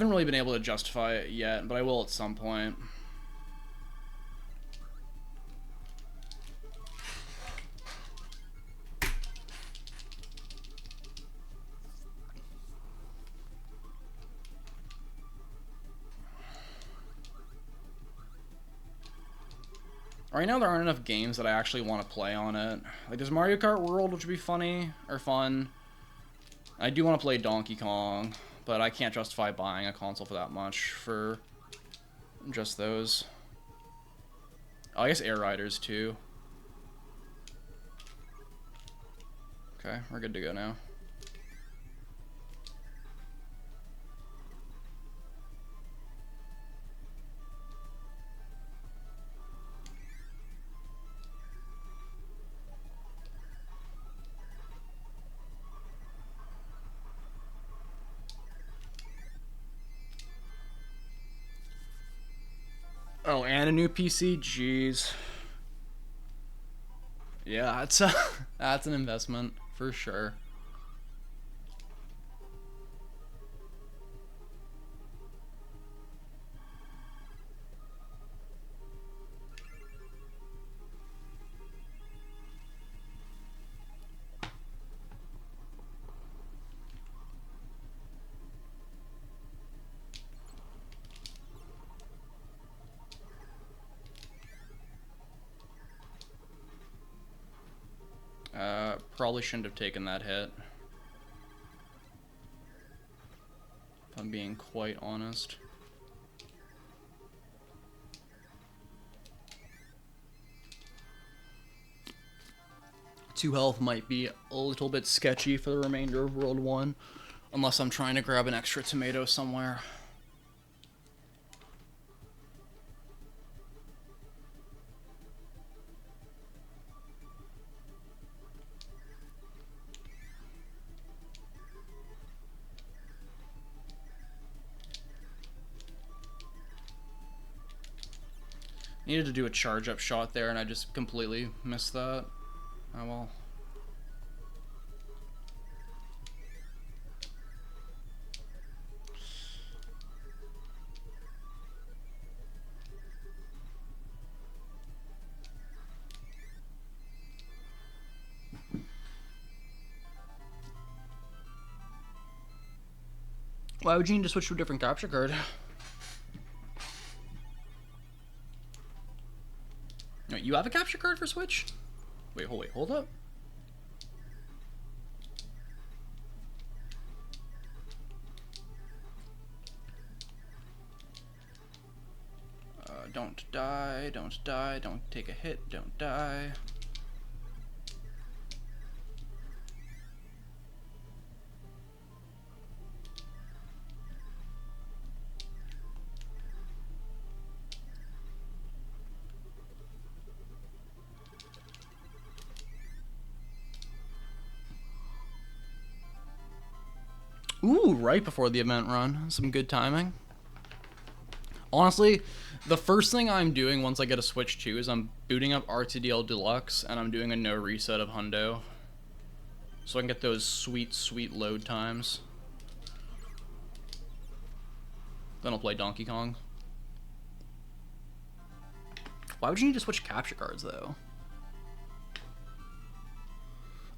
haven't really been able to justify it yet, but I will at some point. Right now, there aren't enough games that I actually want to play on it. Like, there's Mario Kart World, which would be funny, or fun. I do want to play Donkey Kong, but I can't justify buying a console for that much for just those. Oh, I guess Air Riders, too. Okay, we're good to go now. Oh, and a new PC? Jeez. Yeah, that's an investment, for sure. Probably shouldn't have taken that hit. If I'm being quite honest. Two health might be a little bit sketchy for the remainder of World 1. Unless I'm trying to grab an extra tomato somewhere. Needed to do a charge-up shot there, and I just completely missed that. Oh well. Why would you need to switch to a different capture card? Wait, you have a capture card for Switch? Wait, hold up. Don't die, don't die, don't take a hit, don't die. Ooh, right before the event run. Some good timing. Honestly, the first thing I'm doing once I get a Switch 2 is I'm booting up RTDL Deluxe and I'm doing a no reset of Hundo. So I can get those sweet, sweet load times. Then I'll play Donkey Kong. Why would you need to switch capture cards, though?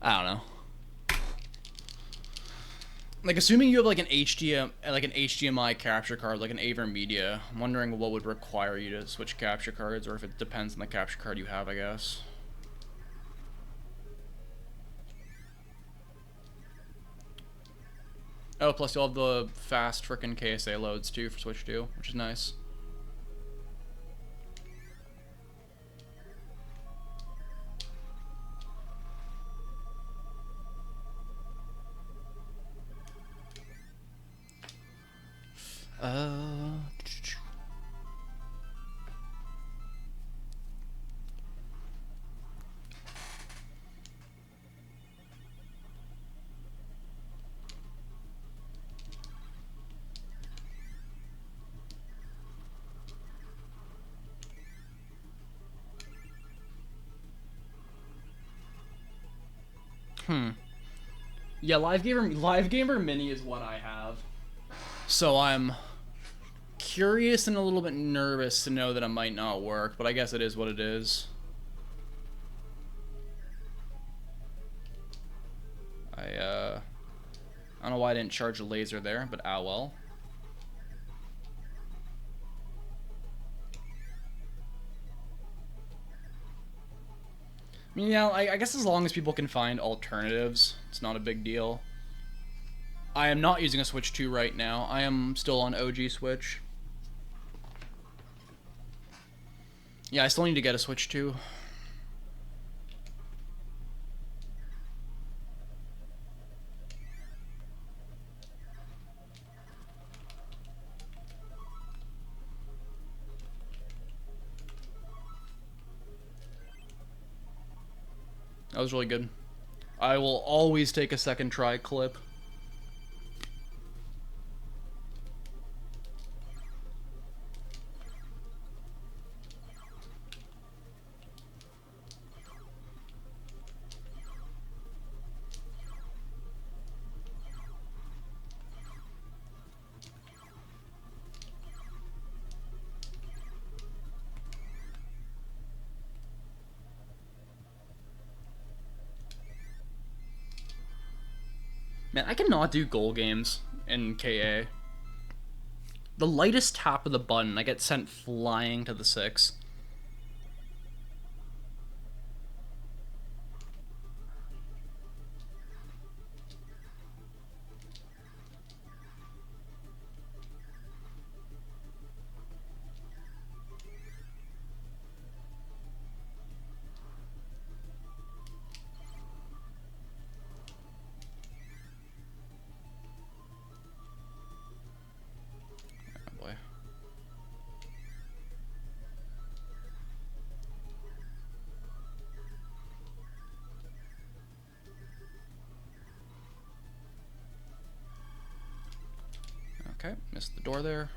I don't know. Like, assuming you have like an HDMI capture card, like an AverMedia, I'm wondering what would require you to switch capture cards, or if it depends on the capture card you have, I guess. Oh, plus you'll have the fast frickin' KSA loads too for Switch 2, which is nice. Yeah, Live Gamer Mini is what I have. So I'm curious and a little bit nervous to know that it might not work, but I guess it is what it is. I don't know why I didn't charge a laser there, but ah well. I mean, yeah, I guess as long as people can find alternatives, it's not a big deal. I am not using a Switch 2 right now. I am still on OG Switch. Yeah, I still need to get a Switch 2. That was really good. I will always take a second try clip. Man, I cannot do goal games in KA. The lightest tap of the button, I get sent flying to the 6. Okay, missed the door there.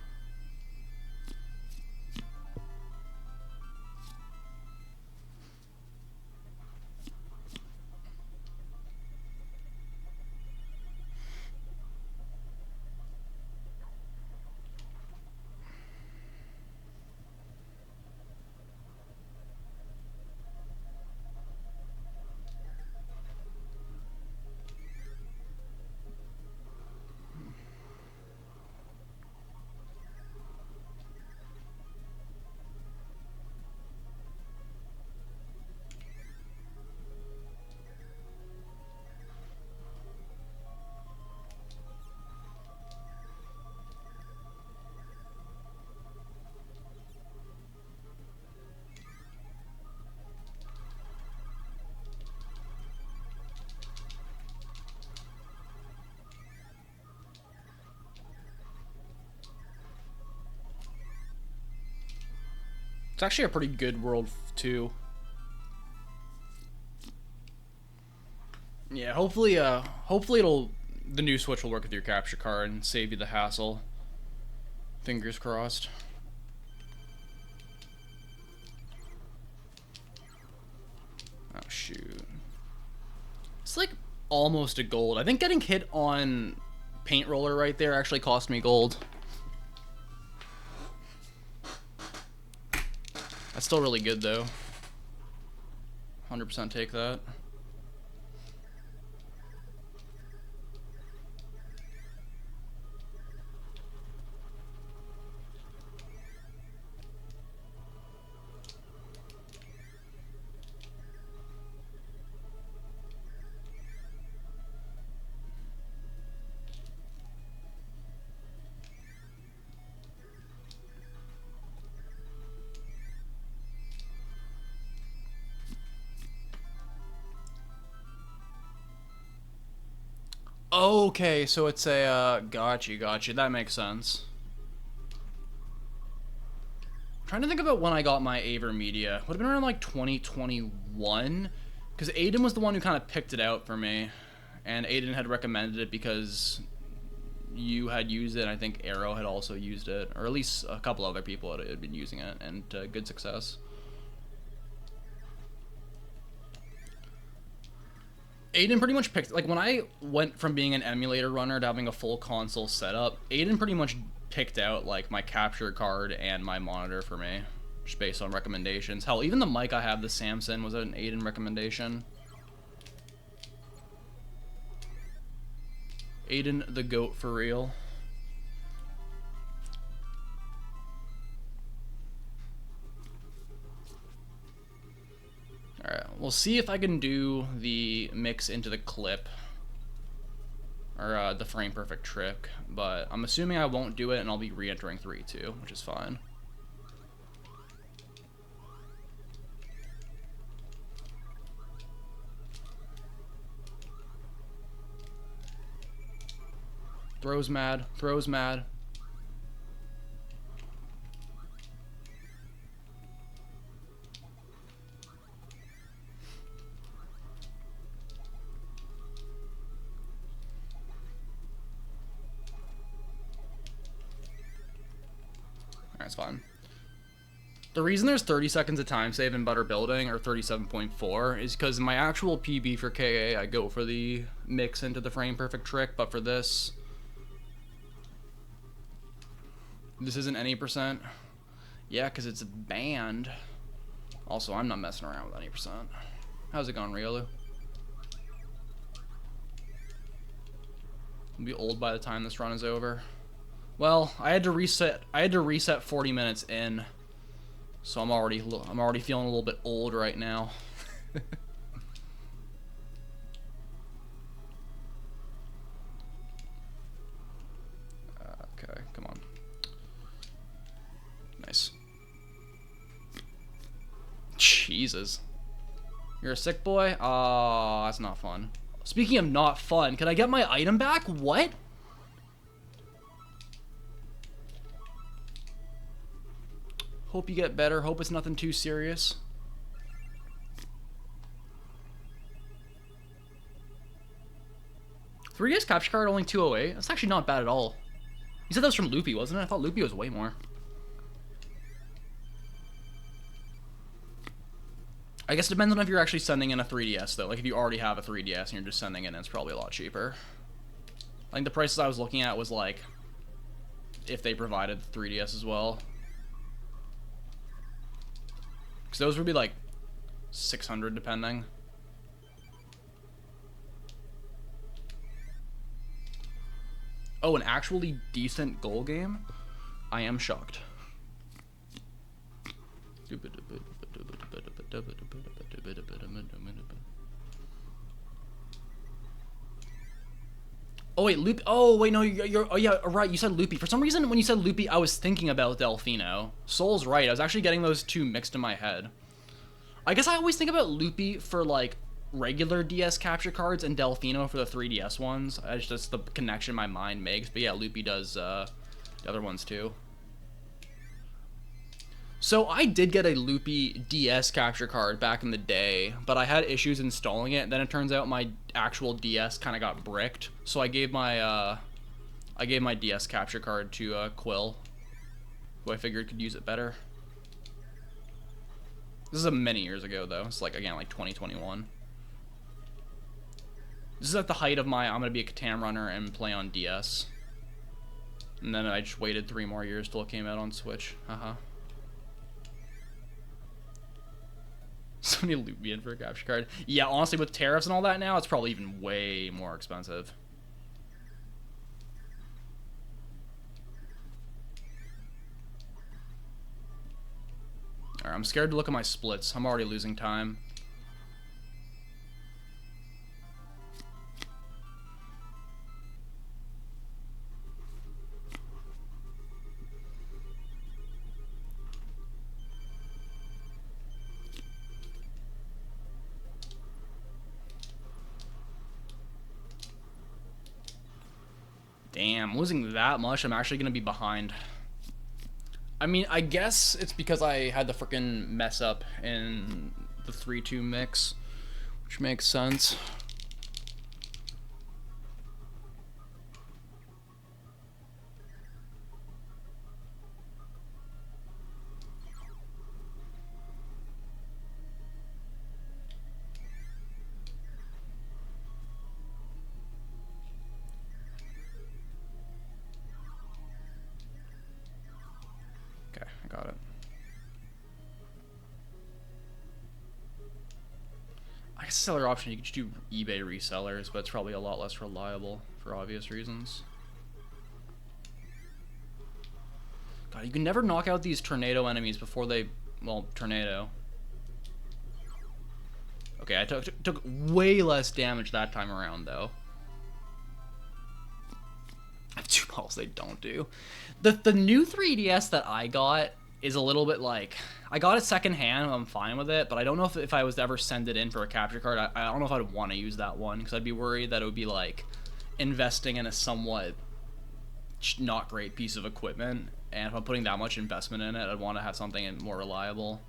It's actually a pretty good world, too. Yeah, hopefully the new Switch will work with your capture card and save you the hassle. Fingers crossed. Oh, shoot. It's like almost a gold. I think getting hit on paint roller right there actually cost me gold. That's still really good, though. 100% take that. Okay, so it's a, gotcha, that makes sense. I'm trying to think about when I got my Avermedia. Would have been around like 2021, because Aiden was the one who kind of picked it out for me, and Aiden had recommended it because you had used it, and I think Arrow had also used it, or at least a couple other people had been using it, and good success. Aiden pretty much picked, like, when I went from being an emulator runner to having a full console setup, Aiden pretty much picked out like my capture card and my monitor for me, just based on recommendations. Hell, even the mic I have, the Samson, was an Aiden recommendation. Aiden the GOAT for real. Alright, we'll see if I can do the mix into the clip. Or the frame perfect trick. But I'm assuming I won't do it and I'll be re-entering 3-2, which is fine. Throws mad. Throws mad. That's fine. The reason there's 30 seconds of time save in Better Building, or 37.4, is because in my actual PB for KA, I go for the mix into the frame perfect trick, but for this isn't any percent. Yeah, because it's banned. Also, I'm not messing around with any percent. How's it going, Riolu? I'll be old by the time this run is over. Well, I had to reset 40 minutes in, so I'm already feeling a little bit old right now. Okay, come on. Nice. Jesus. You're a sick boy? Oh, that's not fun. Speaking of not fun, can I get my item back? What? Hope you get better. Hope it's nothing too serious. Three days capture card, only 208. That's actually not bad at all. You said that was from Loopy, wasn't it? I thought Loopy was way more. I guess it depends on if you're actually sending in a 3DS, though. Like, if you already have a 3DS and you're just sending it in, it's probably a lot cheaper. I think the prices I was looking at was, like, if they provided the 3DS as well. Because those would be, like, 600 depending. Oh, an actually decent goal game? I am shocked. Oh wait, Loopy. Oh wait, no, you're. Oh yeah, right. You said Loopy. For some reason, when you said Loopy, I was thinking about Delfino. Soul's right. I was actually getting those two mixed in my head. I guess I always think about Loopy for like regular DS capture cards and Delfino for the 3DS ones. It's just the connection my mind makes. But yeah, Loopy does the other ones too. So I did get a Loopy DS capture card back in the day, but I had issues installing it. Then it turns out my actual DS kind of got bricked, so I gave my DS capture card to Quill, who I figured could use it better. This is many years ago though. It's like, again, like 2021. This is at the height of my I'm gonna be a Catan runner and play on DS. And then I just waited 3 more years till it came out on Switch. Somebody loop me in for a capture card. Yeah, honestly, with tariffs and all that now, it's probably even way more expensive. Alright, I'm scared to look at my splits. I'm already losing time. Damn, losing that much, I'm actually going to be behind. I mean, I guess it's because I had the frickin' mess up in the 3-2 mix, which makes sense. guess the other option, you could just do eBay resellers, but it's probably a lot less reliable for obvious reasons. God, you can never knock out these tornado enemies before they... Well, tornado. Okay, I took way less damage that time around, though. I have 2 balls they don't do. The new 3DS that I got is a little bit like... I got it secondhand, I'm fine with it, but I don't know if I was to ever send it in for a capture card, I don't know if I'd want to use that one, because I'd be worried that it would be like investing in a somewhat not great piece of equipment, and if I'm putting that much investment in it, I'd want to have something more reliable.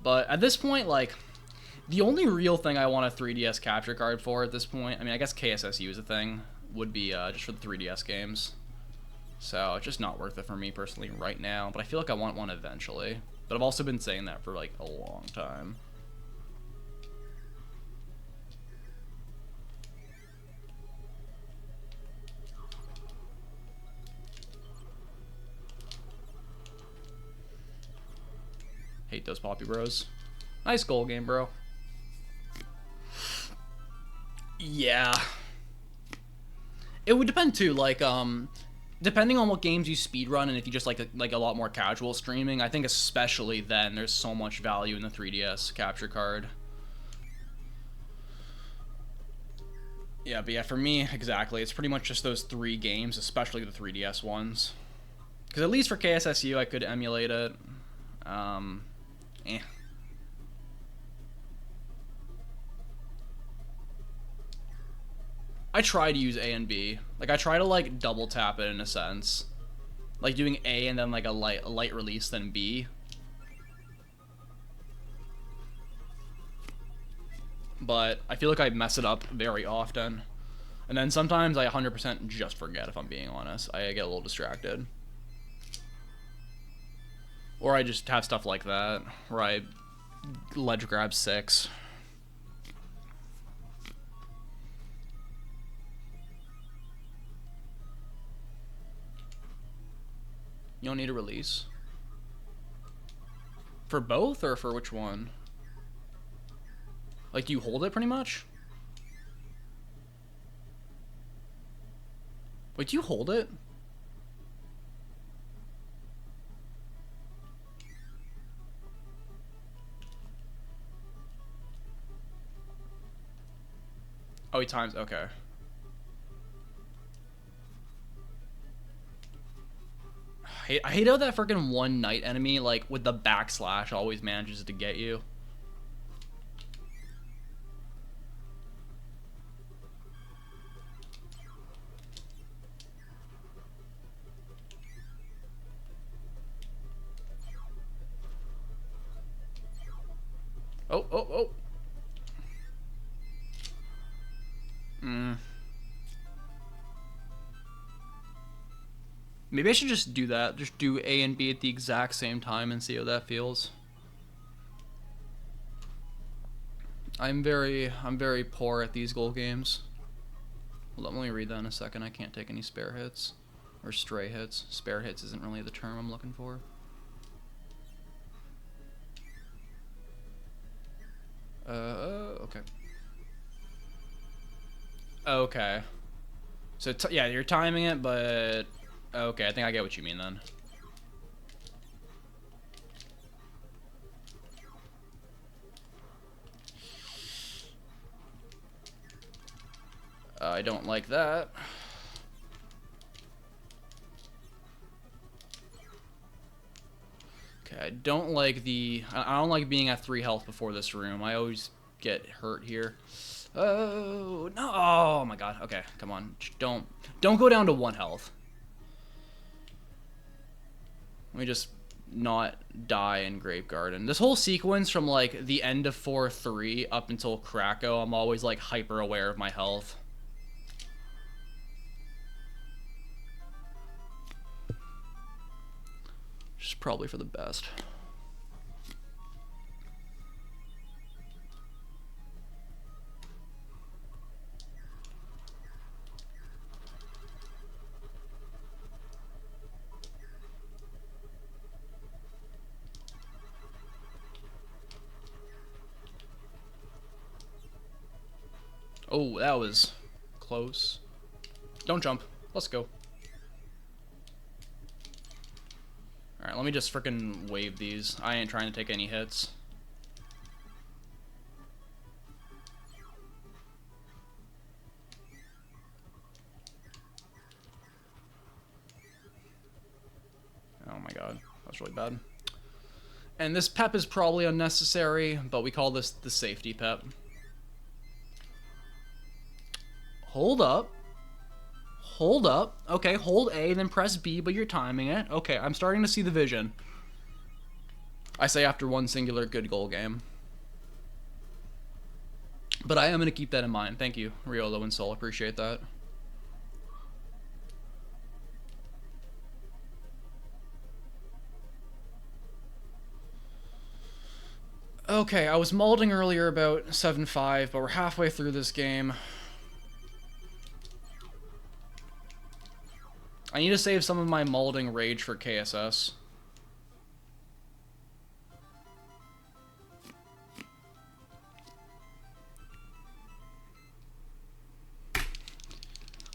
But at this point, like, the only real thing I want a 3DS capture card for at this point, I mean, I guess KSSU is a thing, would be just for the 3DS games. So it's just not worth it for me personally right now, but I feel like I want one eventually. But I've also been saying that for like a long time. Hate those Poppy Bros. Nice goal game, bro. Yeah. It would depend too, like, depending on what games you speedrun and if you just like a lot more casual streaming, I think especially then there's so much value in the 3DS capture card. Yeah, but yeah, for me, exactly, it's pretty much just those 3 games, especially the 3DS ones. Because at least for KSSU, I could emulate it. Eh. I try to use A and B. Like, I try to, like, double tap it in a sense. Like, doing A and then, like, a light release, then B. But I feel like I mess it up very often. And then sometimes I 100% just forget, if I'm being honest. I get a little distracted. Or I just have stuff like that, where I ledge grab 6. You don't need a release? For both, or for which one? Like, do you hold it pretty much? Wait, do you hold it? Oh, he times, okay. I hate how that freaking one night enemy, like, with the backslash always manages to get you. Oh, oh, oh. Maybe I should just do that. Just do A and B at the exact same time and see how that feels. I'm very poor at these goal games. Let me read that in a second. I can't take any spare hits. Or stray hits. Spare hits isn't really the term I'm looking for. Okay. Okay. So, yeah, you're timing it, but... Okay, I think I get what you mean then. I don't like that. Okay, I don't like I don't like being at 3 health before this room. I always get hurt here. Oh, no. Oh my god. Okay, come on. Don't go down to 1 health. Let me just not die in Grape Garden. This whole sequence from, like, the end of 4-3 up until Krakow, I'm always, like, hyper aware of my health. Which is probably for the best. Oh, that was close. Don't jump. Let's go. Alright, let me just frickin' wave these. I ain't trying to take any hits. Oh my god, that's really bad. And this pep is probably unnecessary, but we call this the safety pep. Hold up. Hold up. Okay, hold A, then press B, but you're timing it. Okay, I'm starting to see the vision. I say after one singular good goal game. But I am going to keep that in mind. Thank you, Riolo and Sol. Appreciate that. Okay, I was malding earlier about 7-5, but we're halfway through this game. I need to save some of my malding rage for KSS.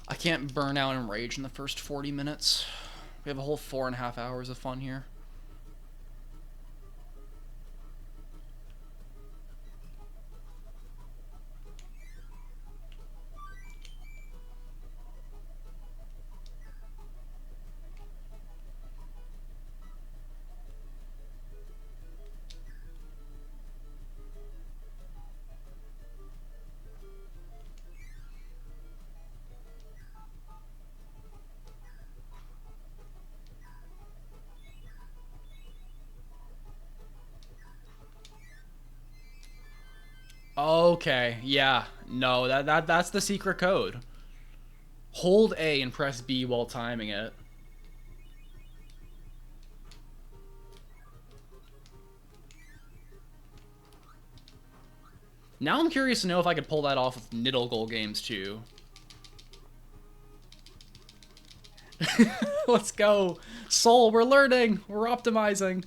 I can't burn out and rage in the first 40 minutes. We have a whole 4.5 hours of fun here. Okay, yeah. No, that's the secret code. Hold A and press B while timing it. Now I'm curious to know if I could pull that off with Niddle goal games too. Let's go. Soul, we're learning. We're optimizing.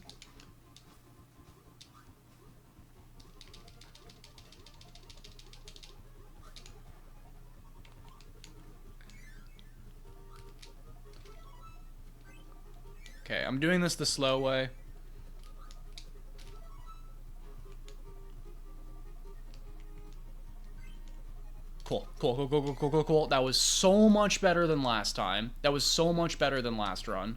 Okay, I'm doing this the slow way. Cool, cool, cool, cool, cool, cool, cool, cool. That was so much better than last time. That was so much better than last run.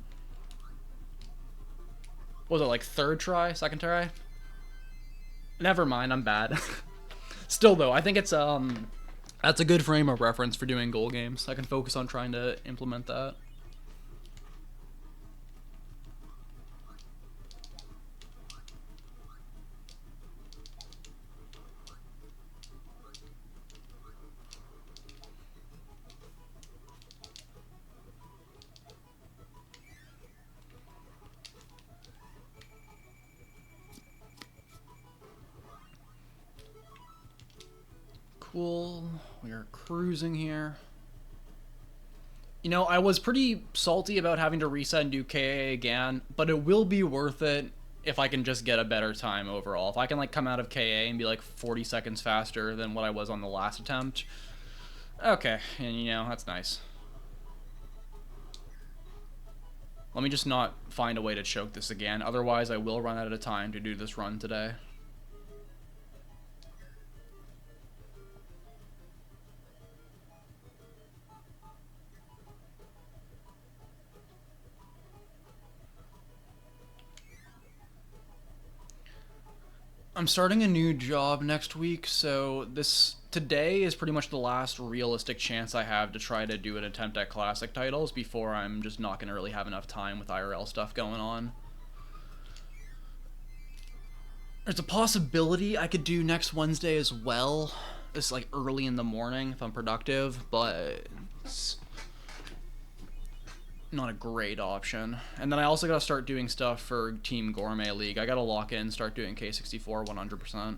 What was it, like third try? Second try? Never mind, I'm bad. Still though, I think it's that's a good frame of reference for doing goal games. I can focus on trying to implement that. Cool. We are cruising here. You know, I was pretty salty about having to reset and do KA again, but it will be worth it if I can just get a better time overall. If I can, like, come out of KA and be, like, 40 seconds faster than what I was on the last attempt. Okay, and, you know, that's nice. Let me just not find a way to choke this again, otherwise I will run out of time to do this run today. I'm starting a new job next week, so today is pretty much the last realistic chance I have to try to do an attempt at classic titles before I'm just not going to really have enough time with IRL stuff going on. There's a possibility I could do next Wednesday as well. It's like early in the morning if I'm productive, but it's not a great option. And then I also gotta start doing stuff for Team Gourmet League. I gotta lock in, start doing K64 100%.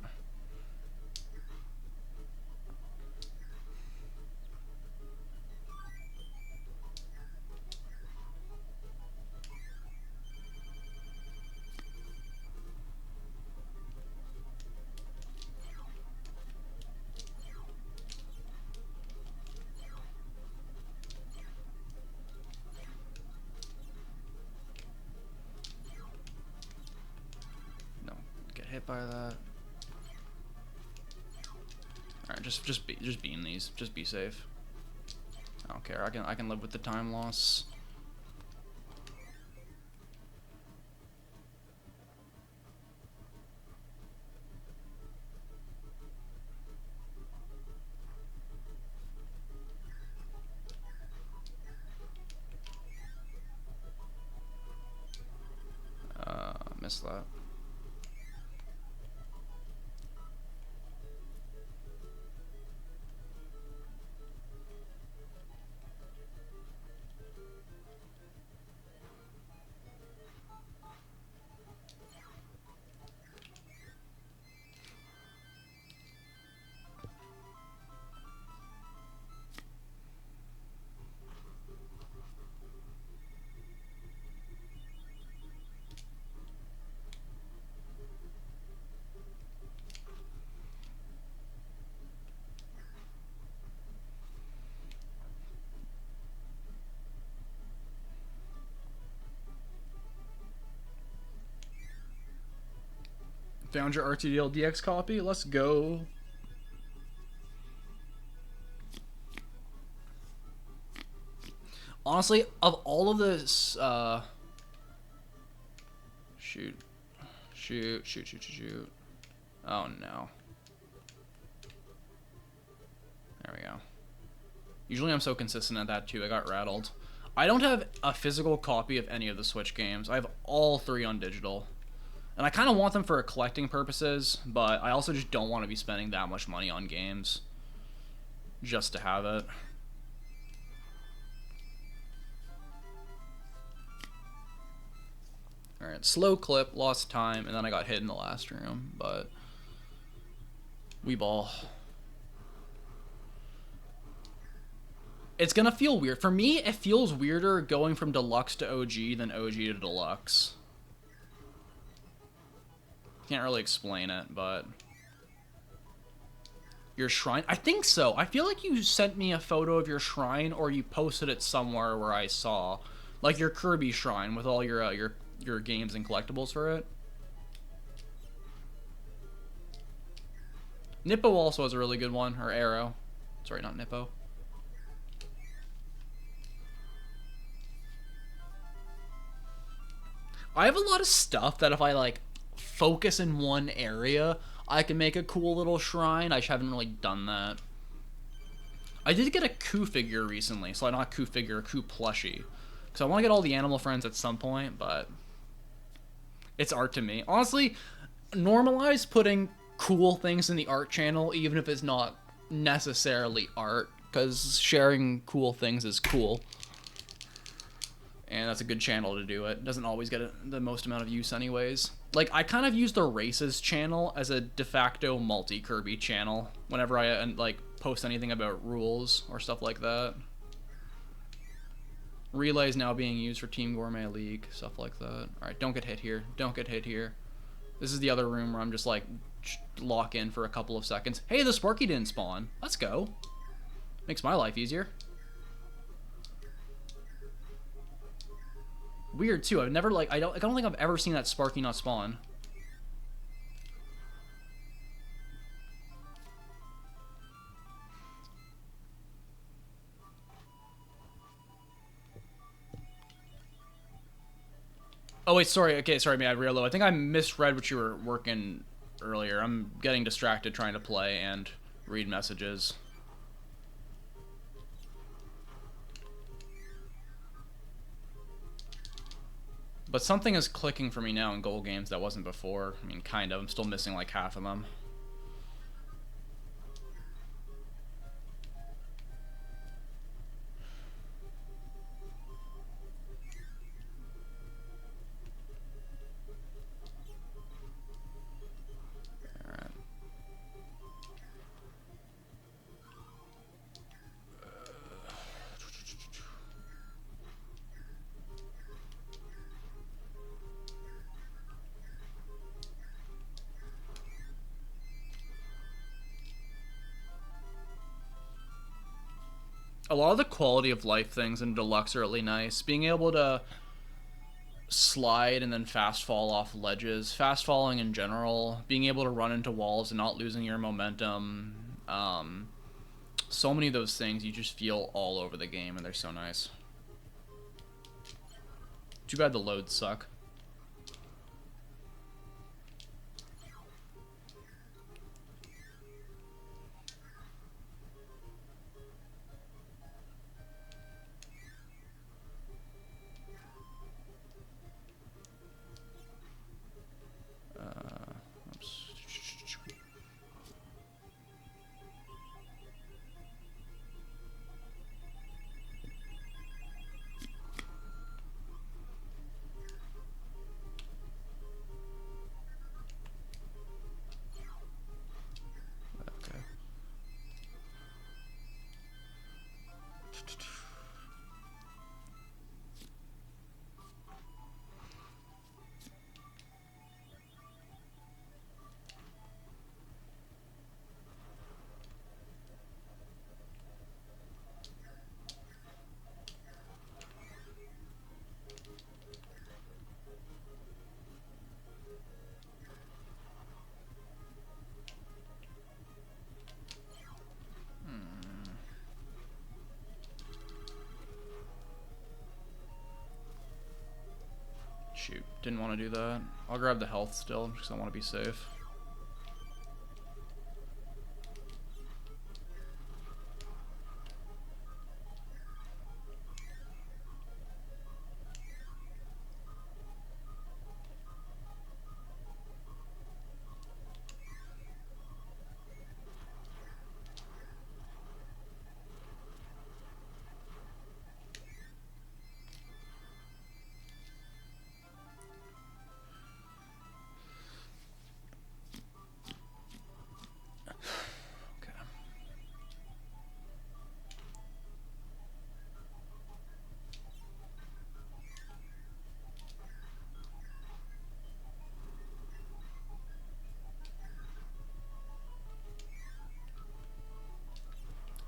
hit by that. Alright, just beam these. Just be safe. I don't care. I can live with the time loss. Missed that. Found your RTDL DX copy? Let's go. Honestly, of all of this, shoot. Oh no. There we go. Usually I'm so consistent at that too, I got rattled. I don't have a physical copy of any of the Switch games. I have all 3 on digital. And I kind of want them for collecting purposes, but I also just don't want to be spending that much money on games just to have it. Alright, slow clip, lost time, and then I got hit in the last room, but we ball. It's gonna feel weird. For me, it feels weirder going from Deluxe to OG than OG to Deluxe. Can't really explain it, but your shrine, I think so. I feel like you sent me a photo of your shrine, or you posted it somewhere where I saw, like your Kirby shrine with all your games and collectibles for it. Nippo also has a really good one, or Arrow. Sorry, not Nippo. I have a lot of stuff that if I like focus in one area, I can make a cool little shrine. I just haven't really done that. I did get a Ku figure recently, so not a Ku figure, a Ku plushie. Because I want to get all the animal friends at some point, but it's art to me. Honestly, normalize putting cool things in the art channel, even if it's not necessarily art, because sharing cool things is cool. And that's a good channel to do it. Doesn't always get the most amount of use anyways. Like, I kind of use the Races channel as a de facto multi-Kirby channel whenever I, like, post anything about rules or stuff like that. Relay is now being used for Team Gourmet League, stuff like that. Alright, don't get hit here. Don't get hit here. This is the other room where I'm just, like, lock in for a couple of seconds. Hey, the Sparky didn't spawn. Let's go. Makes my life easier. Weird too. I've never I don't think I've ever seen that Sparky not spawn. Oh wait, sorry. Okay, sorry, man. Real I think I misread what you were working earlier. I'm getting distracted trying to play and read messages. But something is clicking for me now in goal games that wasn't before. I mean, kind of. I'm still missing like half of them. A lot of the quality of life things in Deluxe are really nice. Being able to slide and then fast fall off ledges. Fast falling in general, being able to run into walls and not losing your momentum. So many of those things you just feel all over the game, and they're so nice. Too bad the loads suck. Shoot, didn't want to do that. I'll grab the health still, because I want to be safe.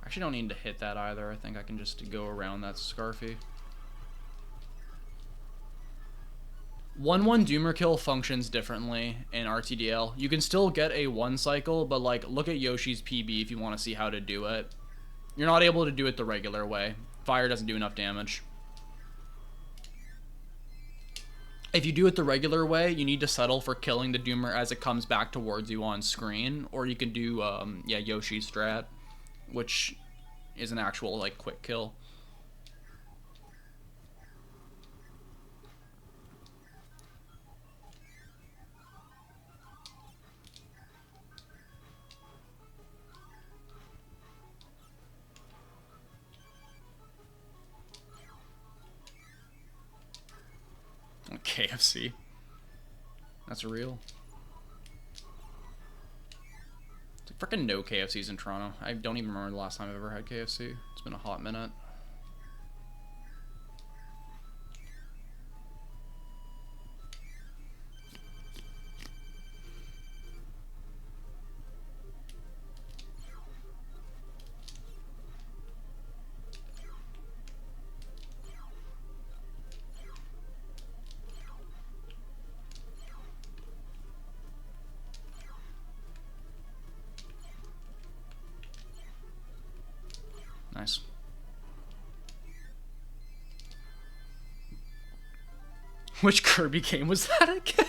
Actually don't need to hit that either. I think I can just go around that Scarfy. 1-1 Doomer kill functions differently in RTDL. You can still get a 1 cycle, but like look at Yoshi's PB if you want to see how to do it. You're not able to do it the regular way. Fire doesn't do enough damage. If you do it the regular way, you need to settle for killing the Doomer as it comes back towards you on screen, or you can do yeah, Yoshi's strat, which is an actual like quick kill. KFC. That's real. It's like freaking no KFCs in Toronto. I don't even remember the last time I've ever had KFC. It's been a hot minute. Nice. Which Kirby game was that again?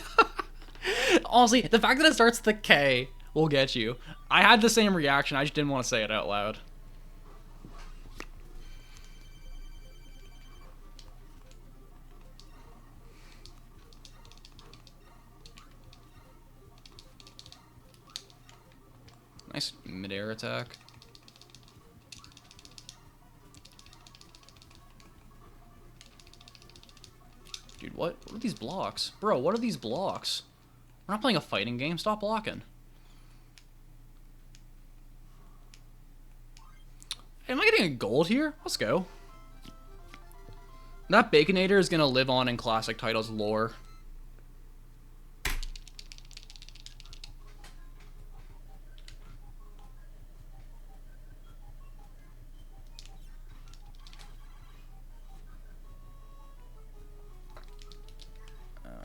Honestly, the fact that it starts with the K will get you. I had the same reaction, I just didn't want to say it out loud. Nice mid-air attack. Dude, what are these blocks? Bro, what are these blocks? We're not playing a fighting game. Stop blocking. Hey, am I getting a gold here? Let's go. That Baconator is going to live on in classic titles lore.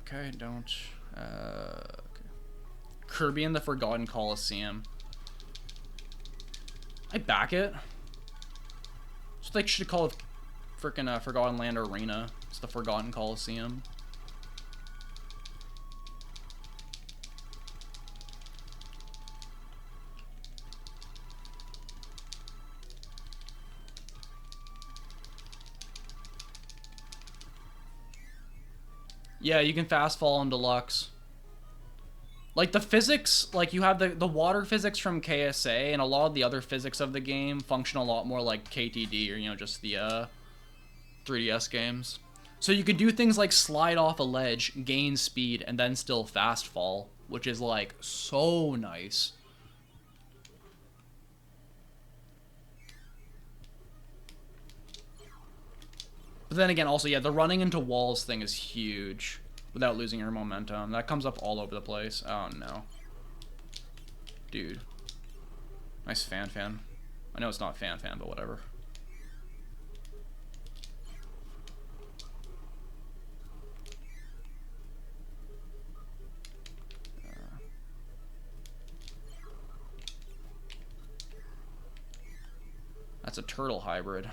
Okay, don't. Okay. Kirby and the Forgotten Coliseum. I back it. So they should call it frickin' Forgotten Land Arena. It's the Forgotten Coliseum. Yeah, you can fast fall in Deluxe. Like, the physics, like, you have the water physics from KSA, and a lot of the other physics of the game function a lot more like KTD, or, you know, just the 3DS games. So you could do things like slide off a ledge, gain speed, and then still fast fall, which is, like, so nice. But then again, also, yeah, the running into walls thing is huge without losing your momentum. That comes up all over the place. Oh, no. Dude. Nice fan. I know it's not fan, but whatever. That's a turtle hybrid.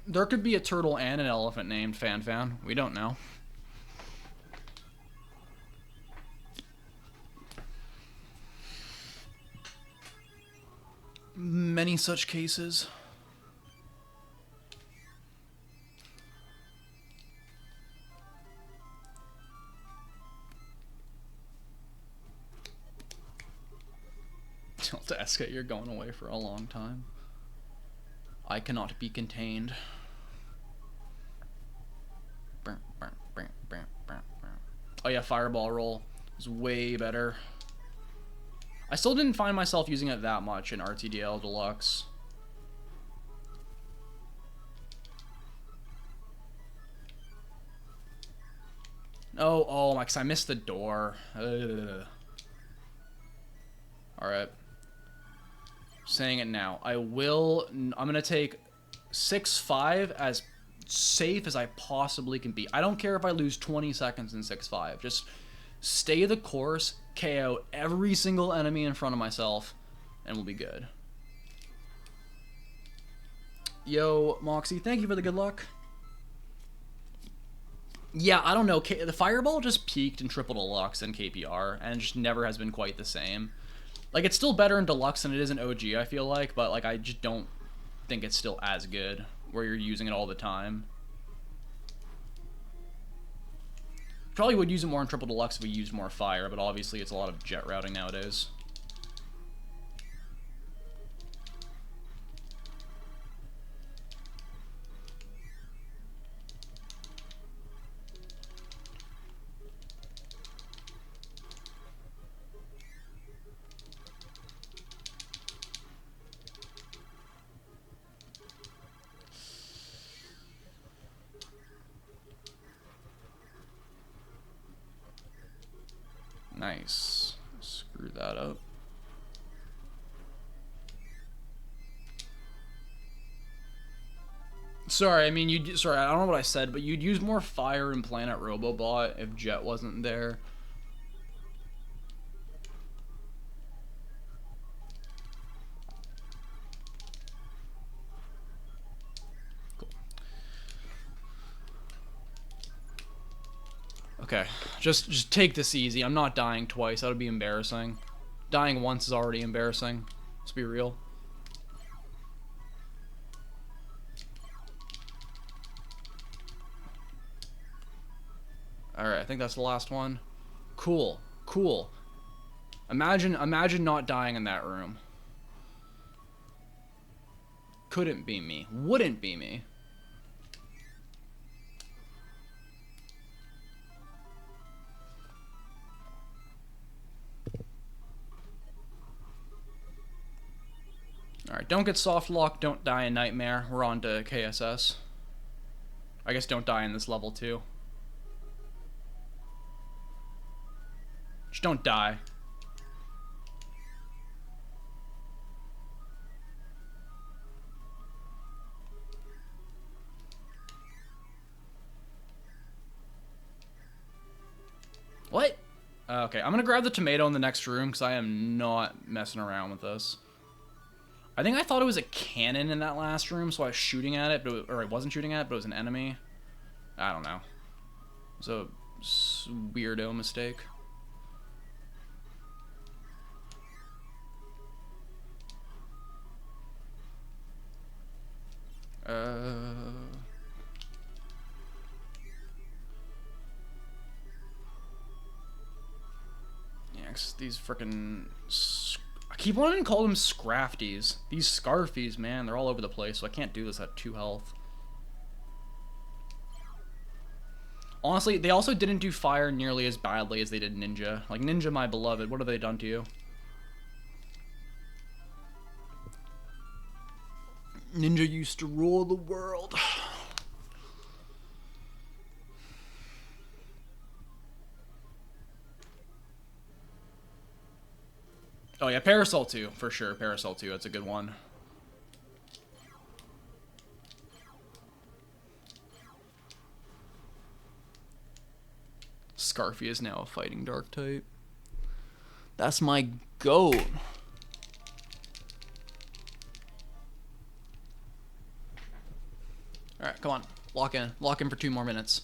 There could be a turtle and an elephant named Fan. We don't know. Many such cases. Delta Esca, you're going away for a long time. I cannot be contained. Oh yeah, Fireball Roll is way better. I still didn't find myself using it that much in RTDL Deluxe. Oh, because I missed the door. Alright. Saying it now. I'm gonna take 6-5 as safe as I possibly can be. I don't care if I lose 20 seconds in 6-5. Just stay the course, KO every single enemy in front of myself, and we'll be good. Yo, Moxie, thank you for the good luck. Yeah, I don't know. The Fireball just peaked in Triple Deluxe and KPR, and just never has been quite the same. Like, it's still better in Deluxe than it is in OG, I feel like, but, like, I just don't think it's still as good, where you're using it all the time. Probably would use it more in Triple Deluxe if we used more fire, but obviously it's a lot of jet routing nowadays. Nice. Screw that up. Sorry, I mean, sorry, I don't know what I said, but you'd use more fire in Planet Robobot if Jet wasn't there. Cool. Okay, just take this easy. I'm not dying twice. That would be embarrassing. Dying once is already embarrassing. Let's be real. Alright, I think that's the last one. Cool. Imagine not dying in that room. Couldn't be me. Wouldn't be me. Alright, don't get soft locked, don't die in Nightmare. We're on to KSS. I guess don't die in this level too. Just don't die. What? Okay, I'm gonna grab the tomato in the next room because I am not messing around with this. I think I thought it was a cannon in that last room, so I was shooting at it, but or I wasn't shooting at it, but it was an enemy. I don't know. It was a weirdo mistake. Yeah, these frickin' I keep wanting to call them Scrafties. These Scarfies, man, they're all over the place, so I can't do this at 2 health. Honestly, they also didn't do fire nearly as badly as they did Ninja. Like, Ninja, my beloved, what have they done to you? Ninja used to rule the world. Oh yeah, Parasol 2, for sure. Parasol 2, that's a good one. Scarfy is now a fighting dark type. That's my goat. Alright, come on. Lock in. Lock in for 2 more minutes.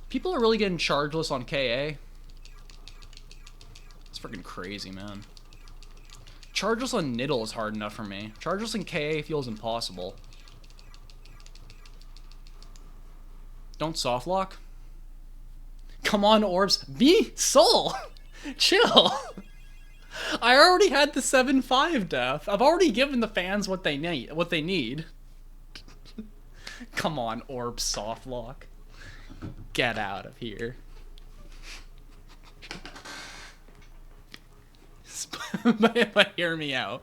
People are really getting chargeless on KA. It's freaking crazy, man. Chargeless on Niddle is hard enough for me. Chargeless in KA feels impossible. Don't soft lock. Come on, Orbs. Be Soul! Chill! I already had the 7-5 death. I've already given the fans what they need. Come on, Orbs soft lock. Get out of here. But hear me out.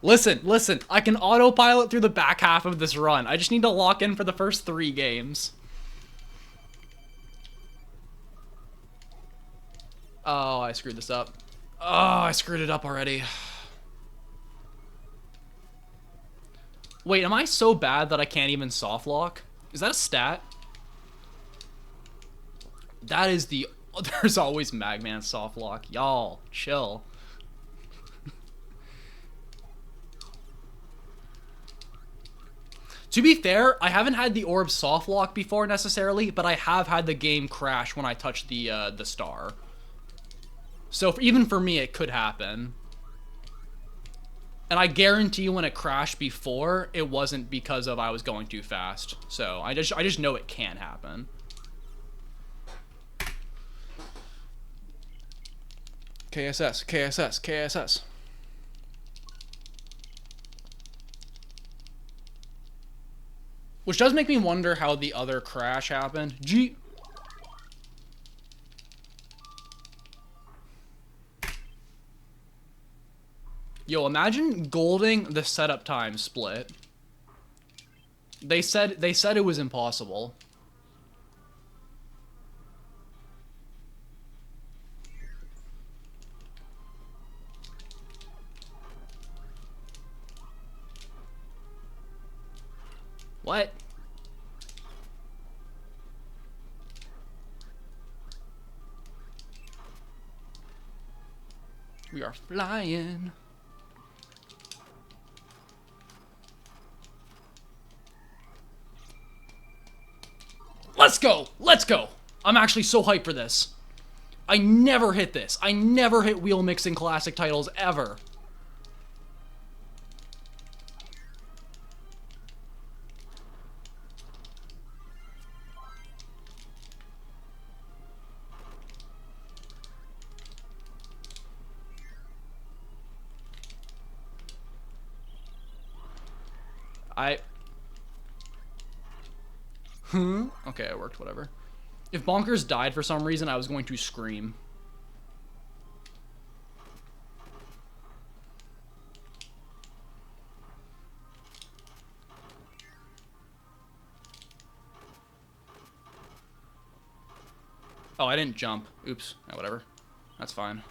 Listen, I can autopilot through the back half of this run. I just need to lock in for the first 3 games. Oh, I screwed this up. Oh, I screwed it up already. Wait, am I so bad that I can't even soft lock? Is that a stat? That is the... There's always Magman soft lock. Y'all, chill. To be fair, I haven't had the orb soft lock before necessarily, but I have had the game crash when I touched the star. So even for me, it could happen. And I guarantee when it crashed before, it wasn't because of I was going too fast. So I just know it can happen. KSS, KSS, KSS. Which does make me wonder how the other crash happened. Yo, imagine golding the setup time split. They said it was impossible. What? We are flying. Let's go! Let's go! I'm actually so hyped for this. I never hit this. I never hit wheel mixing classic titles ever. Okay, it worked, whatever. If Bonkers died for some reason, I was going to scream. Oh, I didn't jump. Oops. Oh, whatever. That's fine.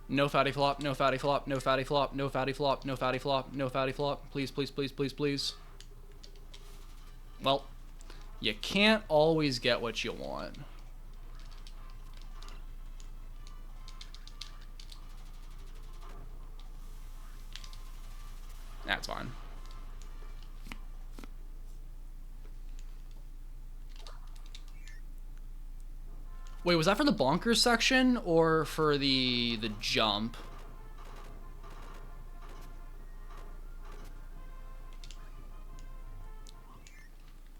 No fatty flop, no fatty flop, no fatty flop, no fatty flop, no fatty flop, no fatty flop. Please, please, please, please, please. Well, you can't always get what you want. That's fine. Wait, was that for the bonkers section or for the jump?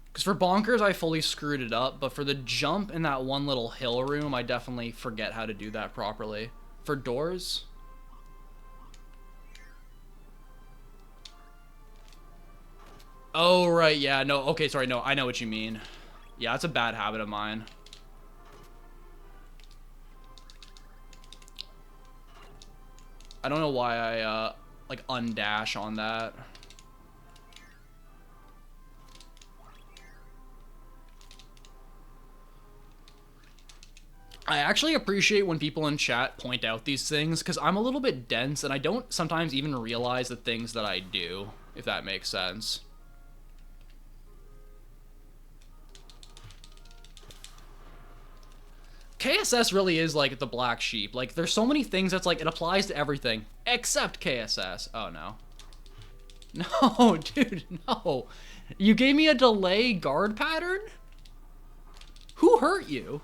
Because for bonkers, I fully screwed it up, but for the jump in that one little hill room, I definitely forget how to do that properly. For doors? Oh, right, yeah, no, okay, sorry, no, I know what you mean. Yeah, that's a bad habit of mine. I don't know why I, like, undash on that. I actually appreciate when people in chat point out these things, because I'm a little bit dense, and I don't sometimes even realize the things that I do, if that makes sense. KSS really is like the black sheep. Like, there's so many things that's like, it applies to everything, except KSS. Oh, no. No, dude, no. You gave me a delay guard pattern? Who hurt you?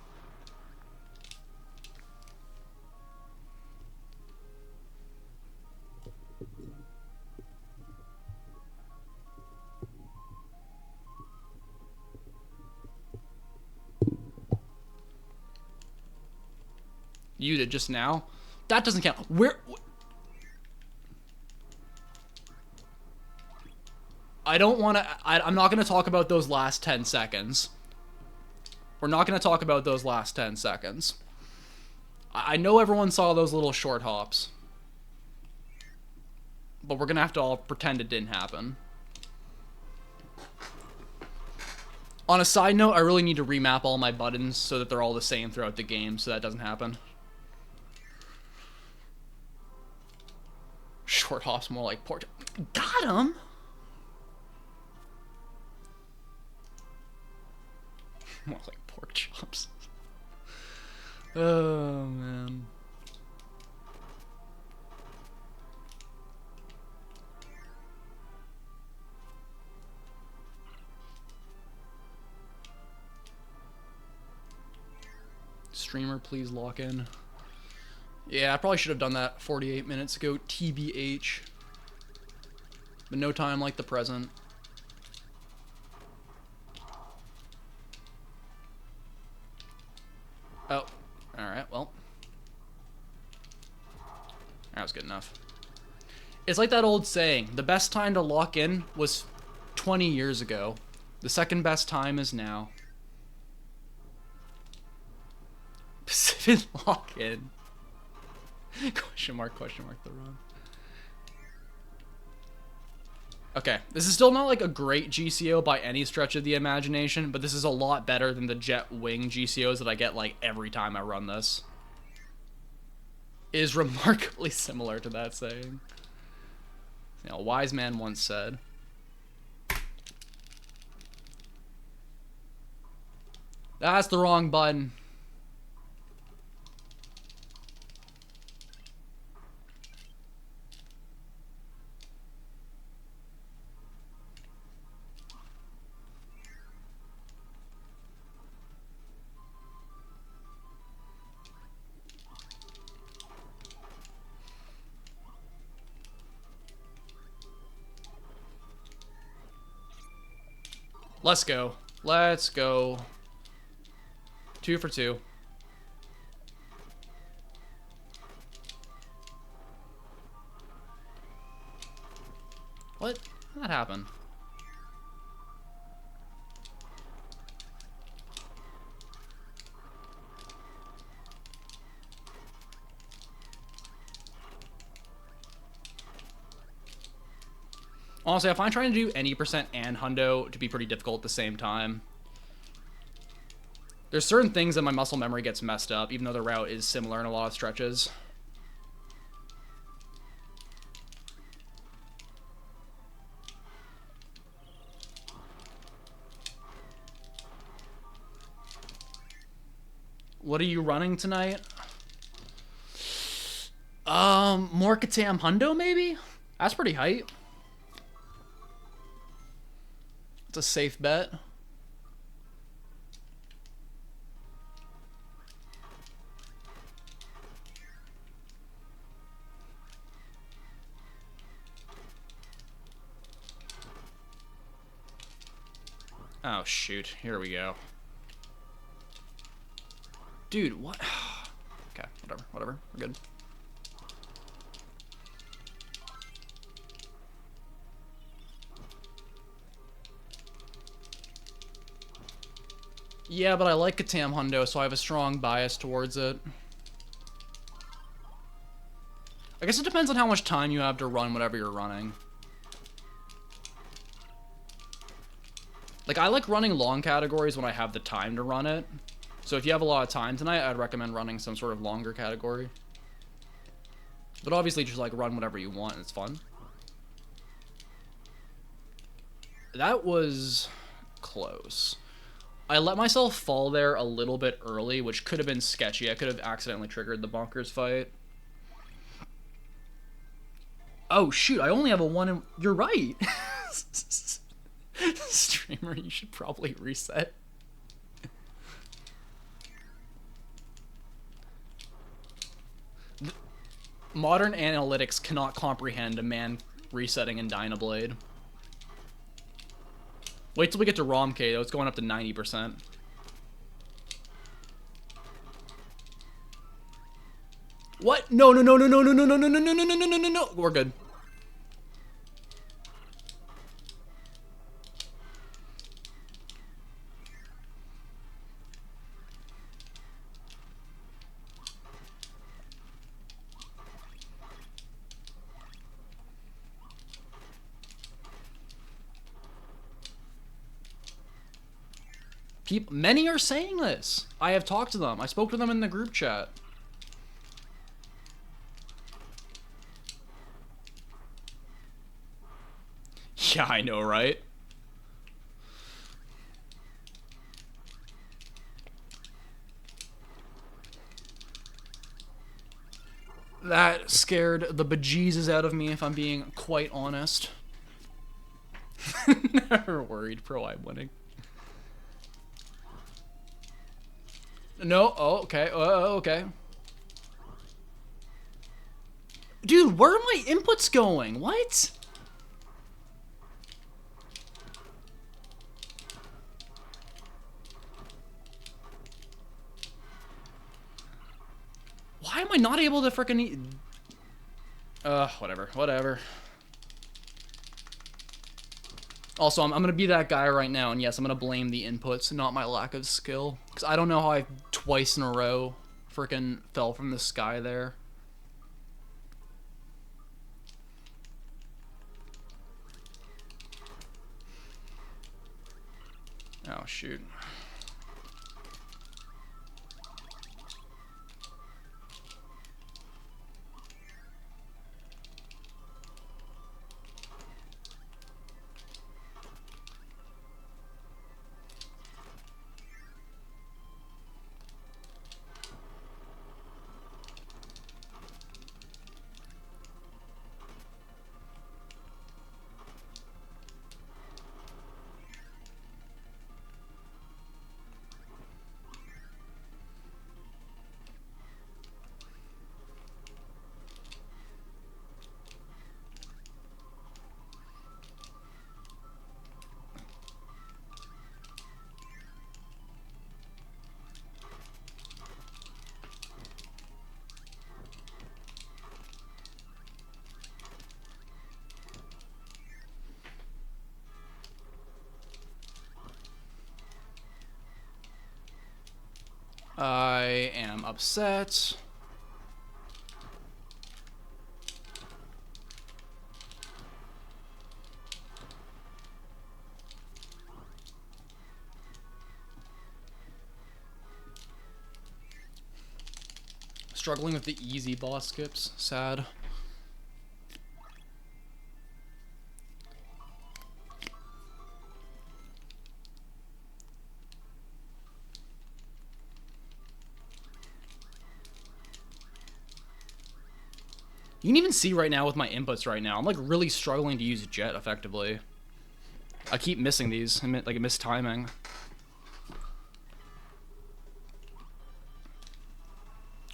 You did just now? That doesn't count. I don't want to... I'm not going to talk about those last 10 seconds. We're not going to talk about those last 10 seconds. I know everyone saw those little short hops. But we're going to have to all pretend it didn't happen. On a side note, I really need to remap all my buttons so that they're all the same throughout the game, so that doesn't happen. Short hops more like pork. Got him! More like pork chops. Oh, man. Streamer, please lock in. Yeah, I probably should have done that 48 minutes ago, TBH. But no time like the present. Oh, alright, well. That was good enough. It's like that old saying, the best time to lock in was 20 years ago. The second best time is now. Pacific lock-in. Question mark the run. Okay, this is still not like a great GCO by any stretch of the imagination, but this is a lot better than the jet wing GCOs that I get like every time I run this. It is remarkably similar to that saying. You know, a wise man once said. That's the wrong button. Let's go. Let's go. 2 for 2. What? How did that happen? Honestly, I find trying to do any percent and hundo to be pretty difficult at the same time. There's certain things that my muscle memory gets messed up, even though the route is similar in a lot of stretches. What are you running tonight? More Katam Hundo, maybe? That's pretty hype. It's a safe bet. Oh, shoot. Here we go. Dude, what? Okay, whatever. We're good. Yeah, but I like Katam Hundo, so I have a strong bias towards it. I guess it depends on how much time you have to run whatever you're running. Like, I like running long categories when I have the time to run it. So if you have a lot of time tonight, I'd recommend running some sort of longer category. But obviously just, like, run whatever you want, and it's fun. That was close. I let myself fall there a little bit early, which could have been sketchy. I could have accidentally triggered the bonkers fight. Oh, shoot, I only have a 1 in... You're right! Streamer, you should probably reset. Modern analytics cannot comprehend a man resetting in Dynablade. Wait till we get to ROM K, though. It's going up to 90%. What? No. We're good. Many are saying this. I have talked to them. I spoke to them in the group chat. Yeah, I know, right? That scared the bejesus out of me, if I'm being quite honest. Never worried, Pro, I'm winning. No, oh, okay, okay. Dude, where are my inputs going? What? Why am I not able to frickin' whatever. Also, I'm gonna be that guy right now, and yes, I'm gonna blame the inputs, not my lack of skill. Because I don't know how I twice in a row frickin' fell from the sky there. Oh, shoot. I am upset. Struggling with the easy boss skips. Sad. You can even see right now with my inputs right now, I'm like really struggling to use jet effectively. I keep missing these, like mistiming.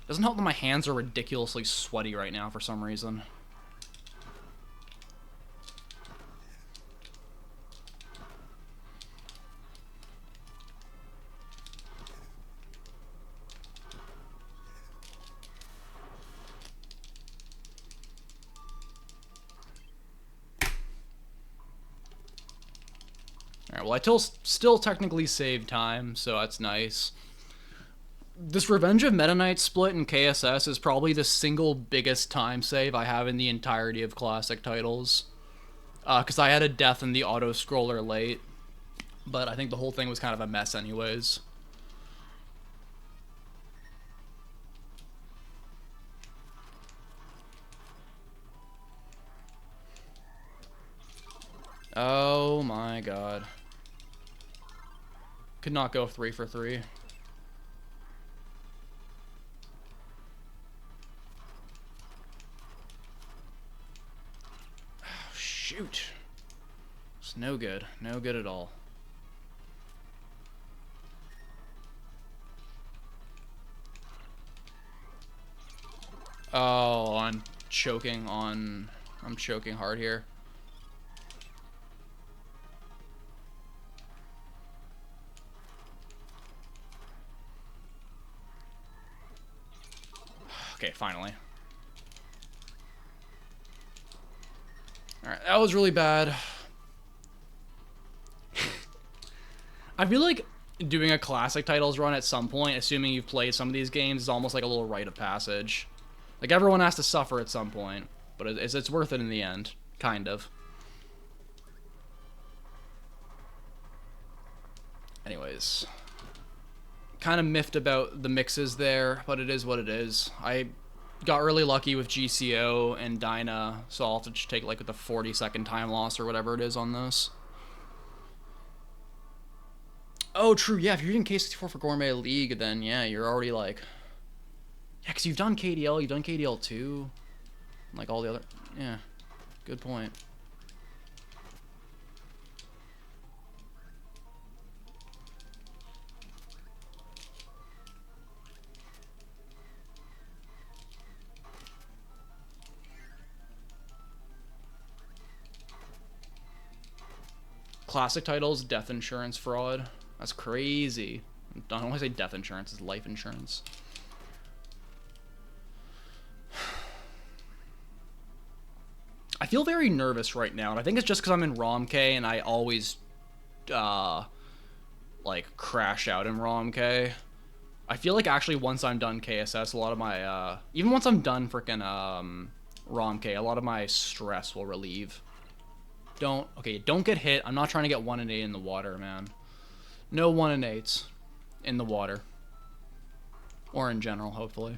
Doesn't help that my hands are ridiculously sweaty right now for some reason. Alright, well I still technically saved time, so that's nice. This Revenge of Meta Knight split in KSS is probably the single biggest time save I have in the entirety of classic titles. Because I had a death in the auto-scroller late, but I think the whole thing was kind of a mess anyways. Oh my god. Could not go 3 for 3. Oh, shoot. It's no good. No good at all. Oh, I'm choking hard here. Okay, finally. Alright, that was really bad. I feel like doing a classic titles run at some point, assuming you've played some of these games, is almost like a little rite of passage. Like, everyone has to suffer at some point, but it's worth it in the end. Kind of. Anyways. Kind of miffed about the mixes there, but it is what it is. I got really lucky with GCO and Dyna, so I'll have to just take like the 40-second time loss or whatever it is on this. Oh, true, yeah, if you're using K64 for Gourmet League, then yeah, you're already like... Yeah, because you've done KDL, you've done KDL 2, like all the other... Yeah, good point. Classic titles, death insurance fraud. That's crazy. I don't want to say death insurance, it's life insurance. I feel very nervous right now, and I think it's just because I'm in ROM K and I always, like, crash out in ROM K. I feel like actually once I'm done KSS, a lot of my, even once I'm done frickin', ROM K, a lot of my stress will relieve. Don't get hit. I'm not trying to get 1 and 8 in the water, man. No 1 and 8s in the water. Or in general, hopefully.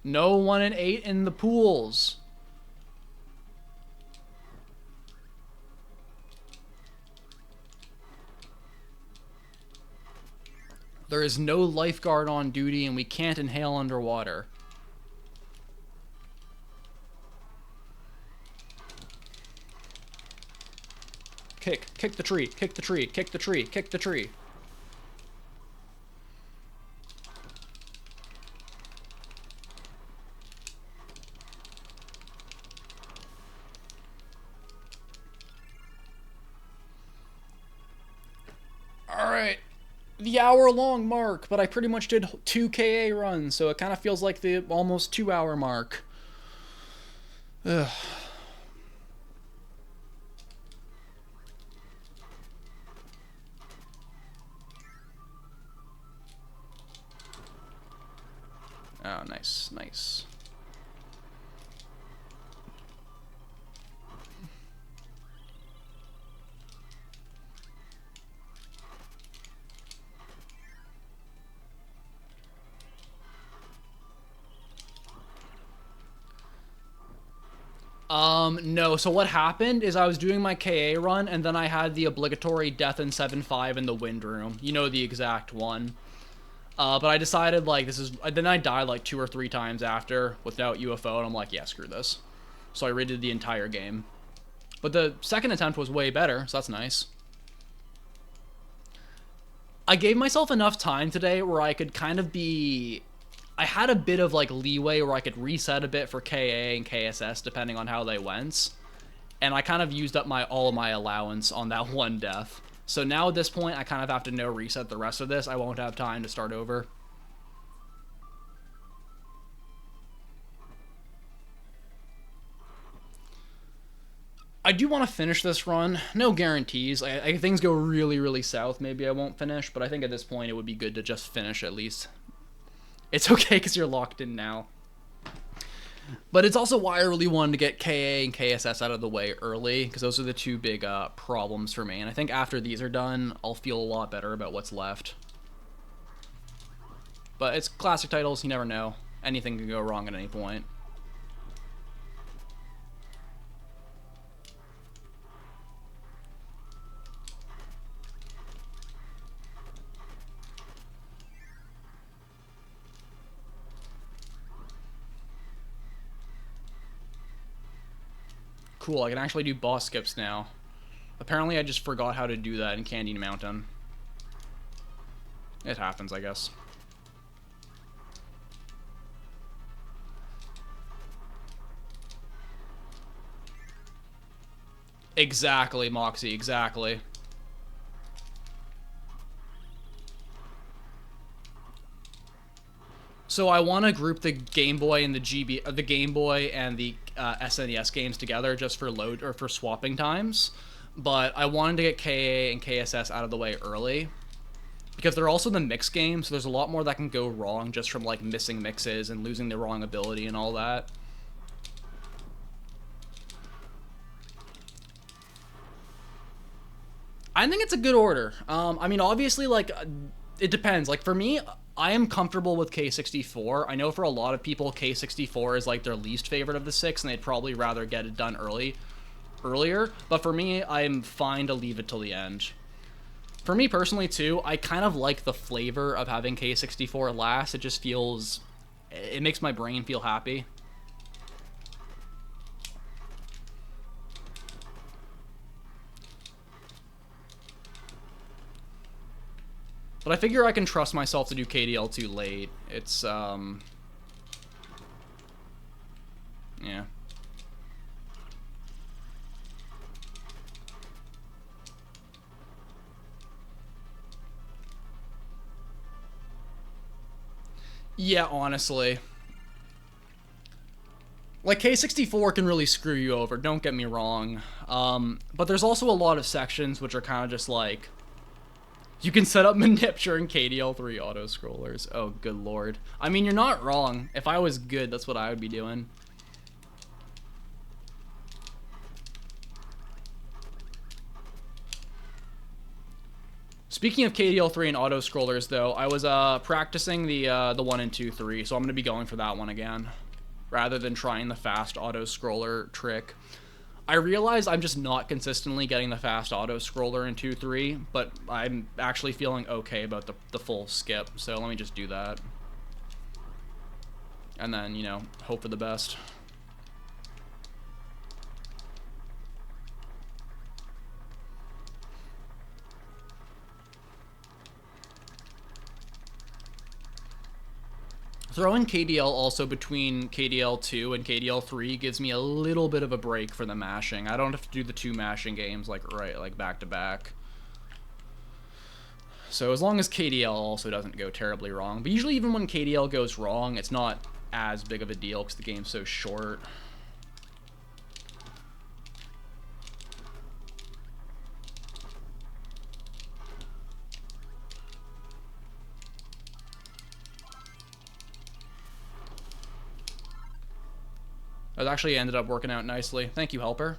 No 1 and 8 in the pools. There is no lifeguard on duty and we can't inhale underwater. Kick the tree, kick the tree, kick the tree, kick the tree. Alright. The hour-long mark, but I pretty much did 2 KA runs, so it kind of feels like the almost 2-hour mark. Ugh. Oh, nice, nice. No. So what happened is I was doing my KA run, and then I had the obligatory death in 7-5 in the wind room. You know the exact one. But I decided, like, this is... Then I died, like, 2 or 3 times after without UFO, and I'm like, yeah, screw this. So I redid the entire game. But the second attempt was way better, so that's nice. I gave myself enough time today where I could kind of be... I had a bit of, like, leeway where I could reset a bit for KA and KSS depending on how they went. And I kind of used up all of my allowance on that one death. So now at this point, I kind of have to reset the rest of this. I won't have time to start over. I do want to finish this run. No guarantees. If things go really, really south, maybe I won't finish. But I think at this point, it would be good to just finish at least. It's okay because you're locked in now. But it's also why I really wanted to get KA and KSS out of the way early, because those are the two big problems for me. And I think after these are done, I'll feel a lot better about what's left. But it's classic titles, you never know. Anything can go wrong at any point. Cool, I can actually do boss skips now. Apparently I just forgot how to do that in Candy Mountain. It happens, I guess. Exactly, Moxie, exactly. So I want to group the Game Boy and the the Game Boy and the SNES games together just for for swapping times, but I wanted to get KA and KSS out of the way early because they're also the mix games, so there's a lot more that can go wrong just from like missing mixes and losing the wrong ability and all that. I think it's a good order. I mean, obviously, like, it depends. Like, for me, I am comfortable with K64. I know for a lot of people, K64 is, like, their least favorite of the 6, and they'd probably rather get it done earlier. But for me, I'm fine to leave it till the end. For me, personally, too, I kind of like the flavor of having K64 last. It just feels... It makes my brain feel happy. But I figure I can trust myself to do KDL2 late. It's, yeah. Yeah, honestly. Like, K64 can really screw you over, don't get me wrong. But there's also a lot of sections which are kind of just like... You can set up manip during KDL3 auto-scrollers. Oh, good lord. I mean, you're not wrong. If I was good, that's what I would be doing. Speaking of KDL3 and auto-scrollers, though, I was practicing the 1 and 2, 3, so I'm going to be going for that one again, rather than trying the fast auto-scroller trick. I realize I'm just not consistently getting the fast auto-scroller in 2-3, but I'm actually feeling okay about the full skip, so let me just do that. And then, you know, hope for the best. Throwing KDL also between KDL2 and KDL3 gives me a little bit of a break for the mashing. I don't have to do the 2 mashing games like back to back. So as long as KDL also doesn't go terribly wrong. But usually even when KDL goes wrong, it's not as big of a deal because the game's so short. It actually ended up working out nicely. Thank you, helper.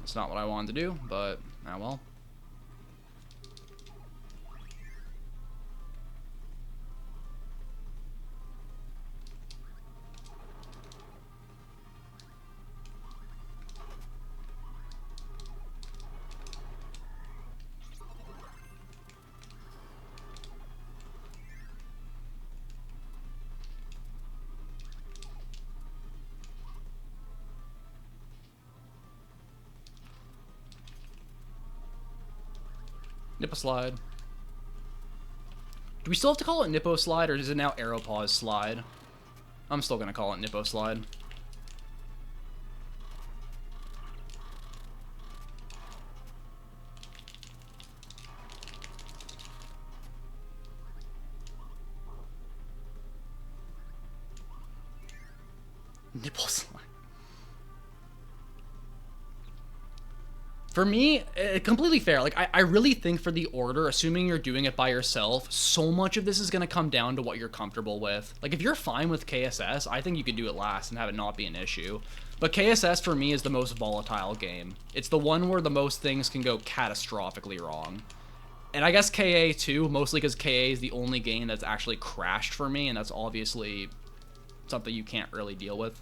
It's not what I wanted to do, but, ah well. Nipple slide. Do we still have to call it Nippo slide, or is it now Aeropause slide? I'm still gonna call it Nippo slide. Nipple slide. For me, completely fair. Like, I really think for the order, assuming you're doing it by yourself, so much of this is going to come down to what you're comfortable with. Like, if you're fine with KSS, I think you could do it last and have it not be an issue. But KSS, for me, is the most volatile game. It's the one where the most things can go catastrophically wrong. And I guess KA, too, mostly because KA is the only game that's actually crashed for me, and that's obviously something you can't really deal with.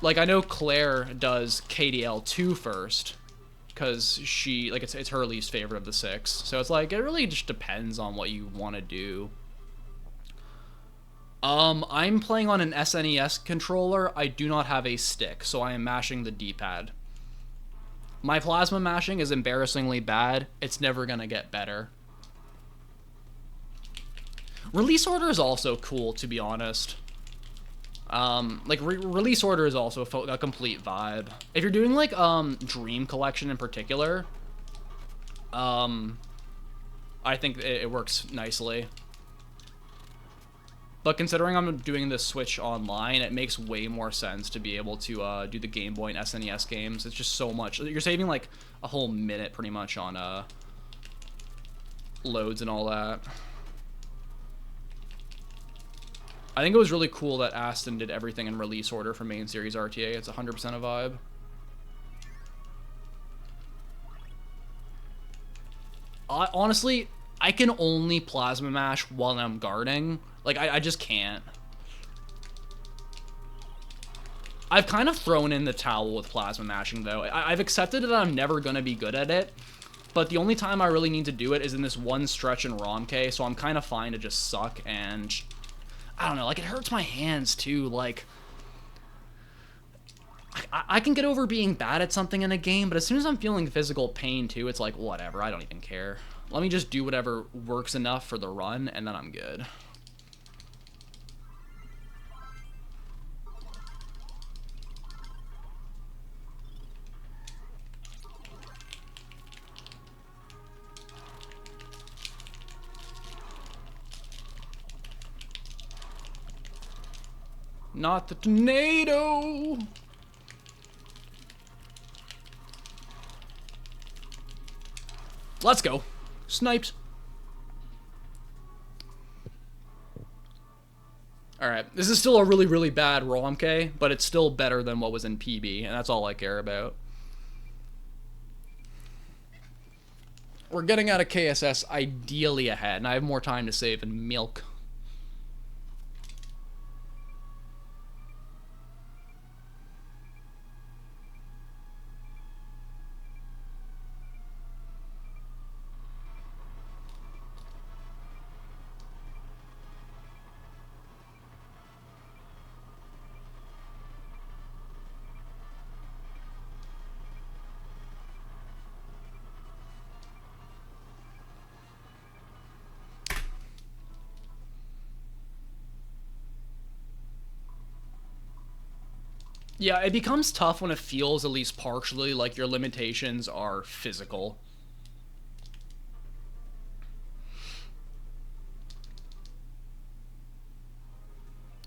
Like, I know Claire does KDL 2 first, because she, like, it's her least favorite of the 6. So it's like, it really just depends on what you want to do. I'm playing on an SNES controller. I do not have a stick, so I am mashing the D-pad. My plasma mashing is embarrassingly bad. It's never gonna get better. Release order is also cool, to be honest. Like, release order is also a complete vibe. If you're doing, like, Dream Collection in particular, I think it works nicely. But considering I'm doing the Switch online, it makes way more sense to be able to, do the Game Boy and SNES games. It's just so much. You're saving, like, a whole minute, pretty much, on, loads and all that. I think it was really cool that Aston did everything in release order for main series RTA. It's 100% a vibe. Honestly, I can only plasma mash while I'm guarding. Like, I just can't. I've kind of thrown in the towel with plasma mashing, though. I've accepted that I'm never going to be good at it. But the only time I really need to do it is in this one stretch in ROM-K, so I'm kind of fine to just suck and... I don't know, like, it hurts my hands, too, like... I can get over being bad at something in a game, but as soon as I'm feeling physical pain, too, it's like, whatever, I don't even care. Let me just do whatever works enough for the run, and then I'm good. Not the tornado! Let's go. Sniped. Alright, this is still a really, really bad ROM-K, but it's still better than what was in PB, and that's all I care about. We're getting out of KSS ideally ahead, and I have more time to save in milk. Yeah, it becomes tough when it feels at least partially like your limitations are physical.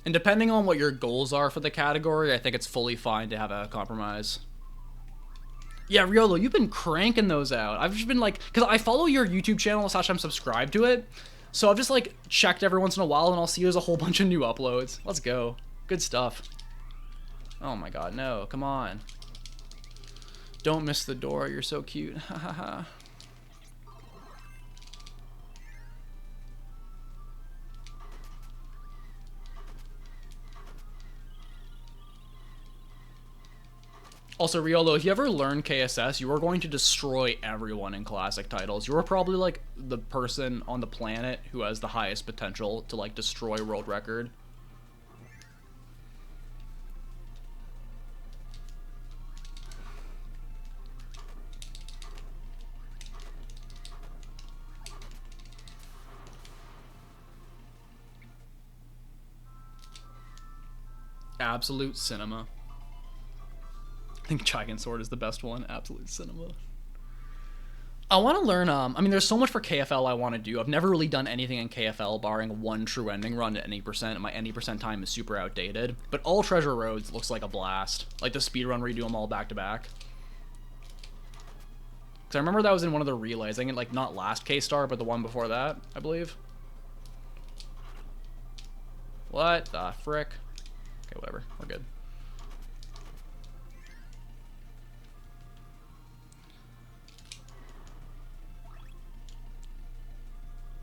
And depending on what your goals are for the category, I think it's fully fine to have a compromise. Yeah, Riolo, you've been cranking those out. I've just been like, because I follow your YouTube channel, / I'm subscribed to it. So I've just like checked every once in a while and I'll see there's a whole bunch of new uploads. Let's go. Good stuff. Oh my god, no, come on. Don't miss the door, you're so cute. Ha ha ha. Also, Riolo, if you ever learn KSS, you are going to destroy everyone in classic titles. You are probably, like, the person on the planet who has the highest potential to, like, destroy world record. Absolute Cinema. I think Giant Sword is the best one. Absolute Cinema. I want to learn, I mean, there's so much for KFL I want to do. I've never really done anything in KFL barring one true ending run at any percent, and my any percent time is super outdated. But all Treasure Roads looks like a blast. Like the speedrun where you do them all back to back. Because I remember that was in one of the relays. I think, like, not last K-Star, but the one before that, I believe. What the frick? Okay, whatever. We're good.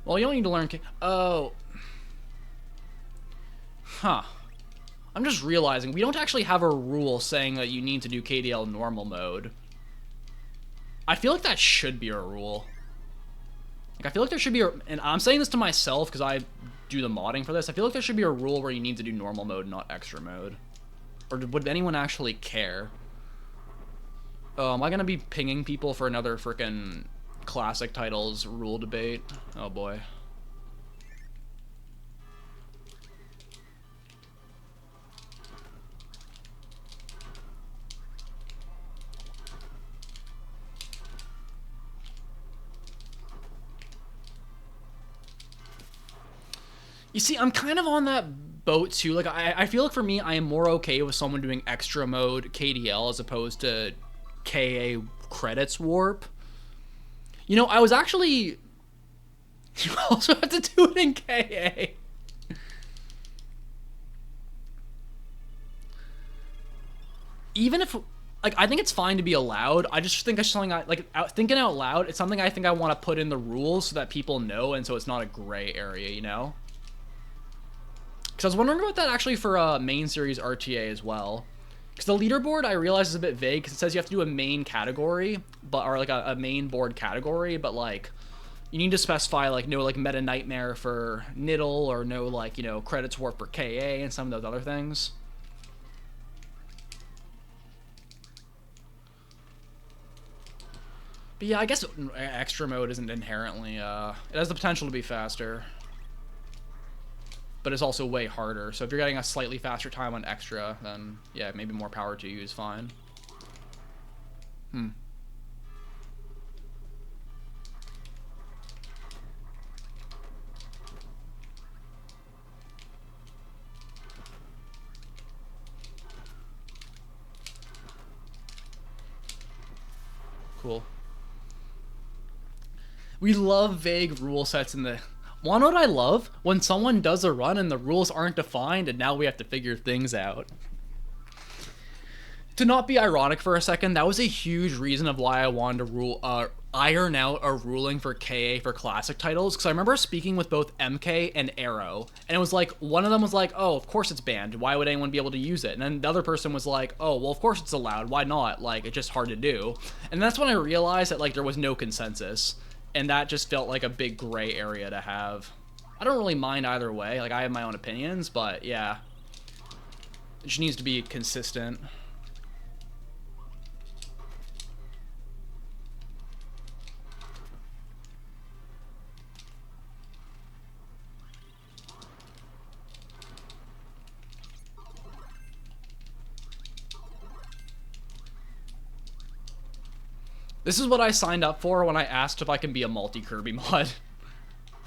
Well, you don't need to learn Oh. Huh. I'm just realizing we don't actually have a rule saying that you need to do KDL normal mode. I feel like that should be a rule. Like, I feel like there should be a... And I'm saying this to myself because I do the modding for this. I feel like there should be a rule where you need to do normal mode, not extra mode. Or would anyone actually care? Oh, am I going to be pinging people for another frickin' classic titles rule debate? Oh boy. You see, I'm kind of on that boat too. Like, I feel like for me, I am more okay with someone doing extra mode KDL as opposed to KA credits warp. You know, I was actually... You also have to do it in KA. Even if... Like, I think it's fine to be allowed. I just think it's something thinking out loud, it's something I think I want to put in the rules so that people know and so it's not a gray area, you know? Because I was wondering about that actually for main series RTA as well. Because the leaderboard, I realize, is a bit vague because it says you have to do a main category, or like a main board category, but like you need to specify like no like Meta Nightmare for Niddle or no like, you know, credits warp for KA and some of those other things. But yeah, I guess extra mode isn't inherently, it has the potential to be faster. But it's also way harder. So if you're getting a slightly faster time on extra, then yeah, maybe more power to you is fine. Cool. We love vague rule sets in the... Wanna know what I love? When someone does a run and the rules aren't defined and now we have to figure things out. To not be ironic for a second, that was a huge reason of why I wanted to iron out a ruling for KA for classic titles, because I remember speaking with both MK and Arrow, and it was like, one of them was like, oh, of course it's banned, why would anyone be able to use it? And then the other person was like, oh, well, of course it's allowed, why not? Like, it's just hard to do. And that's when I realized that, like, there was no consensus. And that just felt like a big gray area to have. I don't really mind either way. Like, I have my own opinions, but yeah. It just needs to be consistent. This is what I signed up for when I asked if I can be a multi-Kirby mod.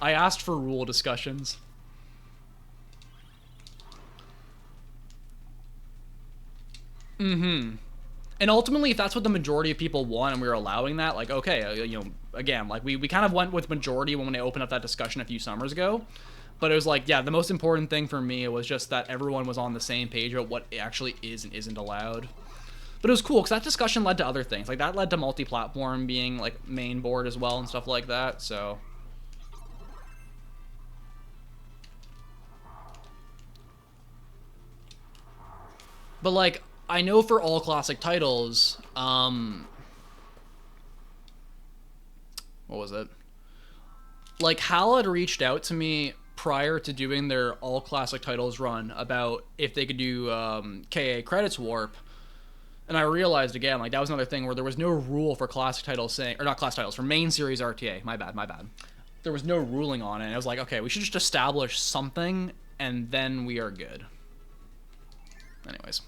I asked for rule discussions. And ultimately, if that's what the majority of people want and we're allowing that, like, okay, you know, again, like, we kind of went with majority when I opened up that discussion a few summers ago. But it was like, yeah, the most important thing for me was just that everyone was on the same page about what actually is and isn't allowed. But it was cool, because that discussion led to other things. Like, that led to multi-platform being, like, main board as well and stuff like that, so... But, like, I know for all classic titles, what was it? Like, HAL had reached out to me prior to doing their all classic titles run about if they could do KA credits warp. And I realized, again, like, that was another thing where there was no rule for classic titles saying... Or not classic titles, for main series RTA. My bad. There was no ruling on it. And I was like, okay, we should just establish something, and then we are good. Anyways.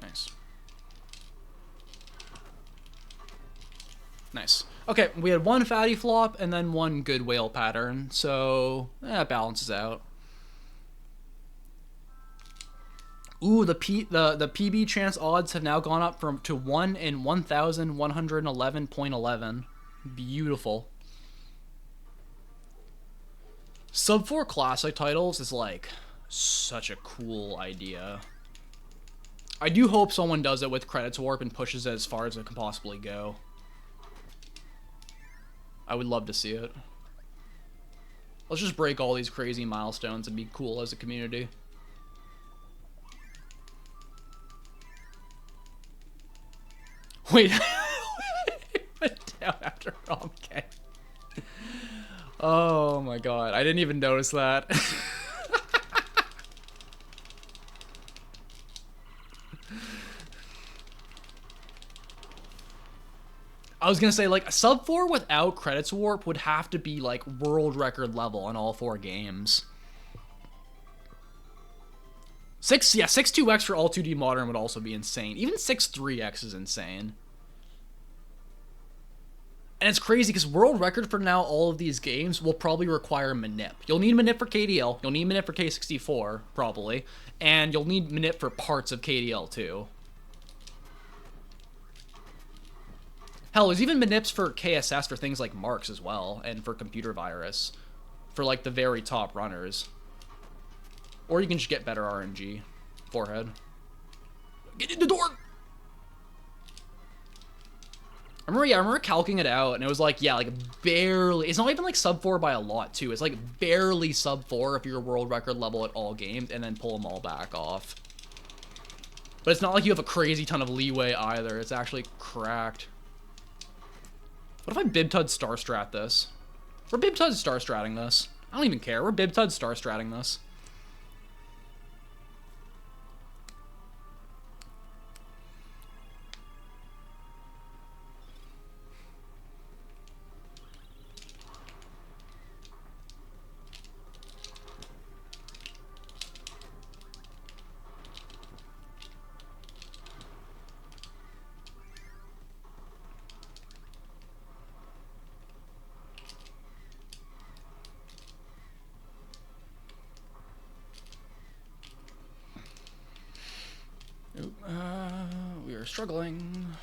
Nice. Nice. Okay, we had one fatty flop and then one good whale pattern, so that balances out. Ooh, the PB chance odds have now gone up to 1 in 1,111.11. Beautiful. Sub 4 classic titles is like such a cool idea. I do hope someone does it with Credits Warp and pushes it as far as it can possibly go. I would love to see it. Let's just break all these crazy milestones and be cool as a community. Wait. Went down after okay. Oh my god. I didn't even notice that. I was gonna say, like, sub 4 without Credits Warp would have to be, like, world record level on all 4 games. 6.2x for all 2D Modern would also be insane. Even 6.3x is insane. And it's crazy, because world record for now all of these games will probably require manip. You'll need manip for KDL, you'll need manip for K64, probably, and you'll need manip for parts of KDL, too. Hell, there's even manips for KSS for things like marks as well, and for computer virus, for like the very top runners. Or you can just get better RNG. Forehead. Get in the door! I remember calcing it out, and it was like, yeah, like barely, it's not even like sub 4 by a lot too, it's like barely sub 4 if you're world record level at all games, and then pull them all back off. But it's not like you have a crazy ton of leeway either, it's actually cracked. What if I Bibtud Star Strat this? We're Bibtud Star Stratting this. I don't even care. We're Bibtud Star Stratting this. We are struggling.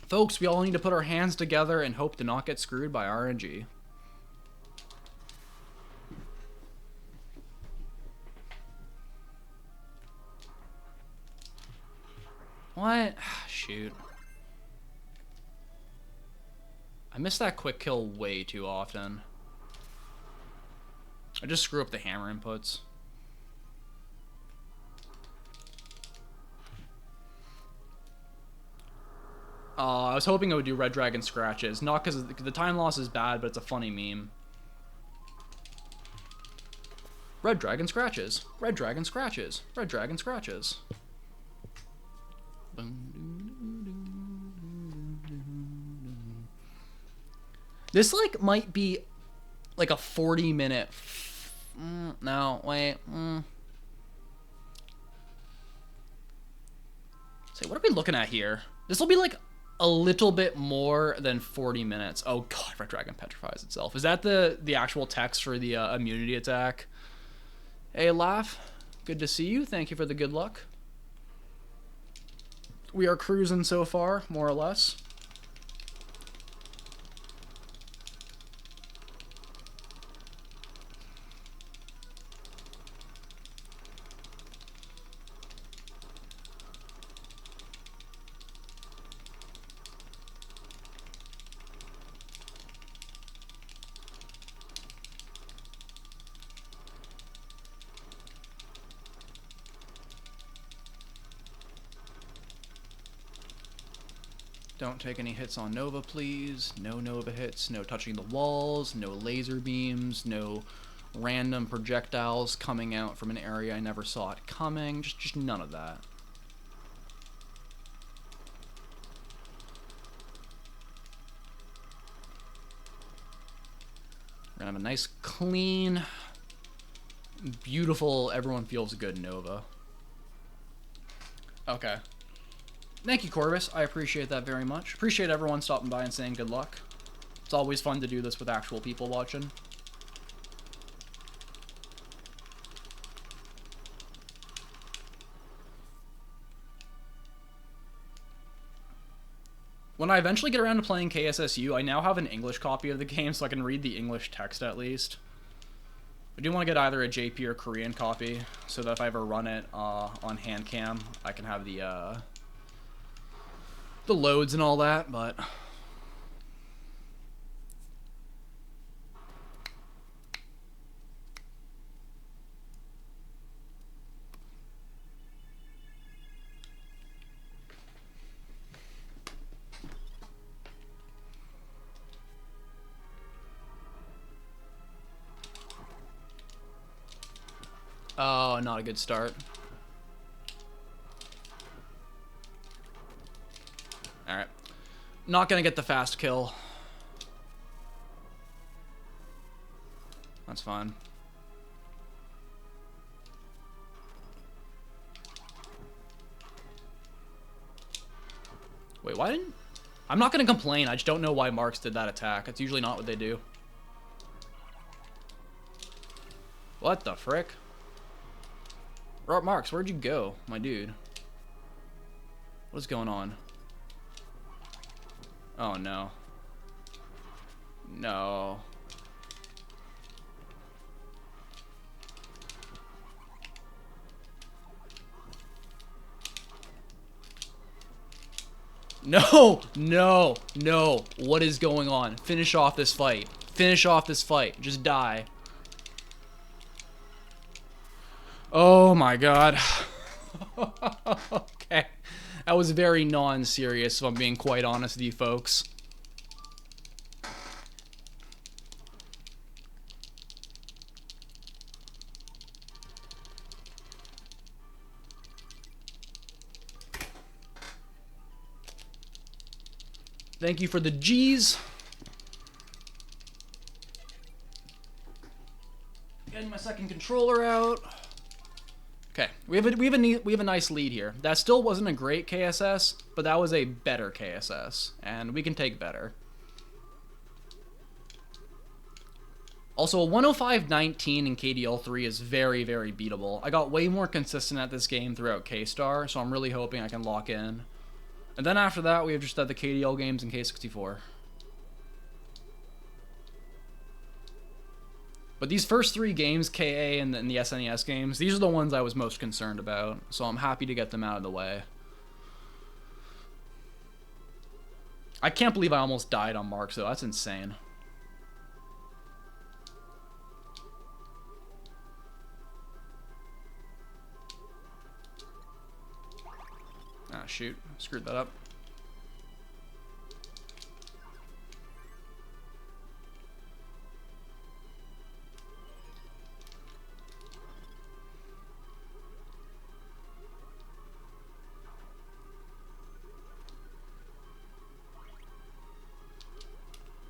Folks, we all need to put our hands together and hope to not get screwed by RNG. What? Shoot. I miss that quick kill way too often. I just screw up the hammer inputs. I was hoping it would do Red Dragon scratches. Not because the time loss is bad, but it's a funny meme. Red Dragon scratches. Red Dragon scratches. Red Dragon scratches. This, like, might be, like, a 40-minute... no, wait. So, what are we looking at here? This will be, like, a little bit more than 40 minutes. Oh, God, Red Dragon petrifies itself. Is that the actual text for the immunity attack? Hey, Laugh. Good to see you. Thank you for the good luck. We are cruising so far, more or less. Don't take any hits on Nova, please. No Nova hits, no touching the walls, no laser beams, no random projectiles coming out from an area I never saw it coming. Just none of that. We're gonna have a nice, clean, beautiful, everyone feels good Nova. Okay. Thank you, Corvus. I appreciate that very much. Appreciate everyone stopping by and saying good luck. It's always fun to do this with actual people watching. When I eventually get around to playing KSSU, I now have an English copy of the game so I can read the English text at least. I do want to get either a JP or Korean copy so that if I ever run it on hand cam, I can have the loads and all that, but... oh, not a good start. Alright. Not gonna get the fast kill. That's fine. Wait, why didn't... I'm not gonna complain, I just don't know why Marks did that attack. It's usually not what they do. What the frick? Marks, where'd you go, my dude? What's going on? Oh, no. No. No! No! No! What is going on? Finish off this fight. Finish off this fight. Just die. Oh my god. Okay. That was very non-serious, if I'm being quite honest with you folks. Thank you for the G's. Getting my second controller out. Okay, we have a nice lead here. That still wasn't a great KSS, but that was a better KSS, and we can take better. Also, a 105.19 in KDL3 is very, very beatable. I got way more consistent at this game throughout K-Star, so I'm really hoping I can lock in. And then after that, we have just the KDL games in K64. But these first three games, KA and the SNES games, these are the ones I was most concerned about, so I'm happy to get them out of the way. I can't believe I almost died on Marks, though. That's insane. Ah, shoot. Screwed that up.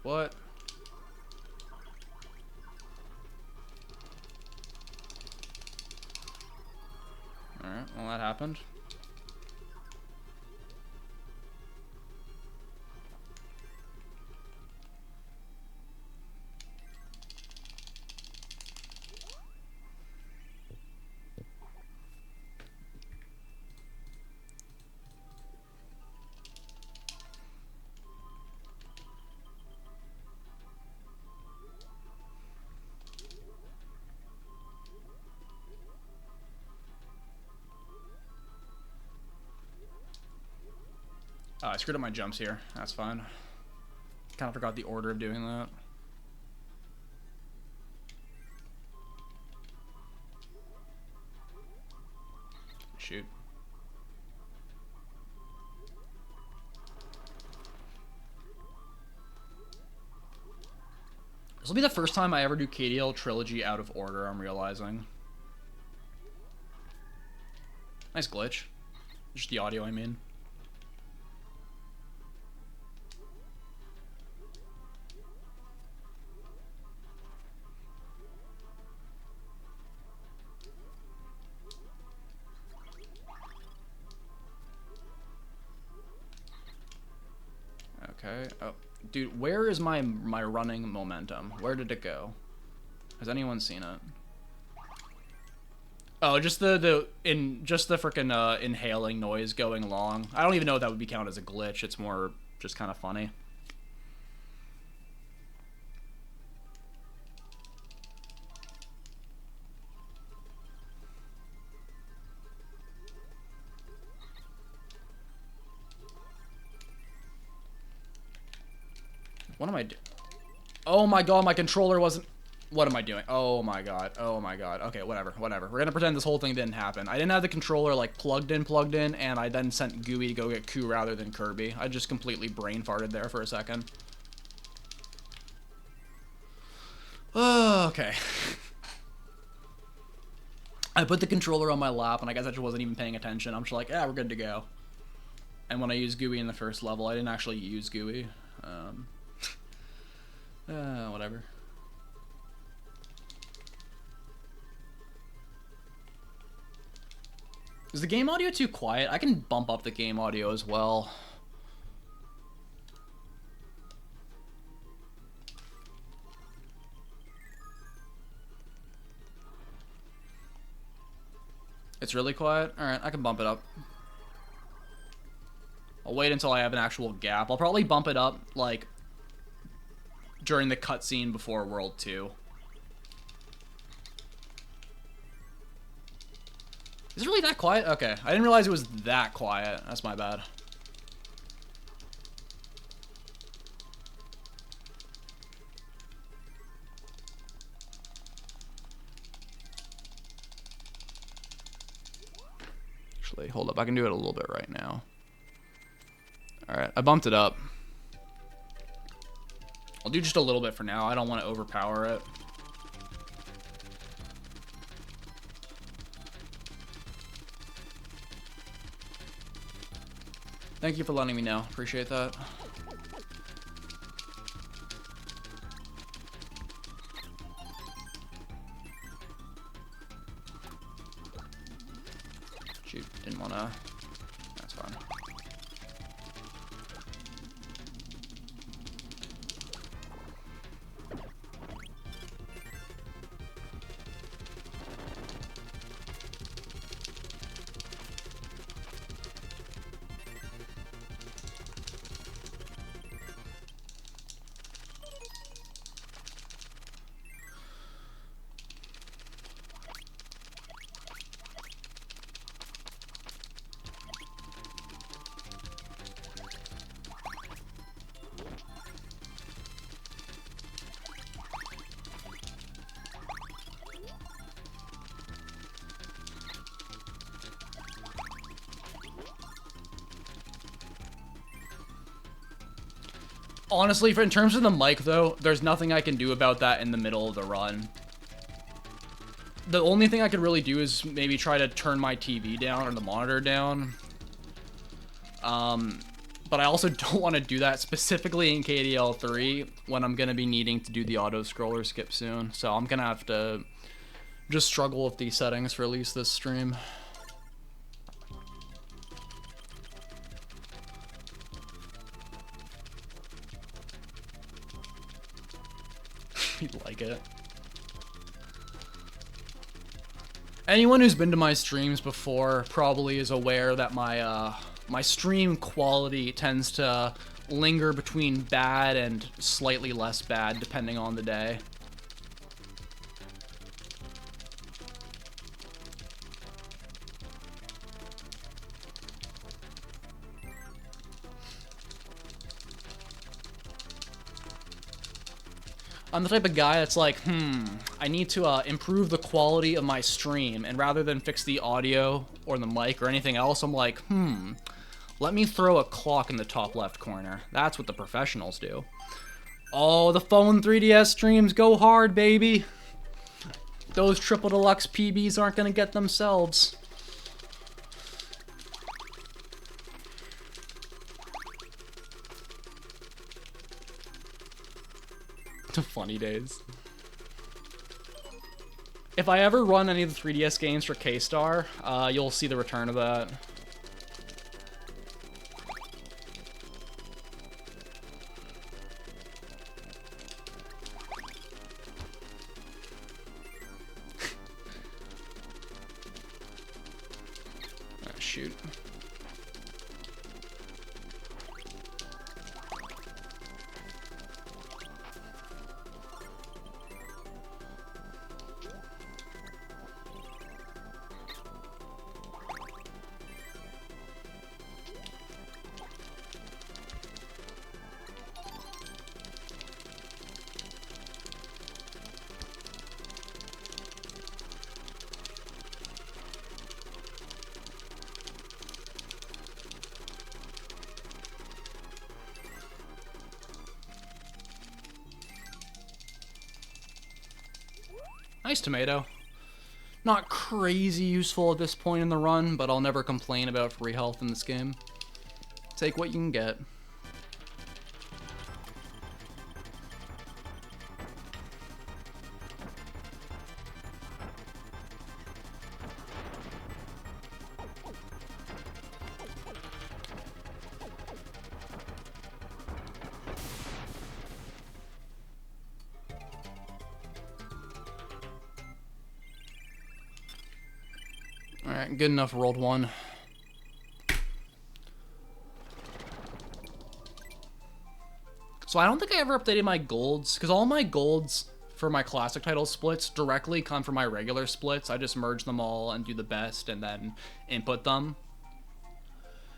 What? that happened. Oh, I screwed up my jumps here. That's fine. Kind of forgot the order of doing that. Shoot. This will be the first time I ever do KDL Trilogy out of order, I'm realizing. Nice glitch. Just the audio, I mean. Okay. Oh, dude, where is my running momentum? Where did it go? Has anyone seen it? Oh, just the freaking inhaling noise going long. I don't even know if that would be counted as a glitch. It's more just kind of funny. What am I doing? Oh my god, my controller wasn't... What am I doing? Oh my god. Oh my god. Okay, whatever. We're gonna pretend this whole thing didn't happen. I didn't have the controller, like, plugged in, and I then sent Gooey to go get Koo rather than Kirby. I just completely brain farted there for a second. Oh, okay. I put the controller on my lap, and I guess I just wasn't even paying attention. I'm just like, yeah, we're good to go. And when I used Gooey in the first level, I didn't actually use Gooey. Whatever. Is the game audio too quiet? I can bump up the game audio as well. It's really quiet? Alright, I can bump it up. I'll wait until I have an actual gap. I'll probably bump it up, like, during the cutscene before World 2. Is it really that quiet? Okay. I didn't realize it was that quiet. That's my bad. Actually, hold up. I can do it a little bit right now. Alright, I bumped it up. I'll do just a little bit for now. I don't want to overpower it. Thank you for letting me know. Appreciate that. Shoot, didn't want to... That's fine. Honestly, in terms of the mic, though, there's nothing I can do about that in the middle of the run. The only thing I could really do is maybe try to turn my TV down or the monitor down. But I also don't want to do that specifically in KDL 3 when I'm going to be needing to do the auto-scroller skip soon. So I'm going to have to just struggle with these settings for at least this stream. You'd like it. Anyone who's been to my streams before probably is aware that my stream quality tends to linger between bad and slightly less bad depending on the day. I'm the type of guy that's like, I need to improve the quality of my stream, and rather than fix the audio or the mic or anything else, I'm like, let me throw a clock in the top left corner. That's what the professionals do. Oh, the phone 3DS streams go hard, baby. Those triple deluxe PBs aren't gonna get themselves. Funny days. If I ever run any of the 3DS games for K-Star, you'll see the return of that. Oh, shoot. Nice tomato. Not crazy useful at this point in the run, but I'll never complain about free health in this game. Take what you can get. Alright, good enough, rolled one. So I don't think I ever updated my golds, because all my golds for my classic title splits directly come from my regular splits. I just merge them all and do the best and then input them.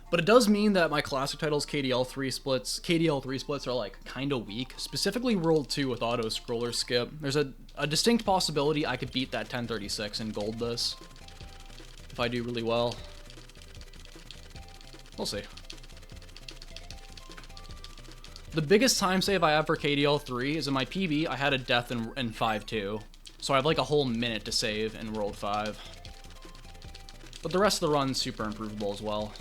But it does mean that my classic titles KDL3 splits are like kind of weak, specifically World 2 with auto scroller skip. There's a distinct possibility I could beat that 1036 and gold this. If I do really well. We'll see. The biggest time save I have for KDL3 is in my PB, I had a death in 5-2. So I have like a whole minute to save in World 5. But the rest of the run's super improvable as well.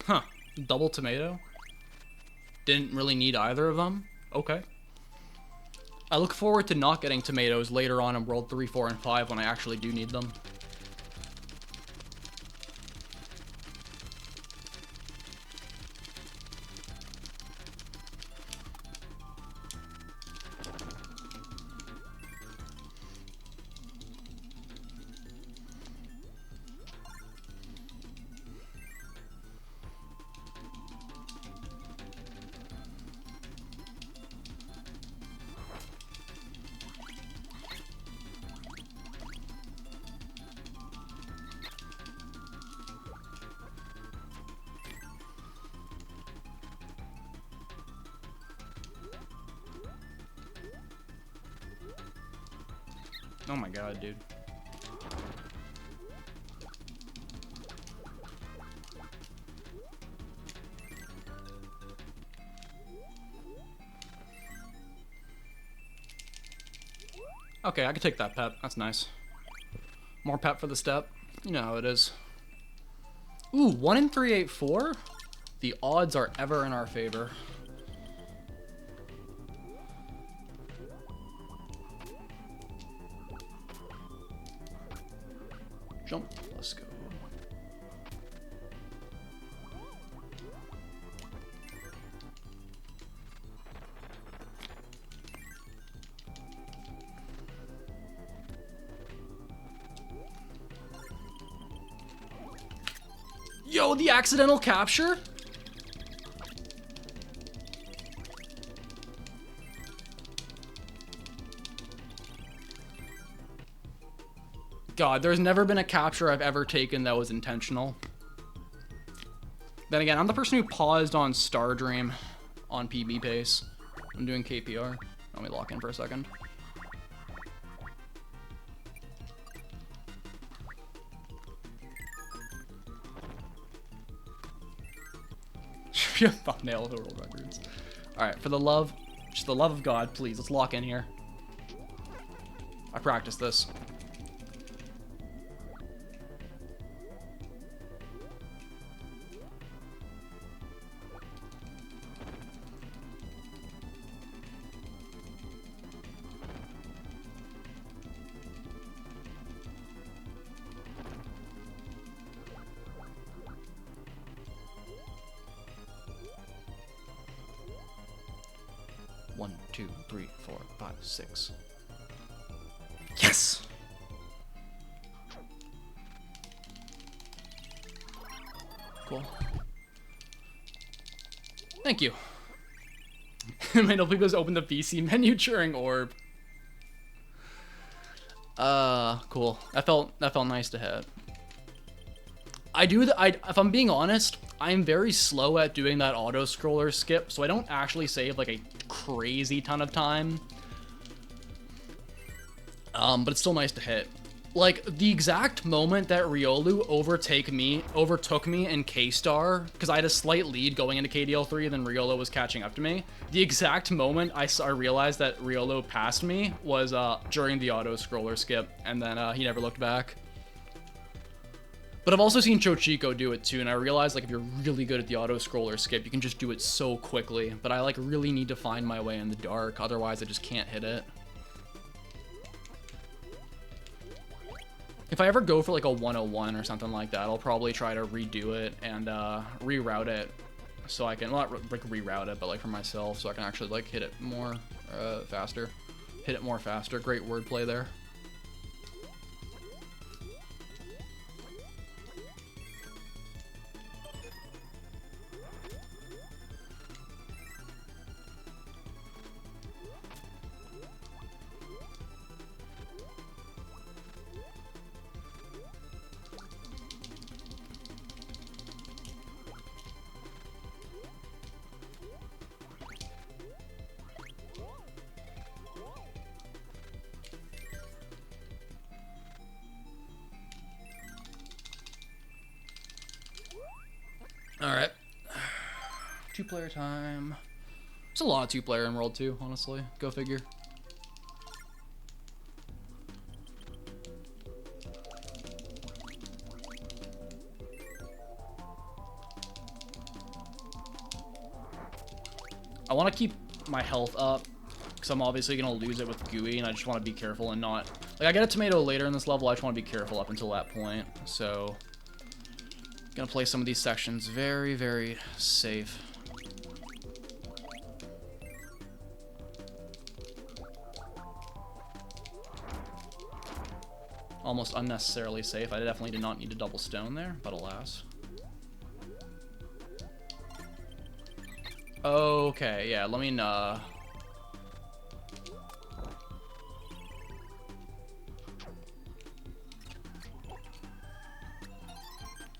Huh. Double tomato? Didn't really need either of them? Okay. I look forward to not getting tomatoes later on in World 3, 4, and 5 when I actually do need them. Oh my god, dude. Okay, I can take that pep. That's nice. More pep for the step. You know how it is. Ooh, 1 in 384? The odds are ever in our favor. Jump. Let's go. Yo, the accidental capture? God, there's never been a capture I've ever taken that was intentional. Then again, I'm the person who paused on Star Dream on PB pace. I'm doing KPR. Let me lock in for a second. Should be a thumbnail of the world records. Alright, for the love, just the love of God, please, let's lock in here. I practiced this. One, two, three, four, five, six. Yes! Cool. Thank you. My notebook goes open the VC menu during orb. Cool. That felt nice to hit. If I'm being honest, I'm very slow at doing that auto scroller skip, so I don't actually save like a crazy ton of time. But it's still nice to hit. Like, the exact moment that Riolu overtook me in K-Star, because I had a slight lead going into KDL3, then Riolu was catching up to me. The exact moment I realized that Riolu passed me was during the auto-scroller skip, and then he never looked back. But I've also seen Chochiko do it too, and I realized, like, if you're really good at the auto-scroller skip, you can just do it so quickly. But I, like, really need to find my way in the dark, otherwise I just can't hit it. If I ever go for like a 101 or something like that, I'll probably try to redo it and reroute it so I can, well, not like reroute it, but like for myself, so I can actually like hit it more faster. Hit it more faster. Great wordplay there. Alright. 2-player time. There's a lot of 2-player in World 2, honestly. Go figure. I want to keep my health up, because I'm obviously going to lose it with Gooey, and I just want to be careful and not... Like, I get a tomato later in this level, I just want to be careful up until that point, so... Gonna play some of these sections very, very safe. Almost unnecessarily safe. I definitely did not need a double stone there, but alas. Okay, yeah, let me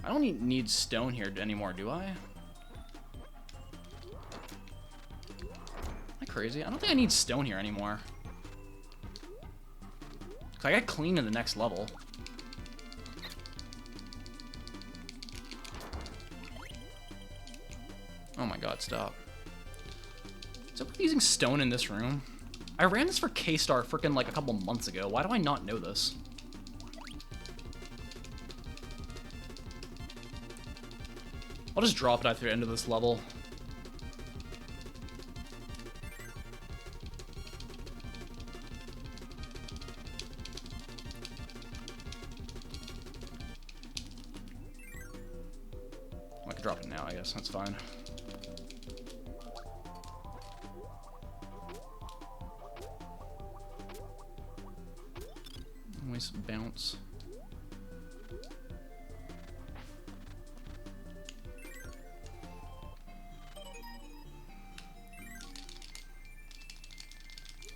I don't need stone here anymore, do I? Am I crazy? I don't think I need stone here anymore. Cause I got clean in the next level. Oh my god, stop. Is it using stone in this room? I ran this for K-Star freaking like a couple months ago. Why do I not know this? I'll just drop it at the end of this level. I can drop it now, I guess. That's fine. Nice bounce.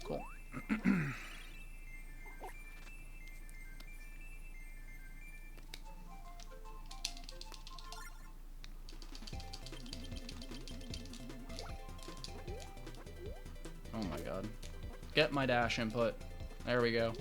Cool. Oh my god. Get my dash input. There we go.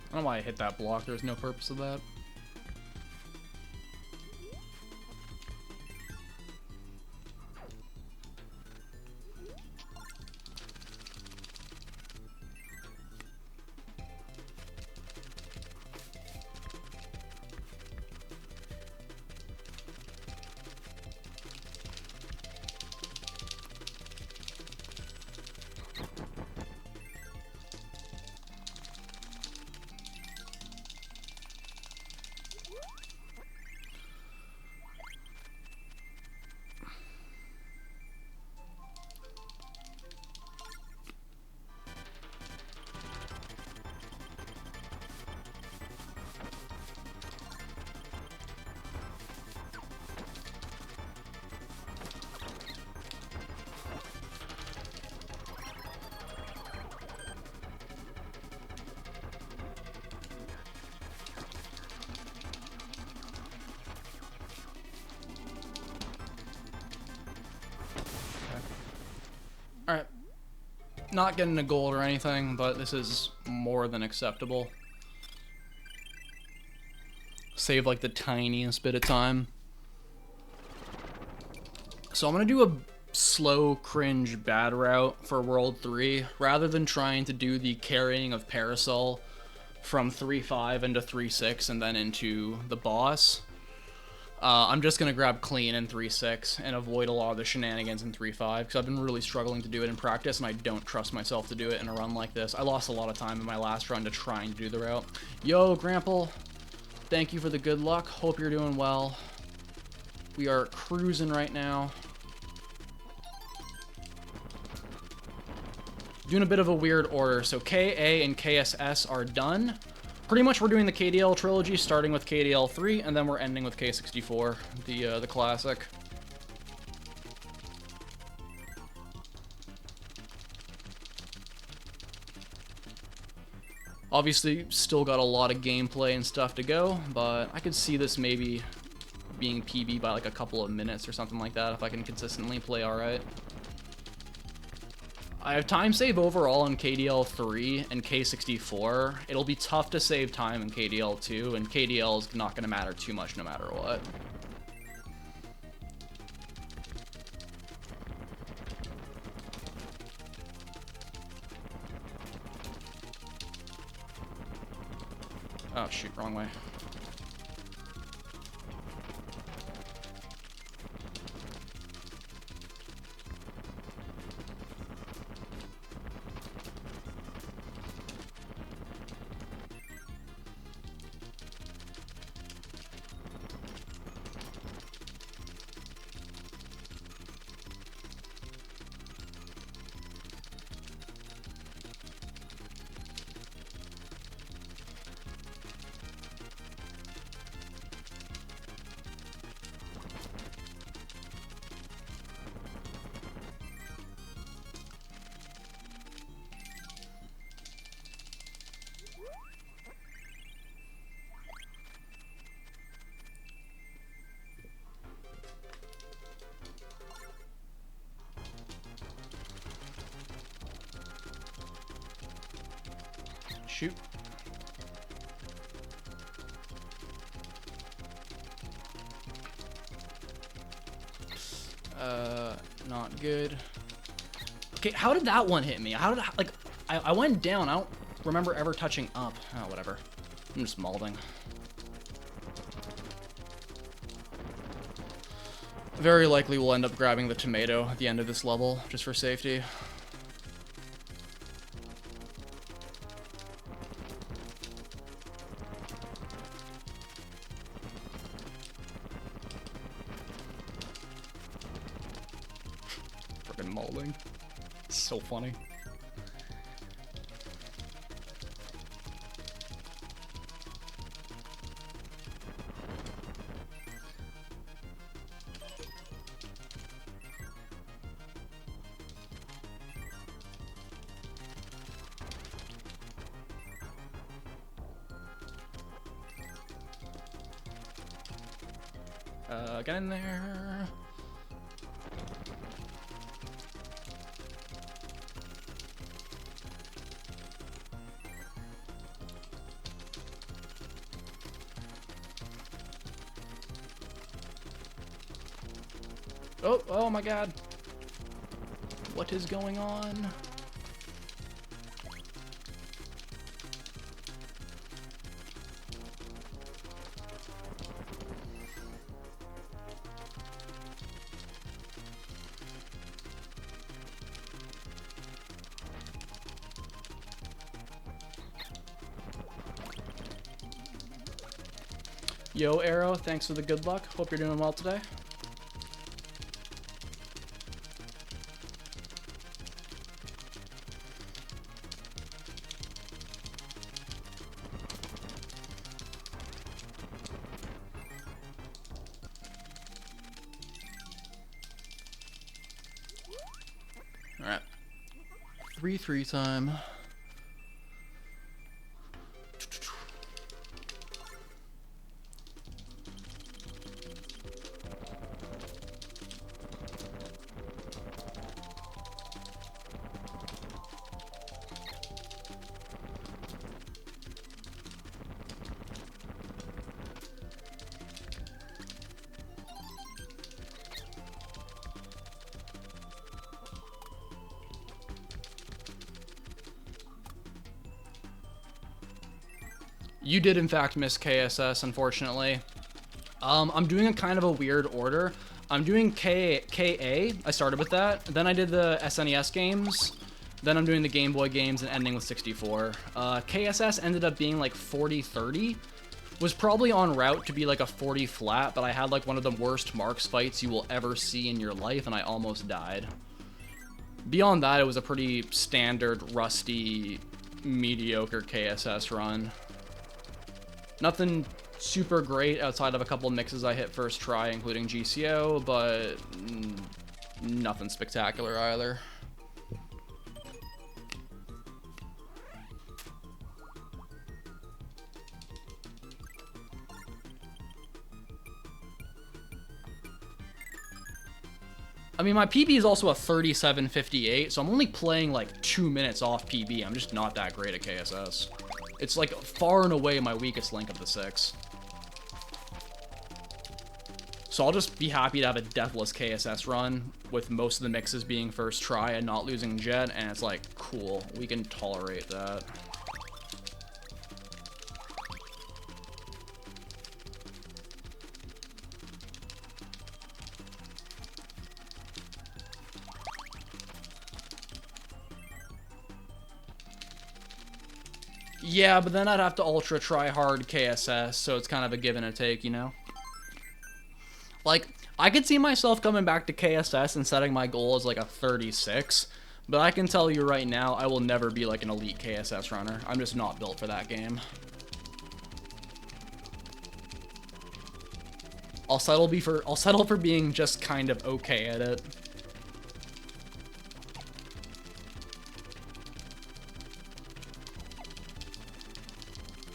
I don't know why I hit that block. There's no purpose of that. Alright. Not getting a gold or anything, but this is more than acceptable. Save like the tiniest bit of time. So I'm gonna do a slow, cringe, bad route for World 3, rather than trying to do the carrying of Parasol from 3-5 into 3-6 and then into the boss. I'm just going to grab clean in 3-6 and avoid a lot of the shenanigans in 3-5, because I've been really struggling to do it in practice, and I don't trust myself to do it in a run like this. I lost a lot of time in my last run to trying to do the route. Yo, Grandpa, thank you for the good luck. Hope you're doing well. We are cruising right now. Doing a bit of a weird order. So KA and KSS are done. Pretty much we're doing the KDL trilogy, starting with KDL 3, and then we're ending with K64, the classic. Obviously, still got a lot of gameplay and stuff to go, but I could see this maybe being PB by like a couple of minutes or something like that if I can consistently play alright. I have time save overall in KDL 3 and K64. It'll be tough to save time in KDL 2, and KDL is not going to matter too much no matter what. Oh shoot, wrong way. Shoot. Not good. Okay, how did that one hit me? How did I went down. I don't remember ever touching up. Oh, whatever. I'm just malding. Very likely we'll end up grabbing the tomato at the end of this level, just for safety. Freaking mauling. So funny. Get in there. Oh my god. What is going on? Yo, Arrow, thanks for the good luck. Hope you're doing well today. All right. 3-3 time. You did, in fact, miss KSS, unfortunately. I'm doing a kind of a weird order. I'm doing KA. I started with that. Then I did the SNES games. Then I'm doing the Game Boy games and ending with 64. KSS ended up being like 40-30. Was probably en route to be like a 40 flat, but I had like one of the worst Marks fights you will ever see in your life, and I almost died. Beyond that, it was a pretty standard, rusty, mediocre KSS run. Nothing super great outside of a couple mixes I hit first try, including GCO, but nothing spectacular either. I mean, my PB is also a 37.58, so I'm only playing like 2 minutes off PB. I'm just not that great at KSS. It's like far and away my weakest link of the 6. So I'll just be happy to have a deathless KSS run with most of the mixes being first try and not losing Jet, and it's like, cool, we can tolerate that. Yeah, but then I'd have to ultra try hard KSS, so it's kind of a give and a take, you know? Like, I could see myself coming back to KSS and setting my goal as like a 36, but I can tell you right now, I will never be like an elite KSS runner. I'm just not built for that game. I'll settle for being just kind of okay at it.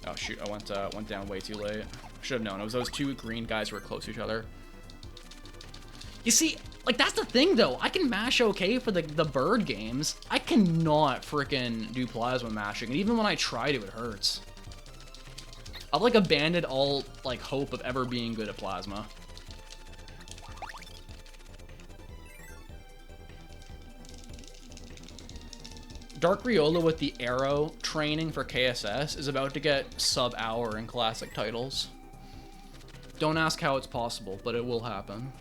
Oh shoot, I went down way too late. Should have known. It was those two green guys who were close to each other. You see, Like, that's the thing, though. I can mash okay for the bird games. I cannot frickin' do plasma mashing, and even when I try to, it hurts. I've, like, abandoned all, like, hope of ever being good at plasma. Dark Riolo with the arrow training for KSS is about to get sub-hour in classic titles. Don't ask how it's possible, but it will happen.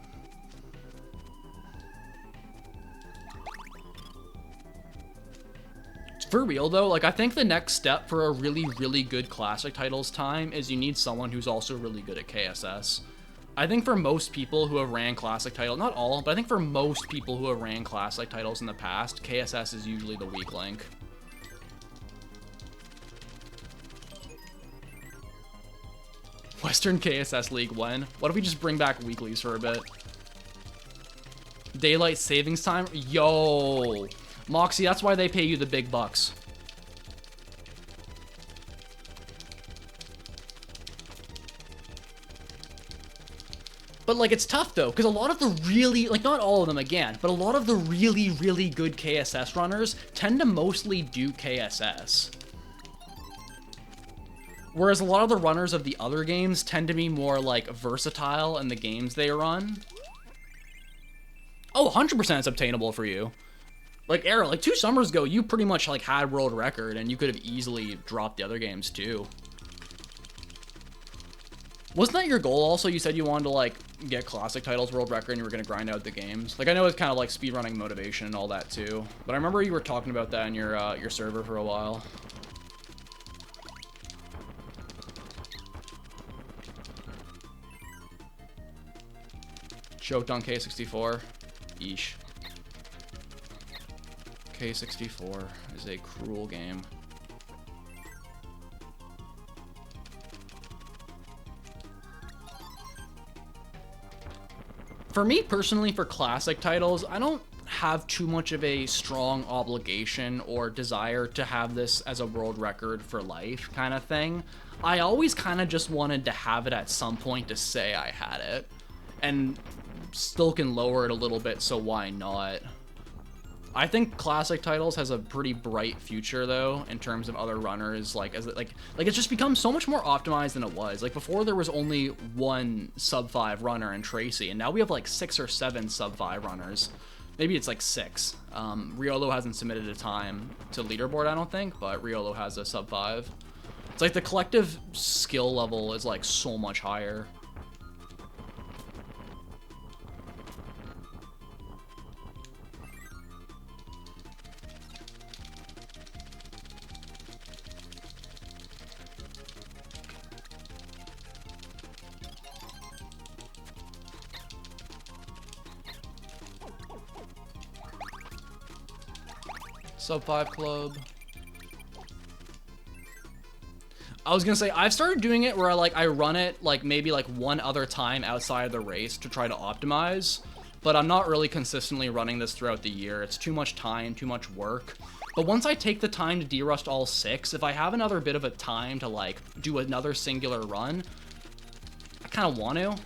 For real, though, like, I think the next step for a really, really good classic titles time is you need someone who's also really good at KSS. I think for most people who have ran classic titles, not all, but I think for most people who have ran classic titles in the past, KSS is usually the weak link. Western KSS League when? What if we just bring back weeklies for a bit? Daylight savings time? Yo! Moxie, that's why they pay you the big bucks. But, like, it's tough, though, because a lot of the really, like, not all of them, again, but a lot of the really, really good KSS runners tend to mostly do KSS. Whereas a lot of the runners of the other games tend to be more, like, versatile in the games they run. Oh, 100% it's obtainable for you. Like, Arrow, like, 2 summers ago, you pretty much, like, had world record, and you could have easily dropped the other games, too. Wasn't that your goal, also? You said you wanted to, like, get classic titles world record, and you were going to grind out the games. Like, I know it's kind of, like, speedrunning motivation and all that, too. But I remember you were talking about that in your server for a while. Choked on K64. Yeesh. K64 is a cruel game. For me personally, for classic titles, I don't have too much of a strong obligation or desire to have this as a world record for life kind of thing. I always kind of just wanted to have it at some point to say I had it, and still can lower it a little bit, so why not? I think classic titles has a pretty bright future, though, in terms of other runners. Like, it's just become so much more optimized than it was. Like, before there was only one sub-5 runner in Tracy, and now we have like 6 or 7 sub-5 runners. Maybe it's like 6. Riolo hasn't submitted a time to leaderboard, I don't think, but Riolo has a sub-5. It's like the collective skill level is like so much higher. Sub-5 club. I was gonna say, I've started doing it where I run it like maybe like one other time outside of the race to try to optimize, but I'm not really consistently running this throughout the year. It's too much time, too much work. But once I take the time to derust all 6, if I have another bit of a time to like do another singular run, I kind of want to.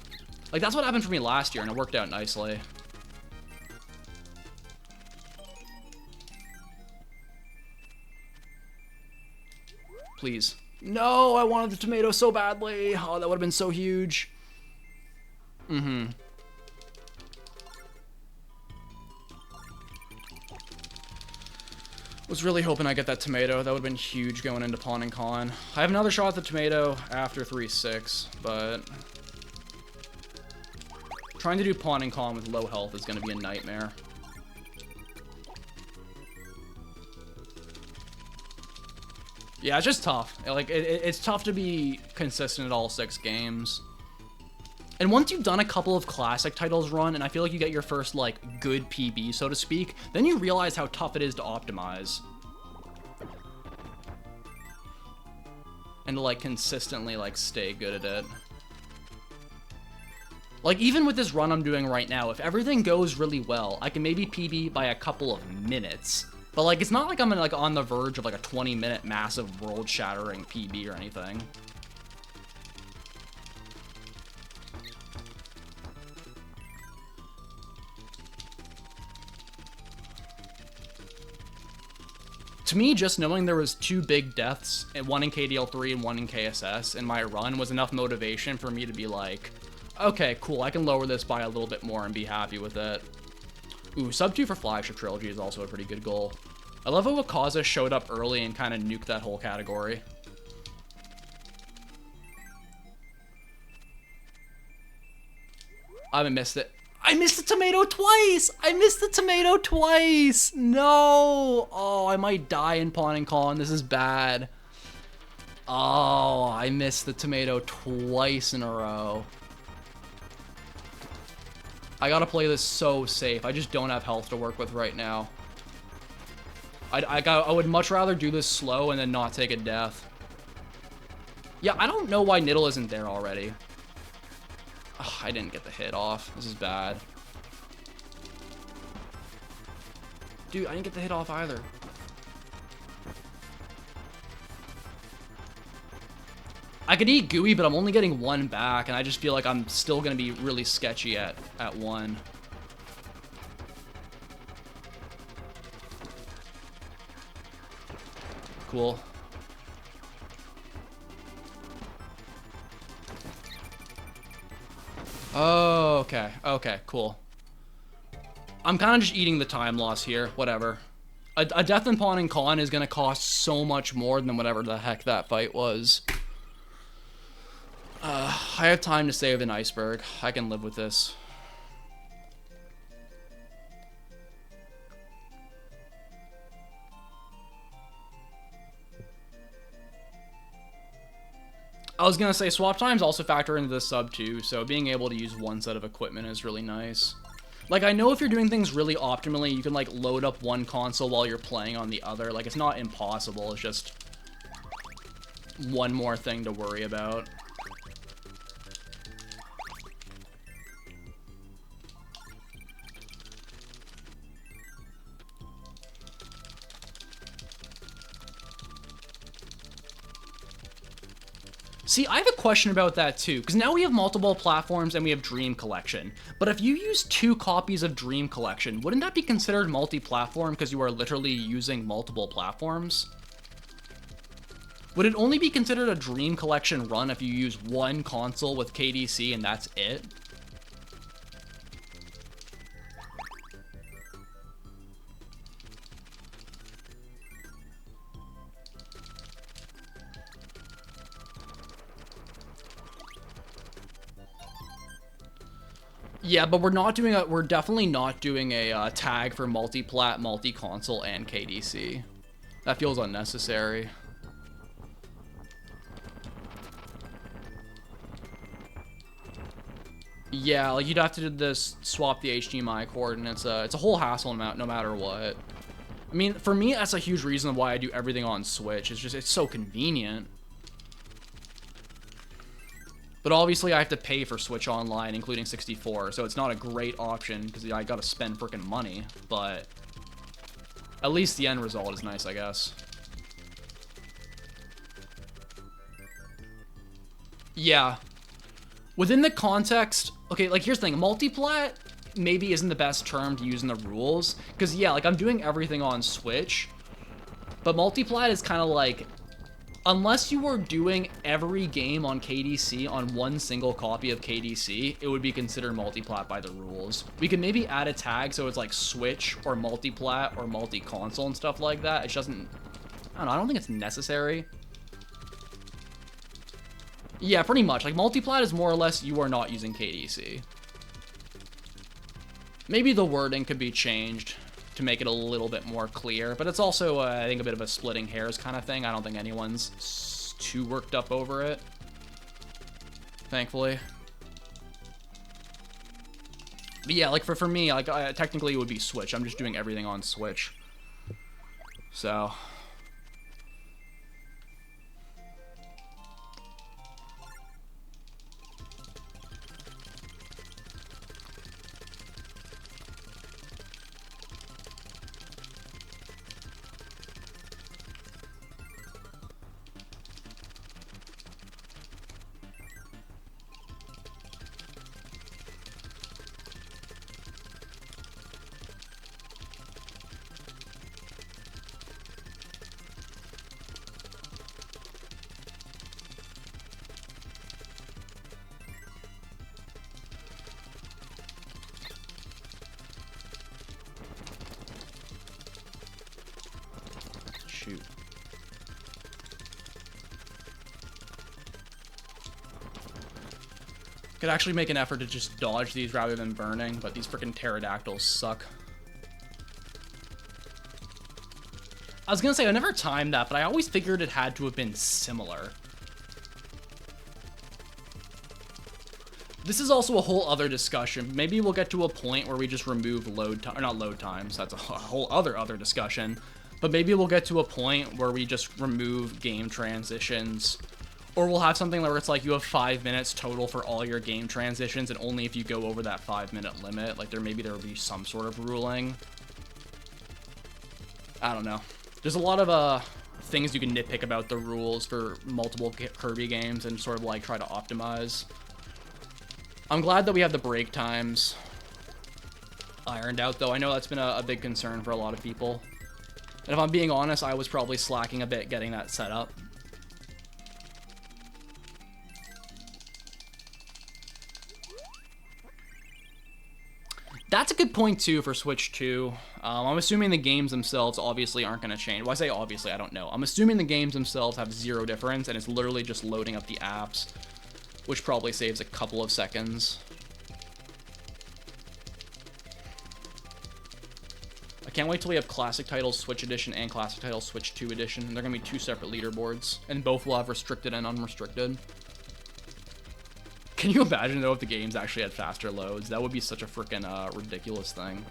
Like, that's what happened for me last year, and it worked out nicely. Please. No, I wanted the tomato so badly. Oh, that would have been so huge. Mm-hmm. Was really hoping I get that tomato. That would have been huge going into Pawn and Con. I have another shot at the tomato after 3-6, but trying to do Pawn and Con with low health is going to be a nightmare. Yeah, it's just tough. Like, it's tough to be consistent at all 6 games. And once you've done a couple of classic titles run, and I feel like you get your first, like, good PB, so to speak, then you realize how tough it is to optimize. And to, like, consistently, like, stay good at it. Like, even with this run I'm doing right now, if everything goes really well, I can maybe PB by a couple of minutes. But, like, it's not like I'm, like, on the verge of, like, a 20-minute massive world-shattering PB or anything. To me, just knowing there was 2 big deaths, and one in KDL3 and one in KSS, in my run was enough motivation for me to be like, okay, cool, I can lower this by a little bit more and be happy with it. Ooh, sub 2 for Flagship Trilogy is also a pretty good goal. I love how Wakaza showed up early and kind of nuked that whole category. I haven't missed it. I missed the tomato twice! I missed the tomato twice! No! Oh, I might die in Pawn and Con. This is bad. Oh, I missed the tomato twice in a row. I gotta play this so safe. I just don't have health to work with right now. I would much rather do this slow and then not take a death. Yeah, I don't know why Niddle isn't there already. Ugh, I didn't get the hit off. This is bad. Dude, I didn't get the hit off either. I could eat Gooey, but I'm only getting 1 back, and I just feel like I'm still going to be really sketchy at 1. Cool. Oh, okay. Okay, cool. I'm kind of just eating the time loss here. Whatever. A death in Pawn and Con is going to cost so much more than whatever the heck that fight was. I have time to save an iceberg. I can live with this. I was going to say, swap times also factor into the sub too, so being able to use 1 set of equipment is really nice. Like, I know if you're doing things really optimally, you can, like, load up 1 console while you're playing on the other. Like, it's not impossible, it's just 1 more thing to worry about. See, I have a question about that too, because now we have multiple platforms and we have Dream Collection. But if you use 2 copies of Dream Collection, wouldn't that be considered multi-platform because you are literally using multiple platforms? Would it only be considered a Dream Collection run if you use 1 console with KDC and that's it? Yeah, but we're definitely not doing a tag for multi-plat, multi-console, and KDC. That feels unnecessary. Yeah, like you'd have to do this, swap the HDMI coordinates. It's a whole hassle no matter what. I mean, for me, that's a huge reason why I do everything on Switch. It's so convenient. But obviously, I have to pay for Switch Online, including 64, so it's not a great option, because I gotta spend frickin' money, but at least the end result is nice, I guess. Yeah. Within the context, okay, like, here's the thing, multiplat maybe isn't the best term to use in the rules, because, yeah, like, I'm doing everything on Switch, but multiplat is kind of like, unless you were doing every game on KDC on 1 single copy of KDC, it would be considered multiplat by the rules. We could maybe add a tag so it's like Switch or multiplat or multi-console and stuff like that. It doesn't, I don't know, I don't think it's necessary. Yeah, pretty much. Like, multiplat is more or less you are not using KDC. Maybe the wording could be changed to make it a little bit more clear, but it's also, I think, a bit of a splitting hairs kind of thing. I don't think anyone's too worked up over it, thankfully. But yeah, like, for me, like, technically it would be Switch. I'm just doing everything on Switch. So... could actually make an effort to just dodge these rather than burning, but these freaking pterodactyls suck. I was gonna say, I never timed that, but I always figured it had to have been similar. This is also a whole other discussion. Maybe we'll get to a point where we just remove load time, or not load times, that's a whole other discussion. But maybe we'll get to a point where we just remove game transitions. Or we'll have something where it's like you have 5 minutes total for all your game transitions, and only if you go over that 5-minute limit. Like, maybe there will be some sort of ruling. I don't know. There's a lot of things you can nitpick about the rules for multiple Kirby games and sort of like try to optimize. I'm glad that we have the break times ironed out, though. I know that's been a big concern for a lot of people. And if I'm being honest, I was probably slacking a bit getting that set up. That's a good point, too, for Switch 2. I'm assuming the games themselves obviously aren't going to change. Well, I say obviously, I don't know. I'm assuming the games themselves have zero difference, and it's literally just loading up the apps, which probably saves a couple of seconds. I can't wait till we have Classic Titles Switch Edition and Classic Titles Switch 2 Edition. They're going to be 2 separate leaderboards, and both will have restricted and unrestricted. Can you imagine, though, if the games actually had faster loads? That would be such a freaking ridiculous thing.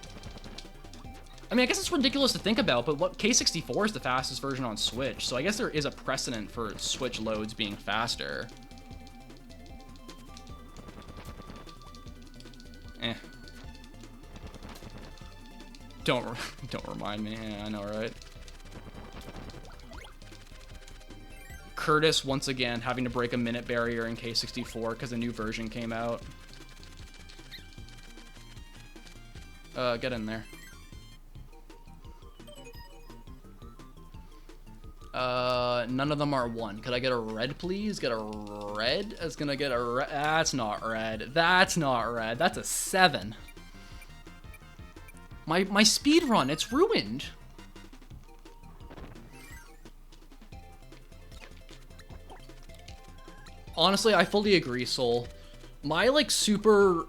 I mean, I guess it's ridiculous to think about, but what K64 is the fastest version on Switch, so I guess there is a precedent for Switch loads being faster. Don't remind me. Yeah, I know, right? Curtis, once again, having to break a minute barrier in K64 because a new version came out. Get in there. None of them are 1. Could I get a red, please? Get a red? It's gonna get a red. That's not red. That's not red. That's a 7. My speed run, it's ruined. Honestly, I fully agree, Soul. My, like, super,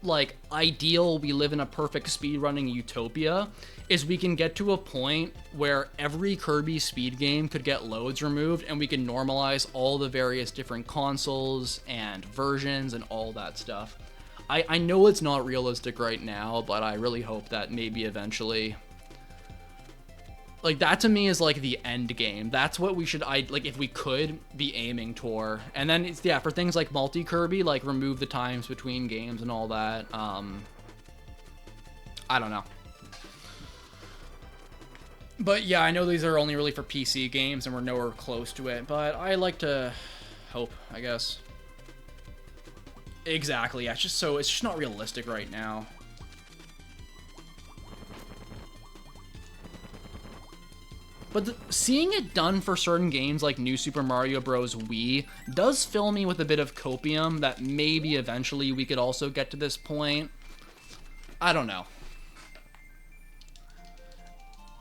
like, ideal, we live in a perfect speedrunning utopia is we can get to a point where every Kirby speed game could get loads removed and we can normalize all the various different consoles and versions and all that stuff. I know it's not realistic right now, but I really hope that maybe eventually... Like, that to me is, like, the end game. That's what we should, like, if we could, be aiming toward. And then, it's, yeah, for things like multi-Kirby, like, remove the times between games and all that. I don't know. But, yeah, I know these are only really for PC games, and we're nowhere close to it. But I like to hope, I guess. Exactly, yeah, it's just not realistic right now. But seeing it done for certain games like New Super Mario Bros. Wii does fill me with a bit of copium that maybe eventually we could also get to this point. I don't know.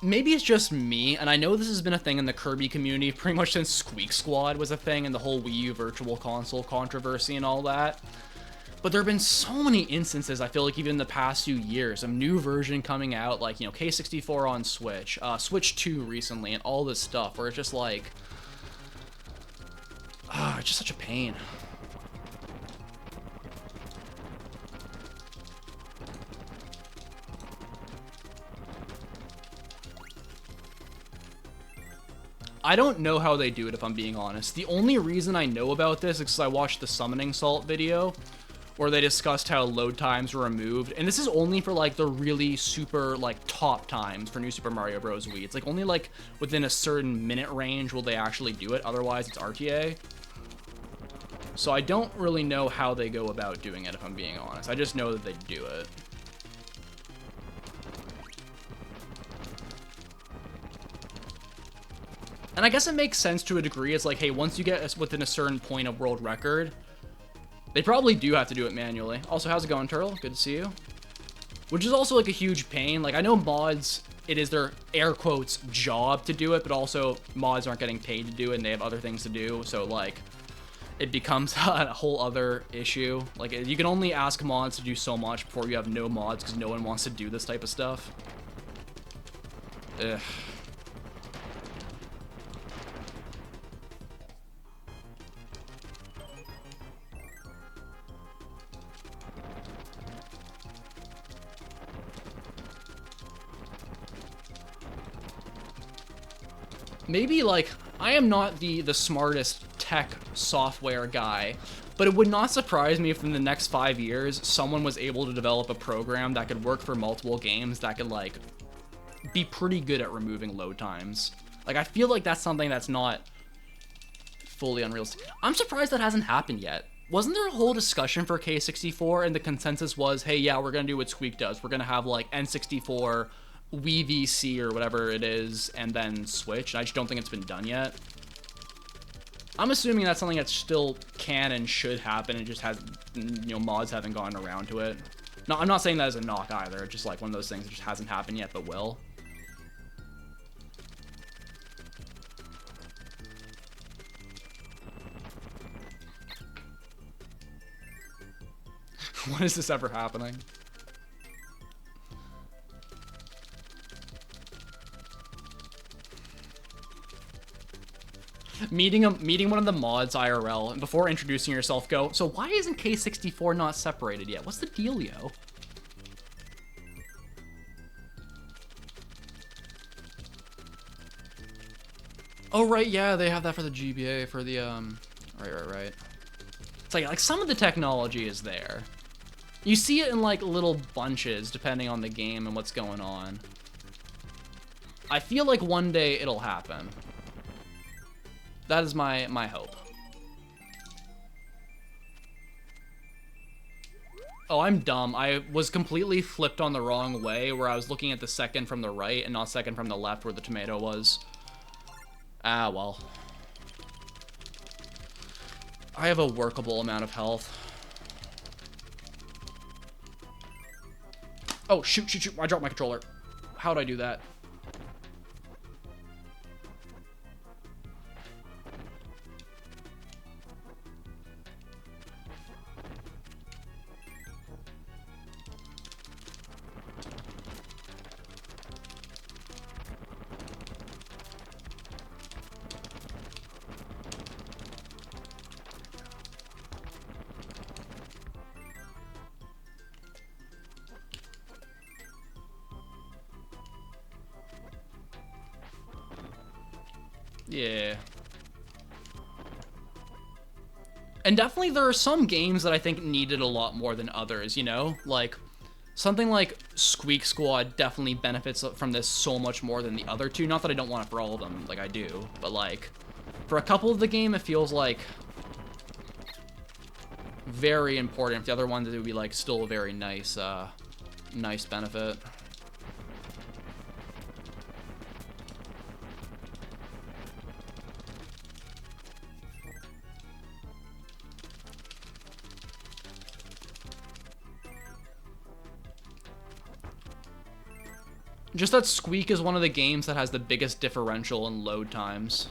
Maybe it's just me, and I know this has been a thing in the Kirby community pretty much since Squeak Squad was a thing and the whole Wii U Virtual Console controversy and all that. But there have been so many instances, I feel like, even in the past few years, a new version coming out, like, you know, K64 on Switch, Switch 2 recently, and all this stuff, where it's just like... it's just such a pain. I don't know how they do it, if I'm being honest. The only reason I know about this is because I watched the Summoning Salt video, where they discussed how load times were removed. And this is only for, like, the really super, like, top times for New Super Mario Bros. Wii. It's, like, only, like, within a certain minute range will they actually do it. Otherwise, it's RTA. So I don't really know how they go about doing it, if I'm being honest. I just know that they do it. And I guess it makes sense to a degree. It's like, hey, once you get within a certain point of world record, they probably do have to do it manually. Also, how's it going, Turtle? Good to see you. Which is also, like, a huge pain. Like, I know mods, it is their, air quotes, job to do it, but also mods aren't getting paid to do it, and they have other things to do. So, like, it becomes a whole other issue. Like, you can only ask mods to do so much before you have no mods because no one wants to do this type of stuff. Ugh. Maybe, like, I am not the smartest tech software guy, but it would not surprise me if in the next 5 years, someone was able to develop a program that could work for multiple games that could, like, be pretty good at removing load times. Like, I feel like that's something that's not fully unrealistic. I'm surprised that hasn't happened yet. Wasn't there a whole discussion for K64 and the consensus was, hey, yeah, we're gonna do what Squeak does. We're gonna have, like, N64, Wii VC or whatever it is, and then Switch. I just don't think it's been done yet. I'm assuming that's something that still can and should happen. It just has, you know, mods haven't gone around to it. No, I'm not saying that as a knock either. It's just like one of those things that just hasn't happened yet, but will. When is this ever happening? Meeting one of the mods IRL, and before introducing yourself, go, so why isn't K64 not separated yet? What's the dealio? Oh, right, yeah, they have that for the GBA, for the, right. It's like some of the technology is there. You see it in, like, little bunches, depending on the game and what's going on. I feel like one day it'll happen. That is my hope. Oh, I'm dumb. I was completely flipped on the wrong way, where I was looking at the second from the right and not second from the left where the tomato was. Ah, well. I have a workable amount of health. Oh, shoot. I dropped my controller. How'd I do that? Yeah. And definitely there are some games that I think needed a lot more than others, you know? Like, something like Squeak Squad definitely benefits from this so much more than the other two. Not that I don't want it for all of them, like I do. But, like, for a couple of the game, it feels like very important. For the other ones, it would be, like, still a very nice, nice benefit. Just that Squeak is one of the games that has the biggest differential in load times.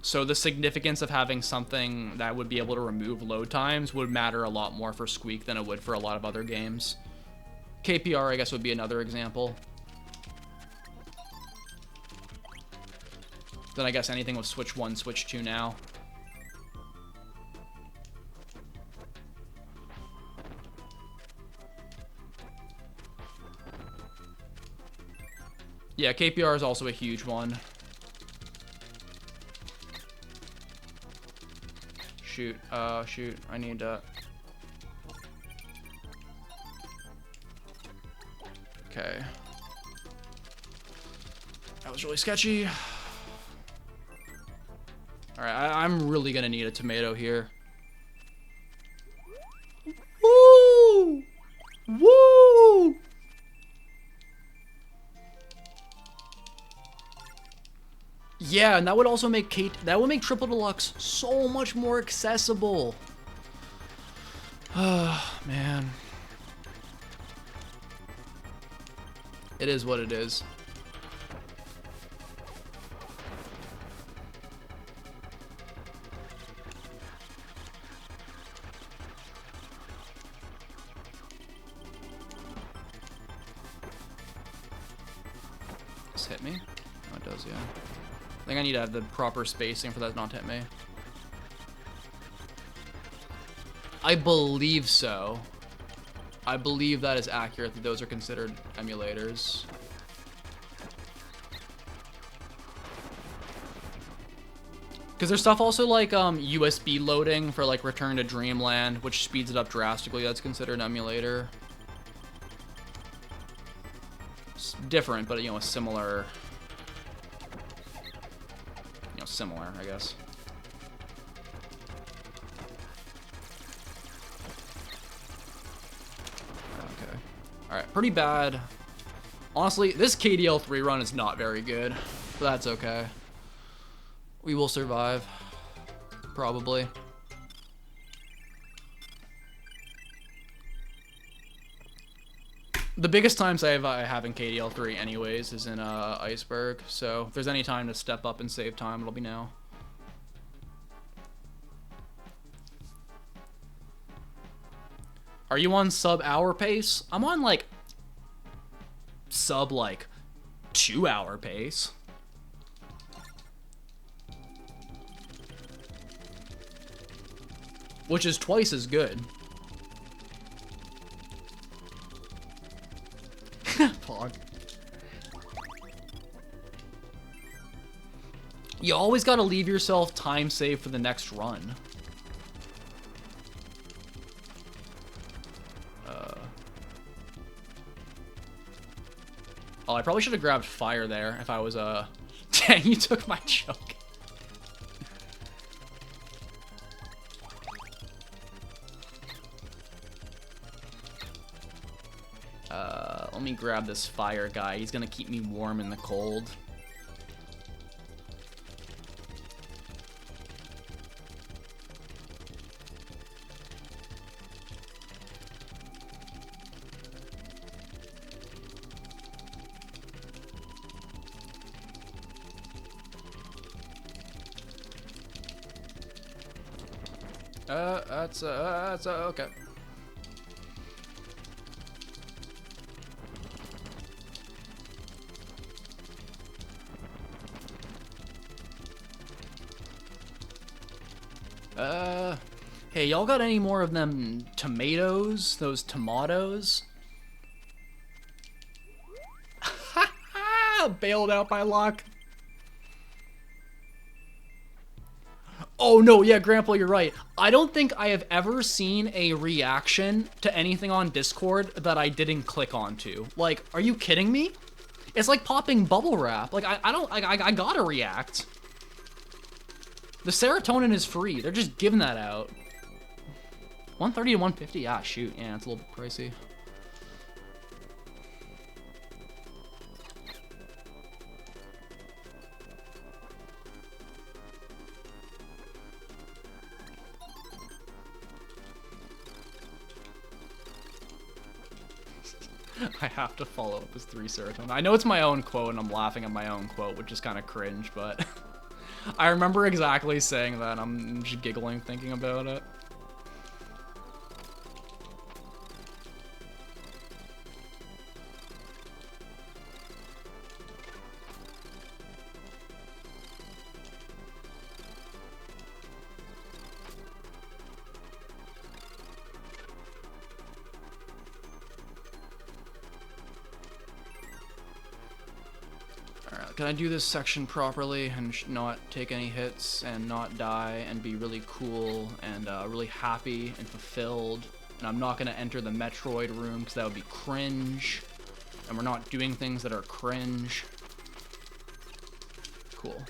So the significance of having something that would be able to remove load times would matter a lot more for Squeak than it would for a lot of other games. KPR, I guess, would be another example. Then I guess anything with Switch 1, Switch 2 now. Yeah, KPR is also a huge one. Shoot, I need to... Okay. That was really sketchy. Alright, I'm really gonna need a tomato here. Woo! Woo! Yeah, and that would also make Triple Deluxe so much more accessible. Oh, man. It is what it is. hit me? Oh, it does, yeah. I think I need to have the proper spacing for that not to hit me. I believe so. I believe that is accurate, that those are considered emulators. Because there's stuff also like USB loading for like Return to Dreamland, which speeds it up drastically. That's considered an emulator. It's different, but you know, a similar. You know, similar, I guess. Okay. All right, pretty bad. Honestly, this KDL3 run is not very good, but that's okay. We will survive, probably. The biggest times I have in KDL3 anyways is in Iceberg, so if there's any time to step up and save time, it'll be now. Are you on sub-hour pace? I'm on like sub 2-hour pace. Which is twice as good. Pog. You always gotta leave yourself time saved for the next run. Oh, I probably should have grabbed fire there if I was, Dang, you took my choke. Let me grab this fire guy. He's gonna keep me warm in the cold. That's okay. Hey, y'all got any more of them tomatoes? Those tomatoes? Bailed out by luck. Oh no, yeah, Grandpa, you're right. I don't think I have ever seen a reaction to anything on Discord that I didn't click onto. Like, are you kidding me? It's like popping bubble wrap. Like, I gotta react. The serotonin is free. They're just giving that out. 130 to 150? Ah, shoot. Yeah, it's a little bit pricey. I have to follow up with 3 serotonin. I know it's my own quote, and I'm laughing at my own quote, which is kind of cringe, but I remember exactly saying that. I'm just giggling thinking about it. Can I do this section properly and not take any hits and not die and be really cool and really happy and fulfilled? And I'm not going to enter the Metroid room because that would be cringe. And we're not doing things that are cringe. Cool.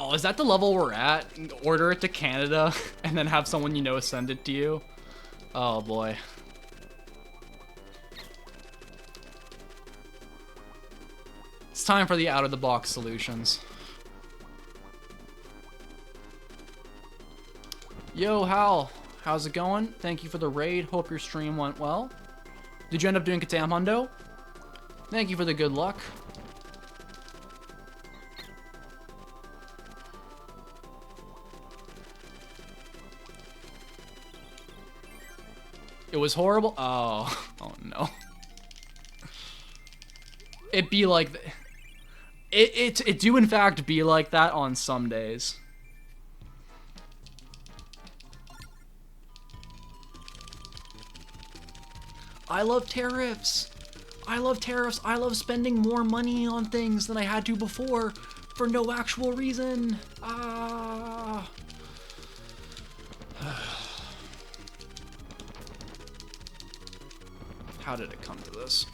Oh, is that the level we're at? Order it to Canada and then have someone you know send it to you? Oh boy. It's time for the out-of-the-box solutions. Yo, Hal. How's it going? Thank you for the raid. Hope your stream went well. Did you end up doing Katam Hundo? Thank you for the good luck. It was horrible. Oh, oh no. It be like it do in fact be like that on some days. I love tariffs. I love tariffs. I love spending more money on things than I had to before for no actual reason. Ah. How did it come to this?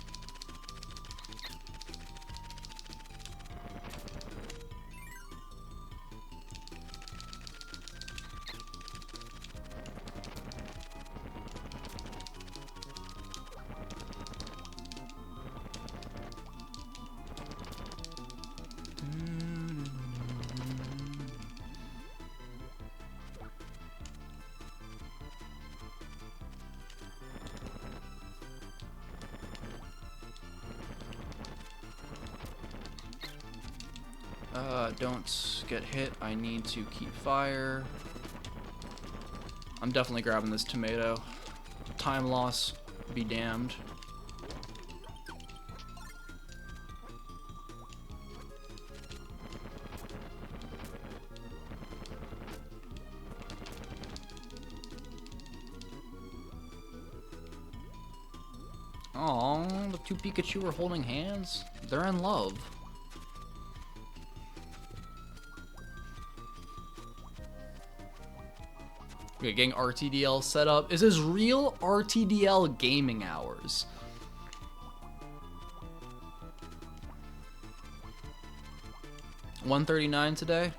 Don't get hit. I need to keep fire. I'm definitely grabbing this tomato. Time loss be damned. Aww, the two Pikachu are holding hands. They're in love. Okay, getting RTDL set up. Is this real RTDL gaming hours? $139 today?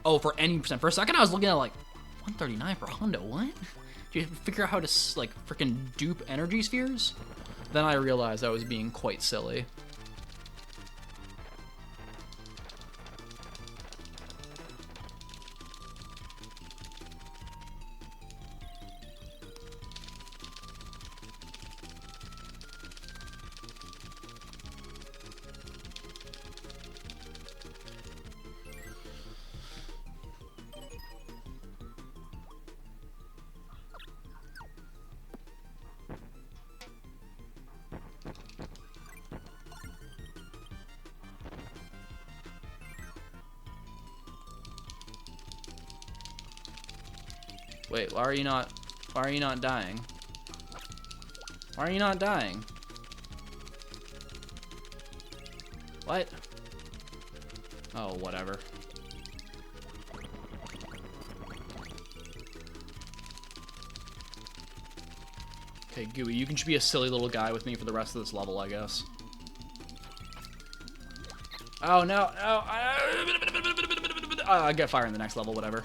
Oh, for any percent. For a second I was looking at like, 139 for Honda, what? Do you figure out how to like freaking dupe energy spheres? Then I realized I was being quite silly. Wait, why are you not dying? Why are you not dying? What? Oh, whatever. Okay, Gooey, you can just be a silly little guy with me for the rest of this level, I guess. Oh, no, no. I'll get fire in the next level, whatever.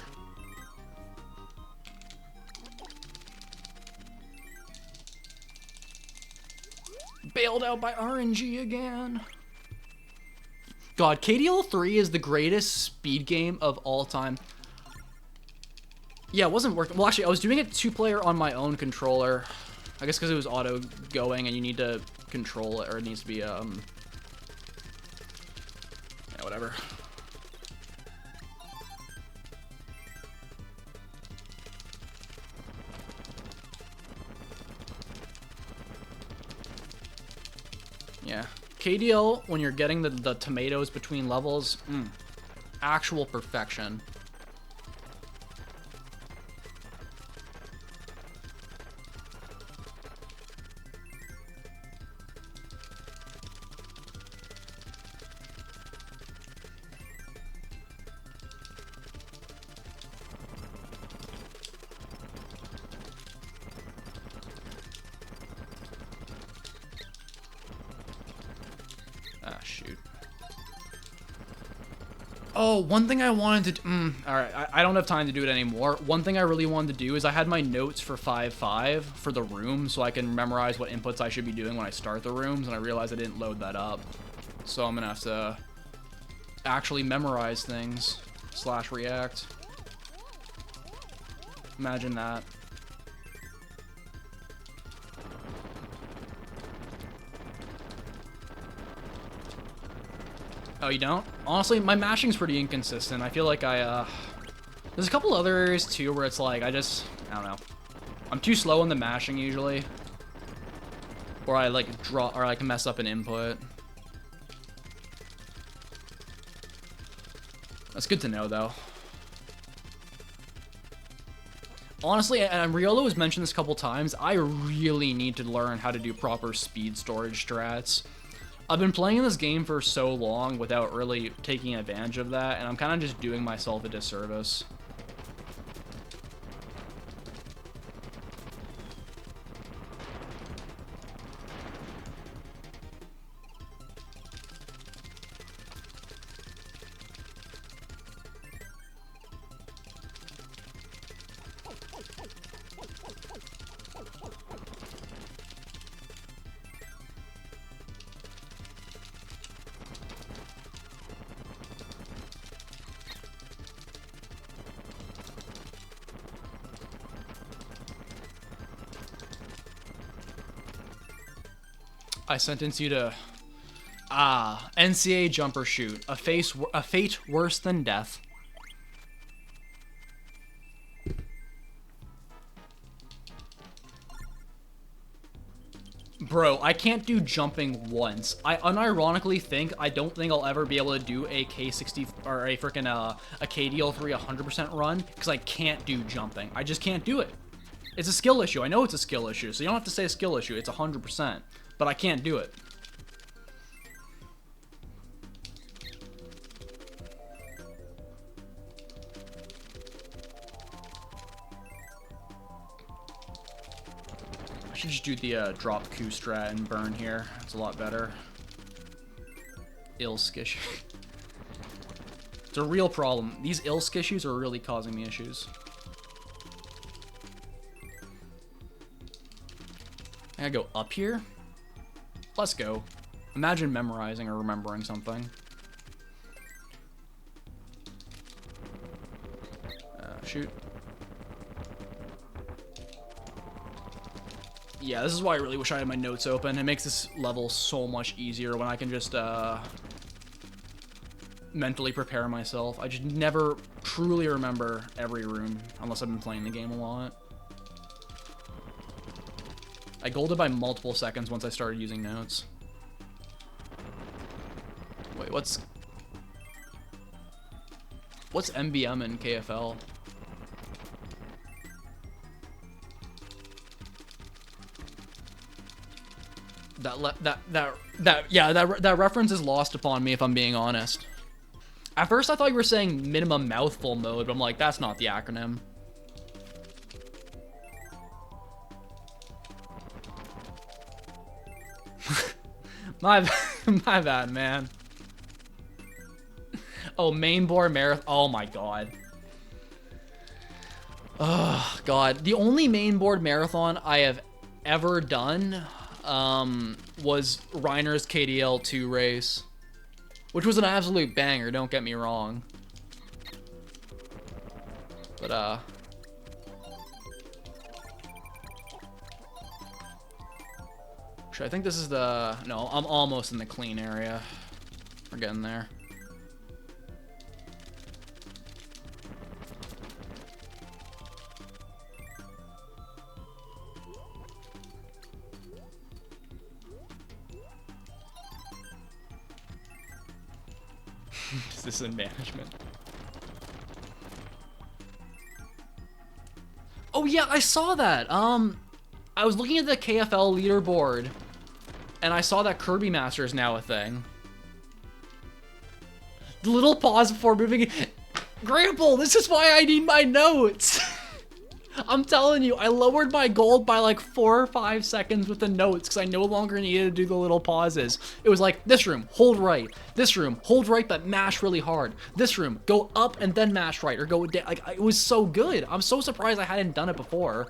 Bailed out by RNG again. God, KDL 3 is the greatest speed game of all time. Yeah, it wasn't working. Well, actually, I was doing it 2-player on my own controller. I guess because it was auto-going and you need to control it, or it needs to be, yeah, whatever. Yeah. KDL, when you're getting the tomatoes between levels, actual perfection. Ah, shoot. Oh, one thing I wanted to do, alright, I don't have time to do it anymore. One thing I really wanted to do is I had my notes for 5.5 for the room, so I can memorize what inputs I should be doing when I start the rooms, and I realized I didn't load that up. So I'm gonna have to actually memorize things, / react. Imagine that. Oh, you don't? Honestly, my mashing's pretty inconsistent. I feel like there's a couple other areas too where it's like, I don't know. I'm too slow in the mashing usually. Or I like draw, or I can mess up an input. That's good to know though. Honestly, and Riolo has mentioned this a couple times, I really need to learn how to do proper speed storage strats. I've been playing this game for so long without really taking advantage of that, and I'm kind of just doing myself a disservice. I sentence you to NCA jumper shoot, a fate worse than death. Bro, I can't do jumping once. I unironically think I don't think I'll ever be able to do a K60 or a freaking a KDL3 100% run because I can't do jumping. I just can't do it. It's a skill issue. I know it's a skill issue, so you don't have to say a skill issue. It's 100%, but I can't do it. I should just do the drop Q strat and burn here. It's a lot better. Ill-skish. It's a real problem. These ill-skishes are really causing me issues. I gotta go up here? Let's go. Imagine memorizing or remembering something. Shoot. Yeah, this is why I really wish I had my notes open. It makes this level so much easier when I can just mentally prepare myself. I just never truly remember every room unless I've been playing the game a lot. I golded by multiple seconds once I started using notes. Wait, what's MBM in KFL? That reference is lost upon me if I'm being honest. At first I thought you were saying minimum mouthful mode, but I'm like, that's not the acronym. my bad, man. Oh, mainboard marathon. Oh my god. Oh god. The only mainboard marathon I have ever done was Reiner's KDL 2 race, which was an absolute banger, don't get me wrong. But I think this is the... No, I'm almost in the clean area. We're getting there. This is in management. Oh yeah, I saw that. I was looking at the KFL leaderboard, and I saw that Kirby Master is now a thing. The little pause before moving. Grapple, this is why I need my notes. I'm telling you, I lowered my gold by like 4 or 5 seconds with the notes because I no longer needed to do the little pauses. It was like, this room, hold right. This room, hold right, but mash really hard. This room, go up and then mash right, or go down. Like, it was so good. I'm so surprised I hadn't done it before.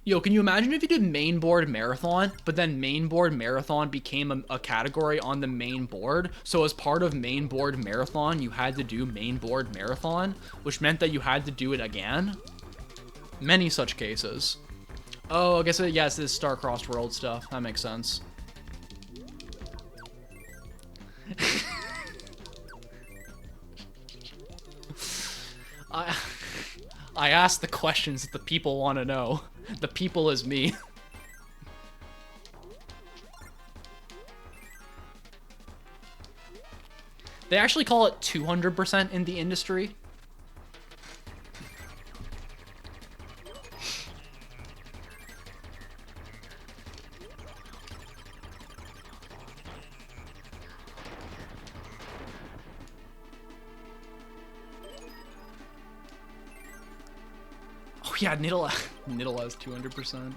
Yo, can you imagine if you did mainboard marathon, but then mainboard marathon became a category on the main board? So as part of mainboard marathon, you had to do mainboard marathon, which meant that you had to do it again? Many such cases. Oh, I guess, yes, this is Star-Crossed World stuff. That makes sense. I ask the questions that the people want to know. The people is me. They actually call it 200% in the industry. Oh yeah, Niddle has 200%.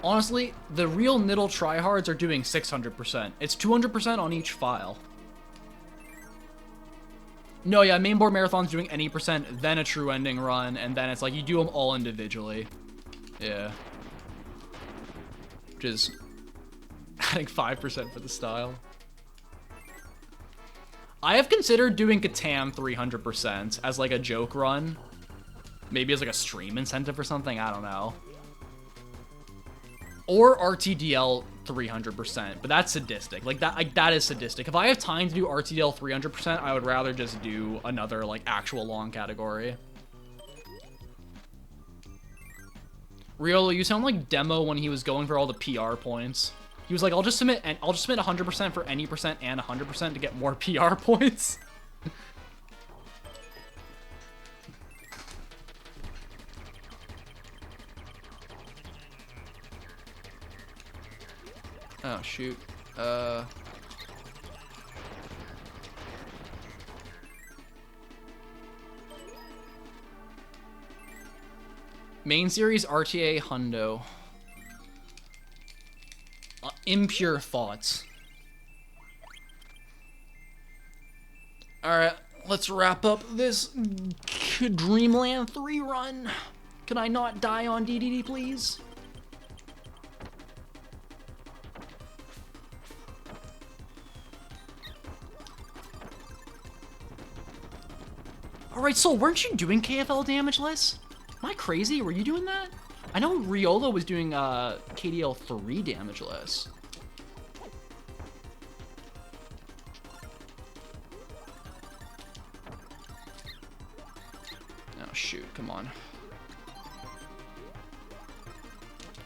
Honestly, the real Niddle tryhards are doing 600%. It's 200% on each file. No, yeah, mainboard marathon's doing any percent, then a true ending run, and then it's like you do them all individually. Yeah. Which is adding 5% for the style. I have considered doing Catan 300% as like a joke run. Maybe as like a stream incentive or something, I don't know. Or RTDL 300%, but that's sadistic. Like that is sadistic. If I have time to do RTDL 300%, I would rather just do another like actual long category. Riolo, you sound like Demo when he was going for all the PR points. He was like, I'll just submit 100% for any percent and 100% to get more PR points. Oh, shoot. Main series RTA Hundo. Impure thoughts. Alright, let's wrap up this Dreamland 3 run. Can I not die on DDD, please? Alright, so weren't you doing KFL damageless? Am I crazy? Were you doing that? I know Riolo was doing KDL 3 damageless. Oh shoot, come on.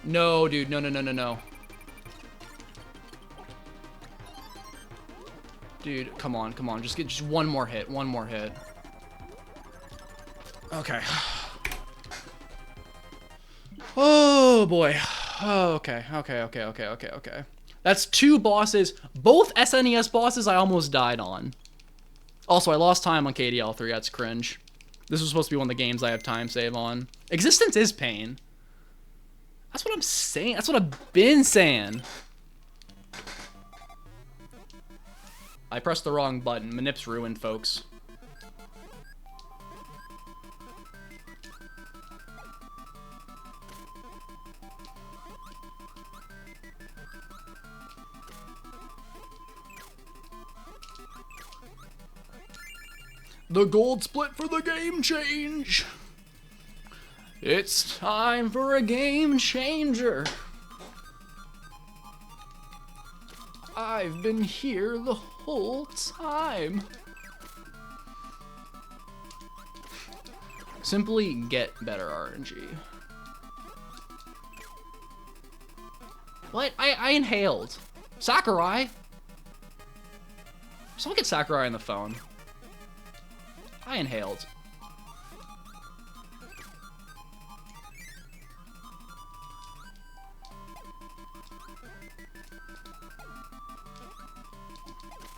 No, dude, no. Dude, come on, just get one more hit, Okay. Oh boy. Oh, okay. That's 2 bosses. Both SNES bosses I almost died on. Also, I lost time on KDL 3. That's cringe. This was supposed to be one of the games I have time save on. Existence is pain. That's what I'm saying. That's what I've been saying. I pressed the wrong button. Manip's ruined, folks. The gold split for the game change. It's time for a game changer. I've been here the whole time. Simply get better RNG. What? I inhaled. Sakurai? Someone get Sakurai on the phone. I inhaled.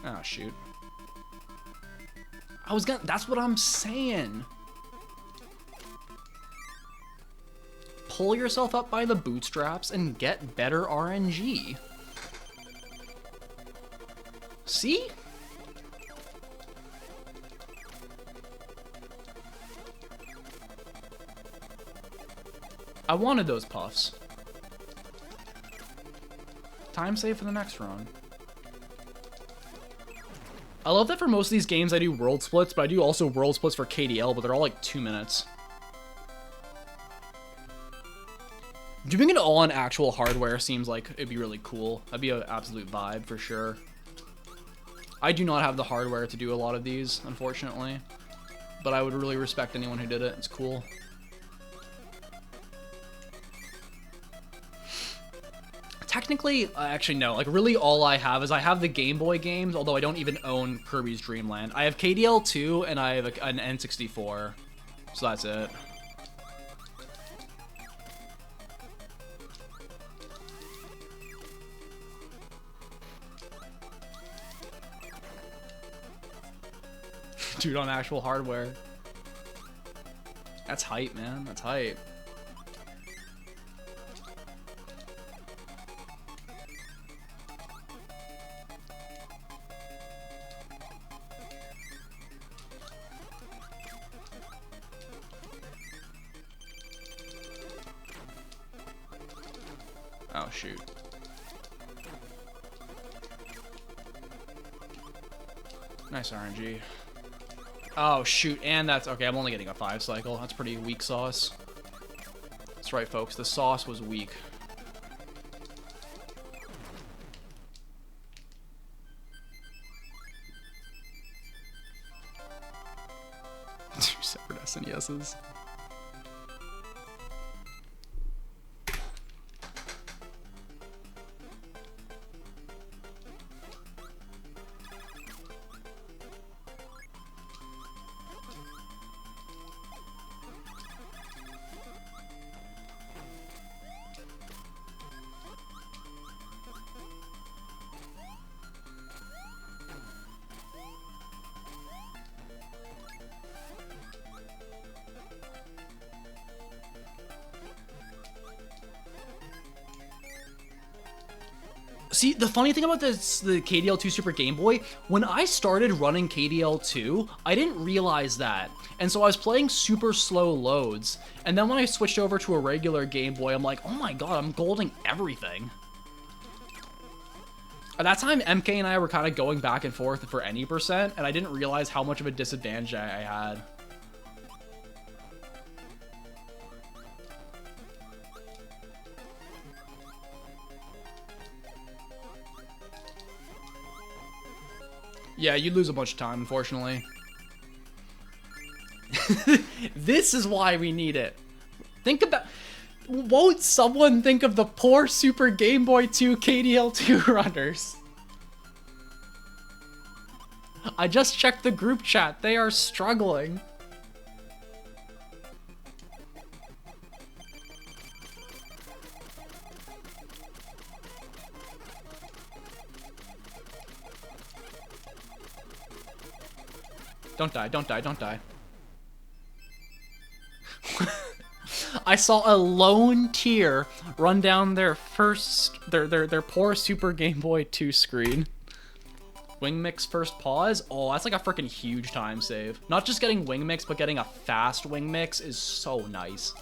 Oh, shoot. That's what I'm saying. Pull yourself up by the bootstraps and get better RNG. See? I wanted those puffs. Time save for the next run. I love that for most of these games I do world splits, but I do also world splits for KDL, but they're all like 2 minutes. Doing it all on actual hardware seems like it'd be really cool. That'd be an absolute vibe for sure. I do not have the hardware to do a lot of these, unfortunately. But I would really respect anyone who did it. It's cool. Technically, actually no. Like, really all I have is I have the Game Boy games, although I don't even own Kirby's Dream Land. I have KDL 2, and I have an N64. So that's it. Dude, on actual hardware. That's hype, man. That's hype. Oh, shoot. Nice RNG. Oh, shoot, and that's... Okay, I'm only getting a 5 cycle. That's pretty weak sauce. That's right, folks. The sauce was weak. Two separate SNESs. See, the funny thing about this, the KDL2 Super Game Boy, when I started running KDL2, I didn't realize that. And so I was playing super slow loads. And then when I switched over to a regular Game Boy, I'm like, oh my god, I'm golding everything. At that time, MK and I were kind of going back and forth for any percent, and I didn't realize how much of a disadvantage I had. Yeah, you'd lose a bunch of time, unfortunately. This is why we need it. Think about... Won't someone think of the poor Super Game Boy 2 KDL2 runners? I just checked the group chat. They are struggling. Don't die, don't die, don't die. I saw a lone tear run down their poor Super Game Boy 2 screen. Wing Mix first pause? Oh, that's like a freaking huge time save. Not just getting Wing Mix, but getting a fast Wing Mix is so nice.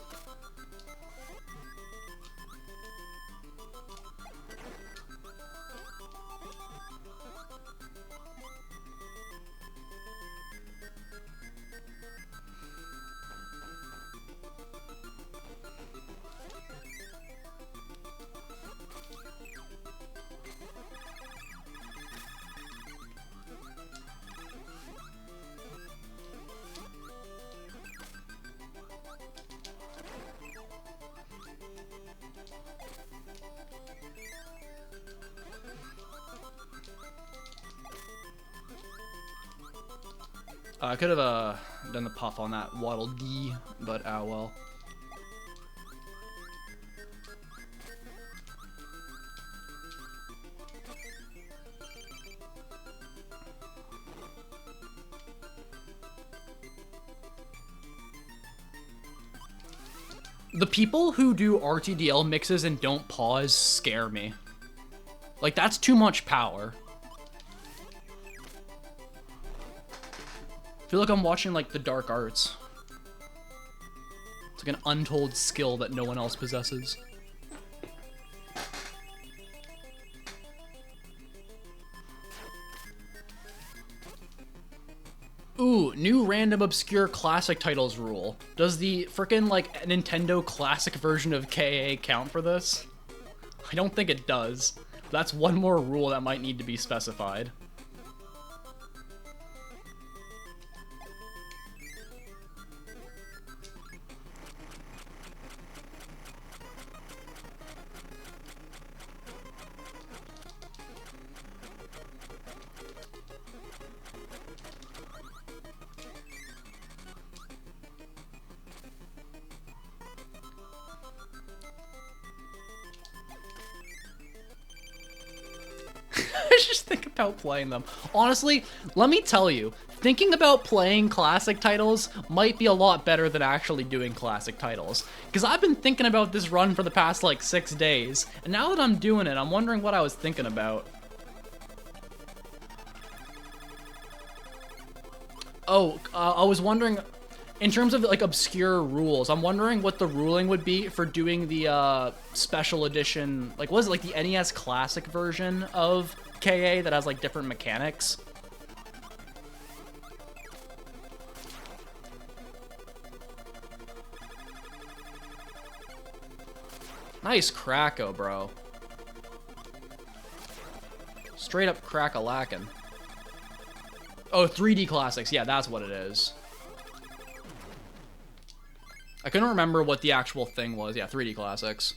I could have done the puff on that Waddle D, but well. The people who do RTDL mixes and don't pause scare me. Like, that's too much power. I feel like I'm watching, like, the dark arts. It's like an untold skill that no one else possesses. Ooh, new random obscure classic titles rule. Does the frickin' like Nintendo classic version of KA count for this? I don't think it does. That's one more rule that might need to be specified. I just think about playing them. Honestly, let me tell you, thinking about playing classic titles might be a lot better than actually doing classic titles. Because I've been thinking about this run for the past like 6 days, and now that I'm doing it, I'm wondering what I was thinking about. Oh, I was wondering, in terms of like obscure rules, I'm wondering what the ruling would be for doing the special edition, like what is it, like the NES Classic version of KA that has like different mechanics? Nice cracko, bro. Straight up crack-a-lackin'. Oh, 3D Classics. Yeah, that's what it is. I couldn't remember what the actual thing was. Yeah, 3D Classics.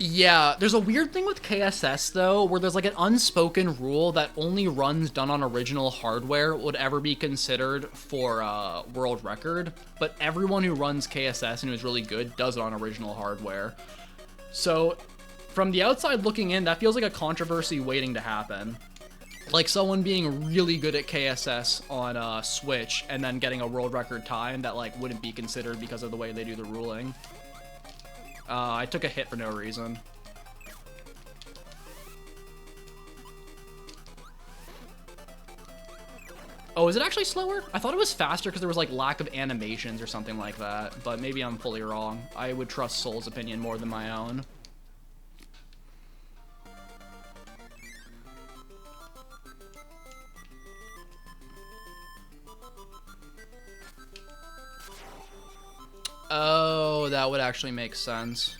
Yeah, there's a weird thing with KSS, though, where there's like an unspoken rule that only runs done on original hardware would ever be considered for world record, but everyone who runs KSS and who's really good does it on original hardware. So, from the outside looking in, that feels like a controversy waiting to happen. Like someone being really good at KSS on Switch and then getting a world record time that like wouldn't be considered because of the way they do the ruling. I took a hit for no reason. Oh, is it actually slower? I thought it was faster because there was like lack of animations or something like that, but maybe I'm fully wrong. I would trust Soul's opinion more than my own. Oh, that would actually make sense.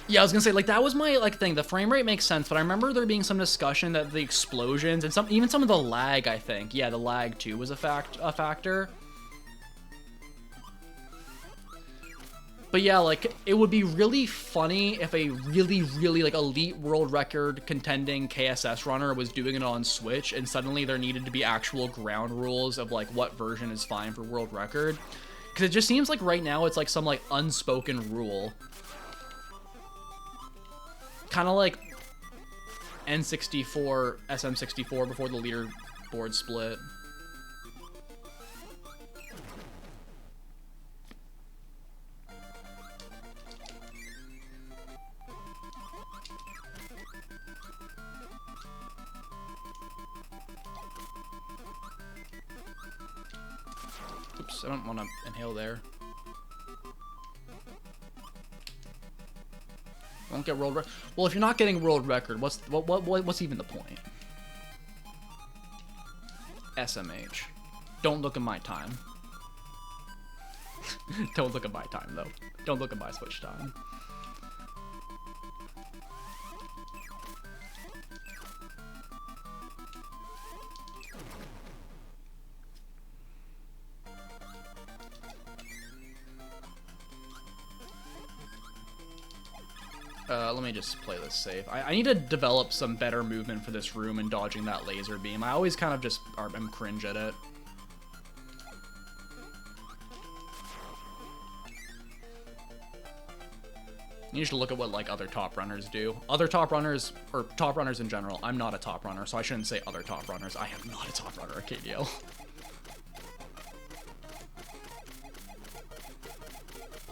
Yeah, I was gonna say, like, that was my, like, thing. The frame rate makes sense, but I remember there being some discussion that the explosions and even some of the lag, I think. Yeah, the lag, too, was a factor. But yeah, like, it would be really funny if a really, really, like, elite world record contending KSS runner was doing it on Switch, and suddenly there needed to be actual ground rules of, like, what version is fine for world record. Because it just seems like right now it's, like, some, like, unspoken rule. Kind of like N64, SM64 before the leaderboard split. Oops, I don't want to inhale there. Won't get world record. Well, if you're not getting world record, what's even the point? SMH. Don't look at my time. Don't look at my time though. Don't look at my Switch time. Let me just play this safe. I need to develop some better movement for this room and dodging that laser beam. I always kind of just am cringe at it. You need to look at what like other top runners do. Other top runners, or top runners in general. I'm not a top runner, so I shouldn't say other top runners. I am not a top runner at KDL.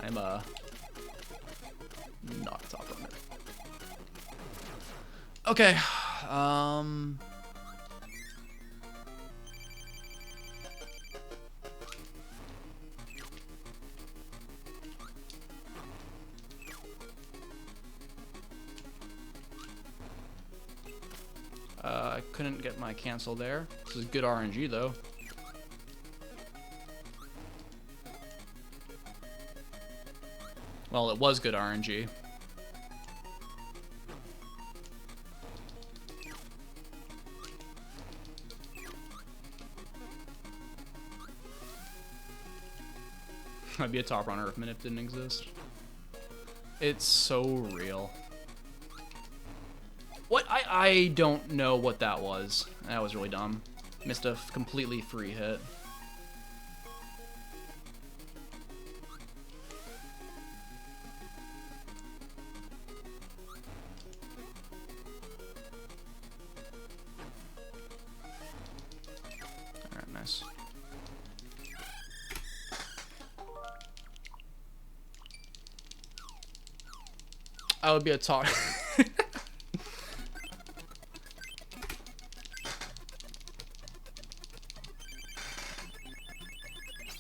I'm not a top runner. Okay, couldn't get my cancel there. This is good RNG though. Well, it was good RNG. I'd be a top runner if Minip didn't exist. It's so real. What? I don't know what that was. That was really dumb. Missed a completely free hit. Alright, nice. I would be a top.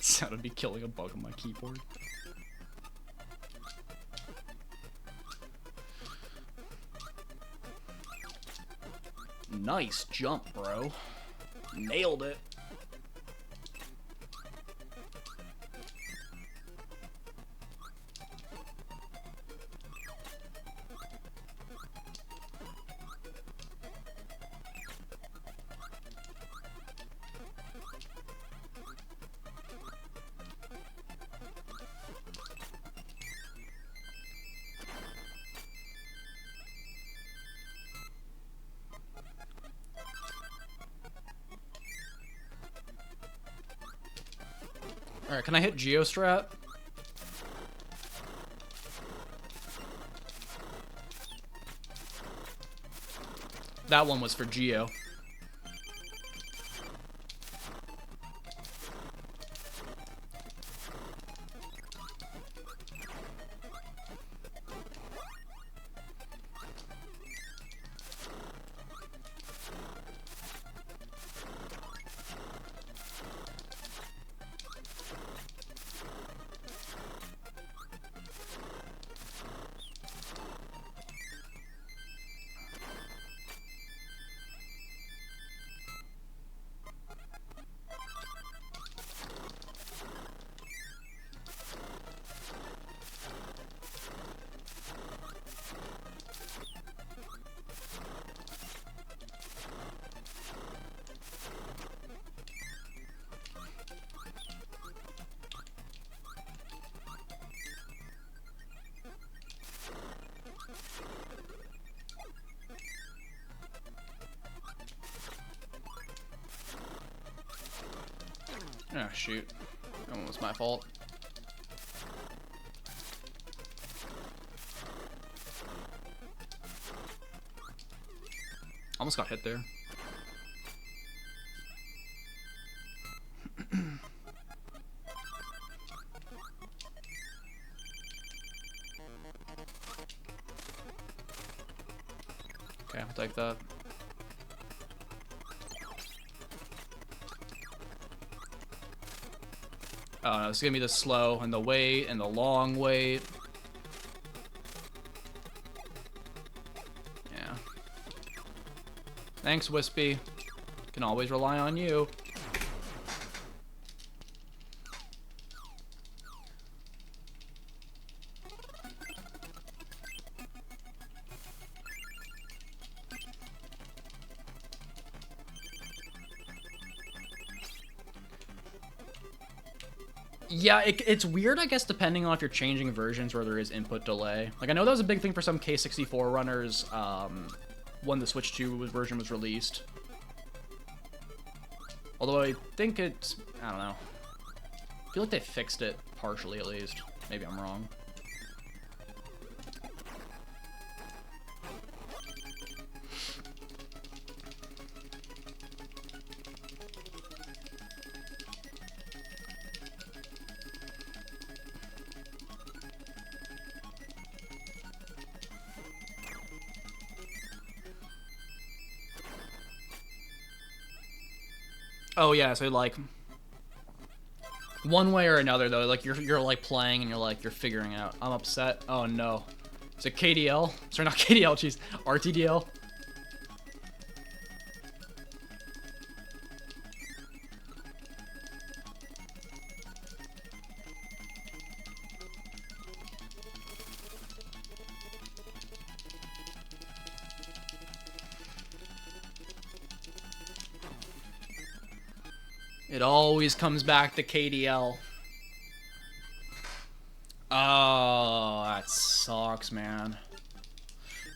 Sounded me killing a bug on my keyboard. Nice jump, bro. Nailed it. Alright, can I hit Geostrat? That one was for Geo. Oh, shoot. That one was my fault. Almost got hit there. Okay, I'll take that. Oh no, it's gonna be the slow and the wait and the long wait. Yeah. Thanks, Wispy. Can always rely on you. Yeah, it's weird, I guess, depending on if you're changing versions where there is input delay. Like, I know that was a big thing for some K64 runners when the Switch 2 version was released. Although I think it's... I don't know. I feel like they fixed it partially, at least. Maybe I'm wrong. Oh yeah, so like one way or another though, like you're like playing and you're figuring out. I'm upset. Oh no. Is it KDL? Sorry, not KDL, jeez. RTDL. It always comes back to KDL. Oh, that sucks, man.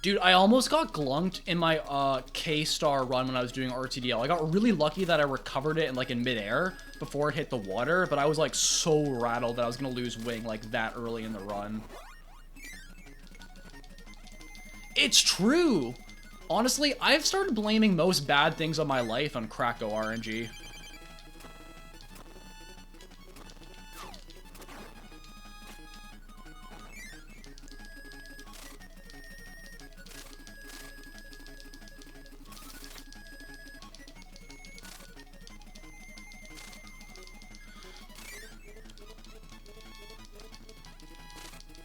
Dude, I almost got glunked in my K-Star run when I was doing RTDL. I got really lucky that I recovered it in midair before it hit the water, but I was like so rattled that I was gonna lose wing like that early in the run. It's true! Honestly, I've started blaming most bad things of my life on Kracko RNG.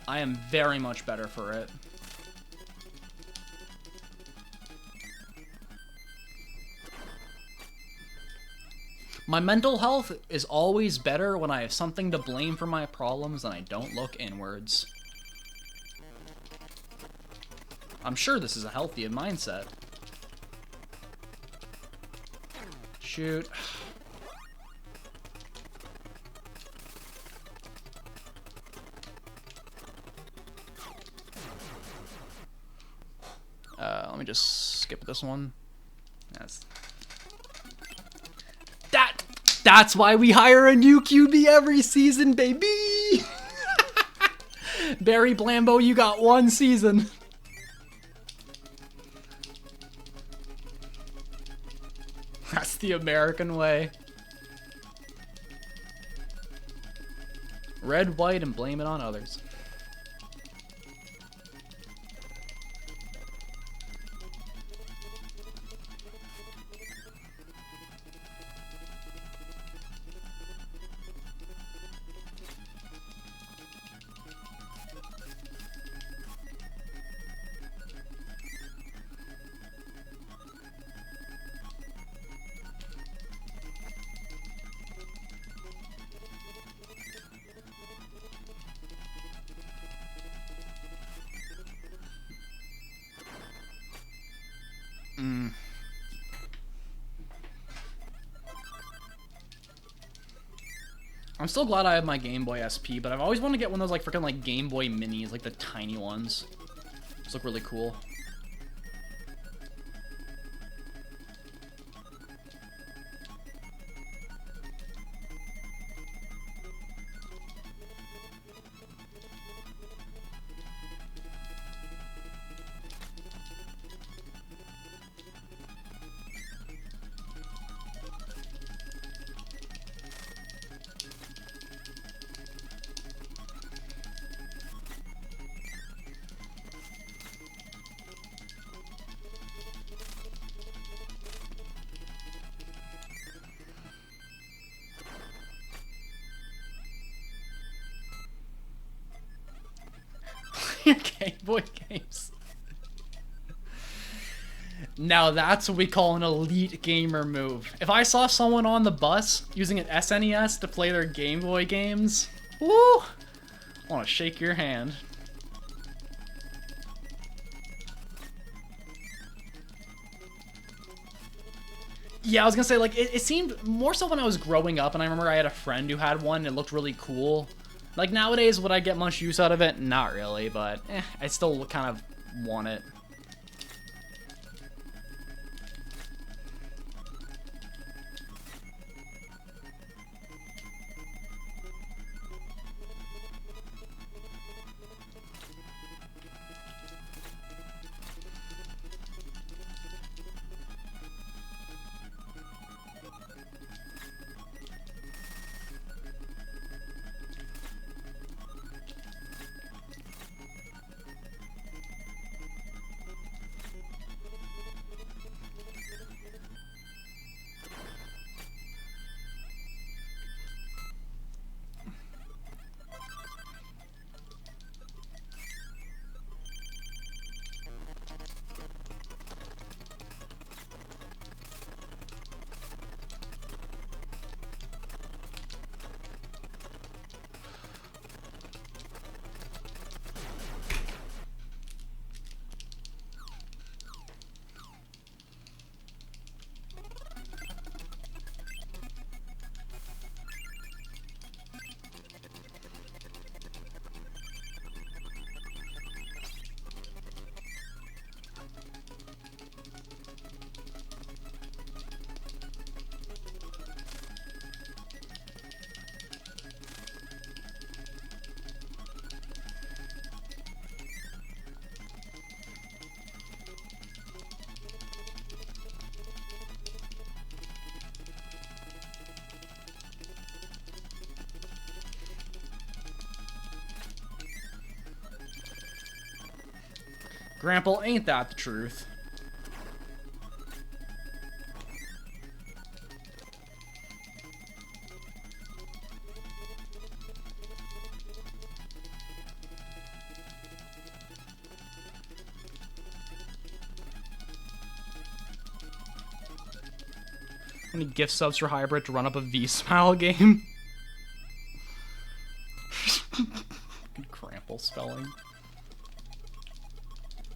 I am very much better for it. My mental health is always better when I have something to blame for my problems and I don't look inwards. I'm sure this is a healthy mindset. Shoot. Let me just skip this one. That's why we hire a new QB every season, baby! Barry Blambo, you got one season. That's the American way. Red, white, and blame it on others. I'm still glad I have my Game Boy SP, but I've always wanted to get one of those freaking Game Boy Minis, the tiny ones. Those look really cool. Game Boy games. Now that's what we call an elite gamer move. If I saw someone on the bus using an SNES to play their Game Boy games, woo! I want to shake your hand. Yeah, I was gonna say, it seemed more so when I was growing up, and I remember I had a friend who had one, and it looked really cool. Nowadays, would I get much use out of it? Not really, but I still kind of want it. Grandpa, ain't that the truth? Any gift subs for Hybrid to run up a V-Smile game? Crample spelling.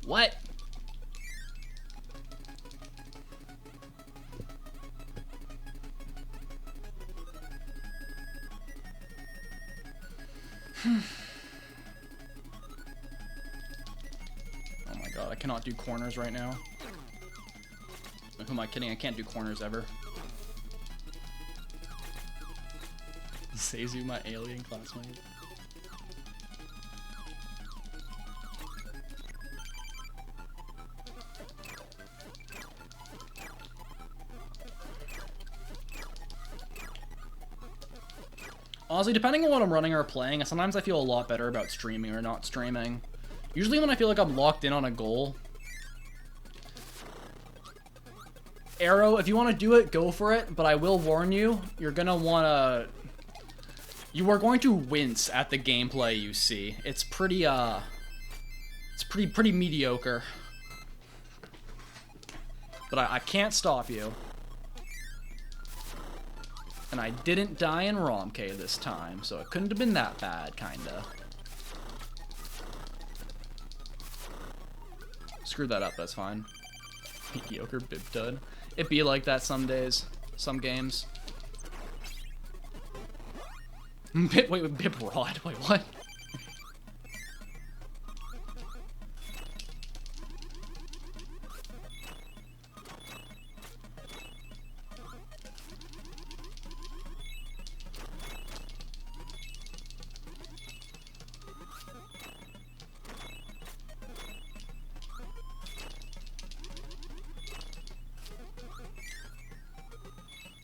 What? Oh my god, I cannot do corners right now. Who am I kidding? I can't do corners ever. Seizu, my alien classmate. Honestly, depending on what I'm running or playing, sometimes I feel a lot better about streaming or not streaming. Usually when I feel like I'm locked in on a goal. Arrow, if you want to do it, go for it, but I will warn you, you're gonna want to... You are going to wince at the gameplay you see. It's pretty, it's pretty mediocre. But I can't stop you. And I didn't die in Romke this time, so it couldn't have been that bad, kinda. Screw that up, that's fine. Mediocre bib dud. It be like that some days, some games. Wait, bib rod, wait, what?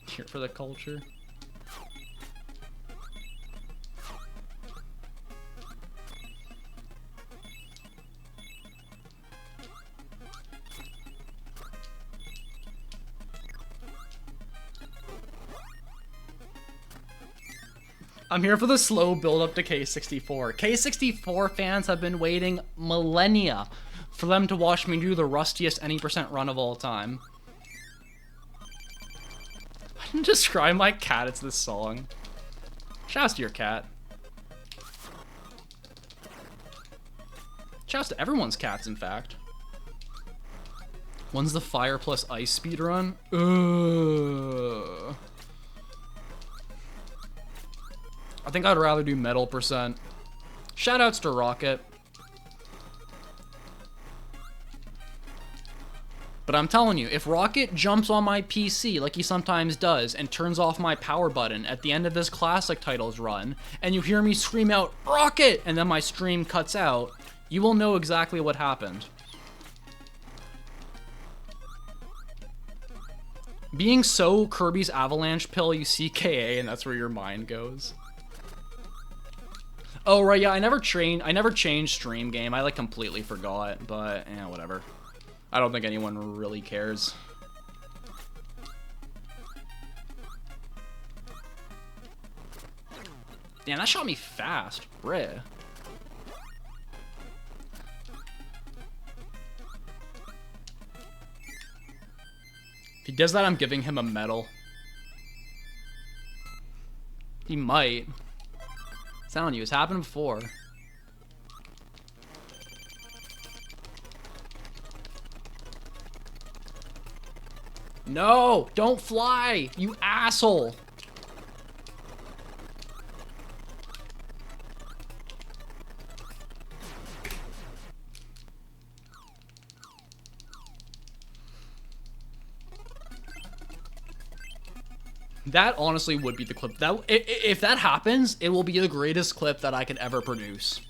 Here for the culture. I'm here for the slow build up to K64. K64 fans have been waiting millennia for them to watch me do the rustiest any % run of all time. I didn't describe my cat, it's this song. Shouts to your cat. Shouts to everyone's cats, in fact. When's the fire plus ice speedrun? Ugh. I think I'd rather do metal %. Shoutouts to Rocket. But I'm telling you, if Rocket jumps on my PC like he sometimes does and turns off my power button at the end of this classic titles run, and you hear me scream out, "Rocket!" and then my stream cuts out, you will know exactly what happened. Being so Kirby's Avalanche Pill, you see KA and that's where your mind goes. Oh, right, yeah, I never changed stream game. I, like, completely forgot, but, whatever. I don't think anyone really cares. Damn, that shot me fast. Bruh. If he does that, I'm giving him a medal. He might. I'm telling you, it's happened before. No! Don't fly! You asshole! That honestly would be the clip. That if that happens, it will be the greatest clip that I could ever produce.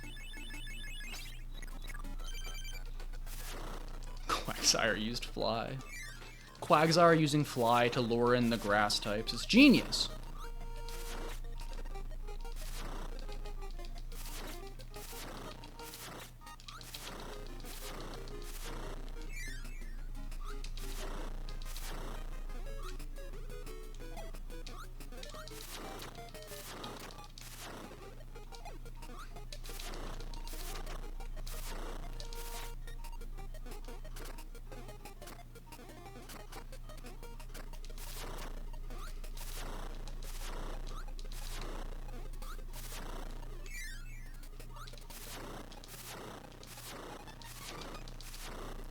Quagsire used fly. Quagsire using fly to lure in the grass types. It's genius.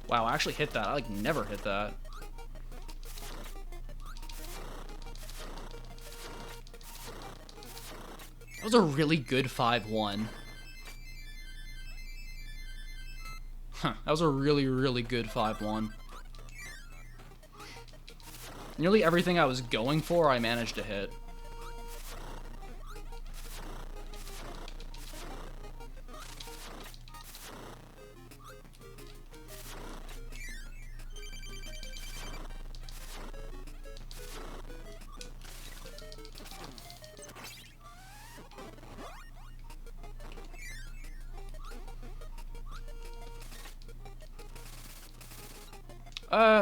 Wow, I actually hit that. I, like, never hit that. That was a really good 5-1. Huh, that was a really, really good 5-1. Nearly everything I was going for, I managed to hit.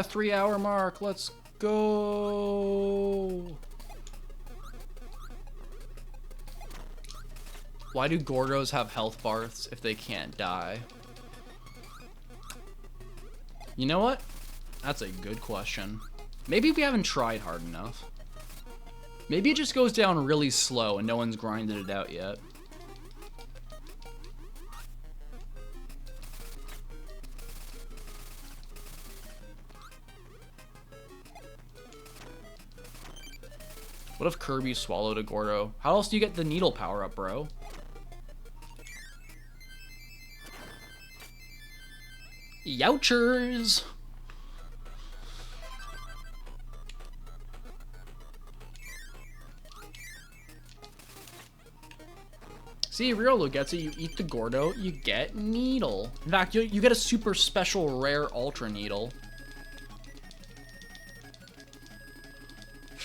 Three-hour mark, let's go. Why do Gordos have health bars if they can't die? You know what? That's a good question. Maybe we haven't tried hard enough. Maybe it just goes down really slow and no one's grinded it out yet. What if Kirby swallowed a Gordo? How else do you get the needle power up, bro? Youchers! See, Riolu gets it. You eat the Gordo, you get Needle. In fact, you get a super special rare Ultra Needle.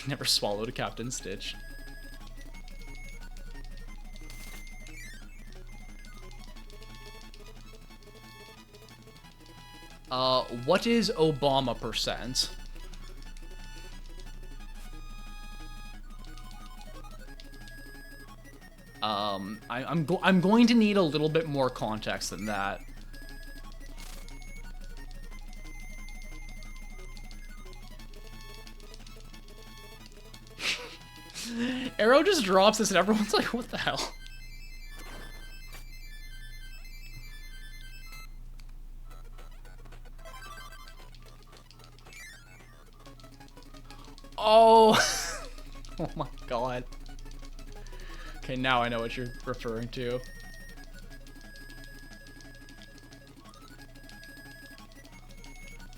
Never swallowed a Captain Stitch. What is Obama percent? I'm going to need a little bit more context than that. Arrow just drops this and everyone's like, what the hell? Oh! Oh my god. Okay, now I know what you're referring to.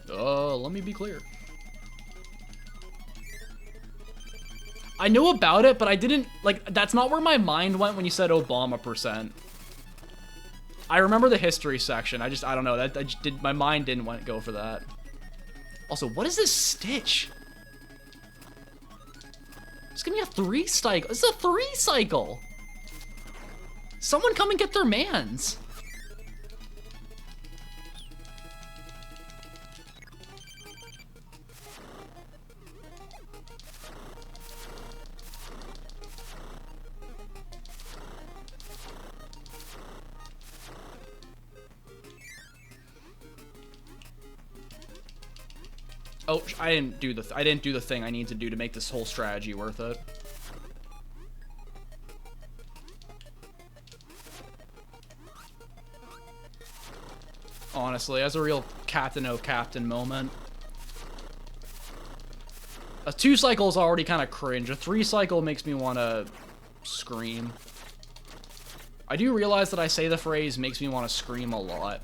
Let me be clear. I know about it, but I didn't, like, that's not where my mind went when you said Obama percent. I remember the history section. I don't know. My mind didn't go for that. Also, what is this Stitch? It's gonna be a 3-cycle. This is a 3-cycle. Someone come and get their mans. Oh, I didn't do the thing I need to do to make this whole strategy worth it. Honestly, that's a real Captain O Captain moment. A 2-cycle is already kind of cringe. A 3-cycle makes me want to scream. I do realize that I say the phrase makes me want to scream a lot.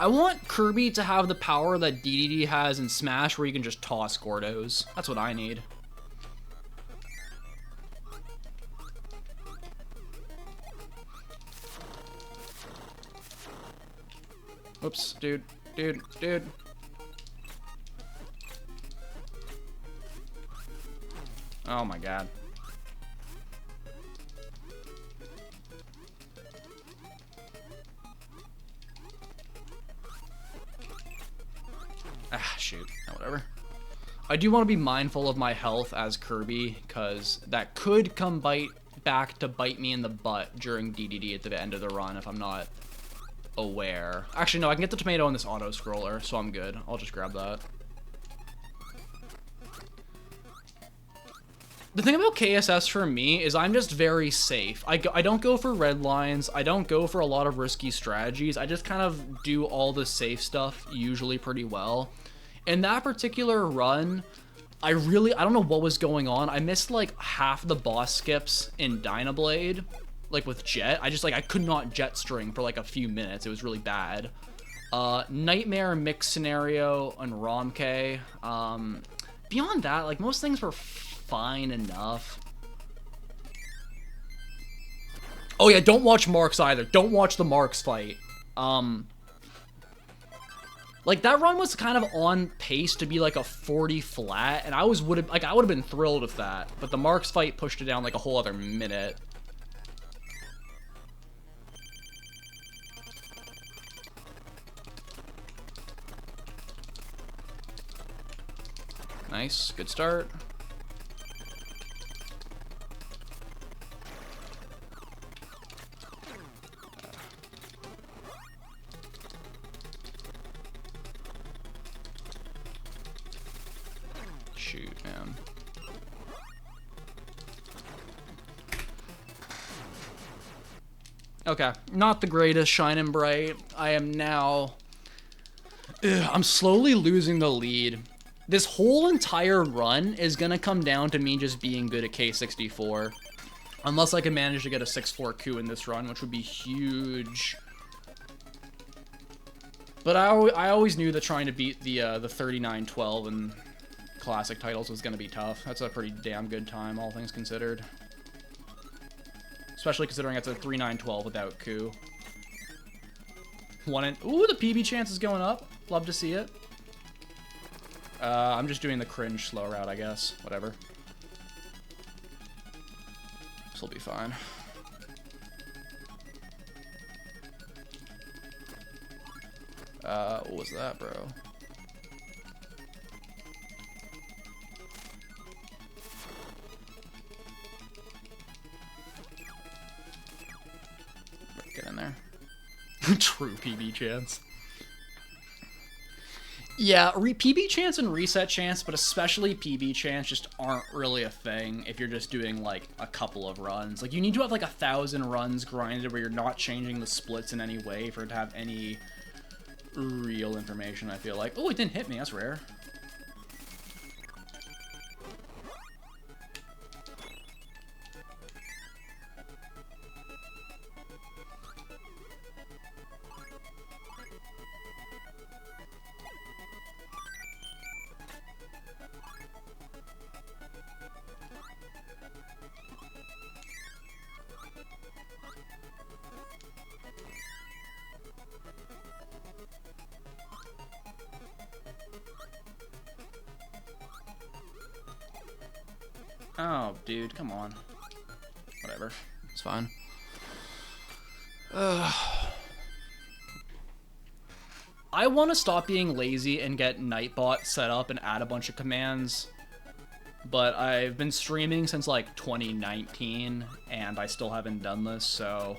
I want Kirby to have the power that DDD has in Smash where you can just toss Gordos. That's what I need. Oops, dude. Oh my god. Ah, shoot. Oh, whatever. I do want to be mindful of my health as Kirby, because that could come back to bite me in the butt during DDD at the end of the run if I'm not aware. Actually, no, I can get the tomato in this auto-scroller, so I'm good. I'll just grab that. The thing about KSS for me is I'm just very safe. I don't go for red lines. I don't go for a lot of risky strategies. I just kind of do all the safe stuff usually pretty well. In that particular run, I don't know what was going on. I missed like half the boss skips in Dynablade, like with Jet. I could not jet string for like a few minutes. It was really bad. Nightmare, Mix Scenario, and Romke. Beyond that, like most things were fine enough. Oh yeah, don't watch Marks either. Don't watch the Marks fight. Like that run was kind of on pace to be like a 40 flat, and I would have been thrilled with that. But the Marks fight pushed it down like a whole other minute. Nice, good start. Shoot, man. Okay, not the greatest, shining bright. I am now... I'm slowly losing the lead. This whole entire run is gonna come down to me just being good at K64. Unless I can manage to get a 6-4 coup in this run, which would be huge. But I always knew that trying to beat the 39-12 and classic titles was gonna be tough. That's a pretty damn good time, all things considered. Especially considering it's a 39-12 without coup. Ooh, the PB chance is going up. Love to see it. I'm just doing the cringe slow route, I guess. Whatever. This will be fine. What was that, bro? Get in there. True PB chance. Yeah, PB chance and reset chance, but especially PB chance just aren't really a thing if you're just doing like a couple of runs. Like you need to have like 1,000 runs grinded where you're not changing the splits in any way for it to have any real information, I feel like. Oh, it didn't hit me, that's rare. Oh, dude, come on. Whatever. It's fine. I want to stop being lazy and get Nightbot set up and add a bunch of commands. But I've been streaming since like 2019, and I still haven't done this, so...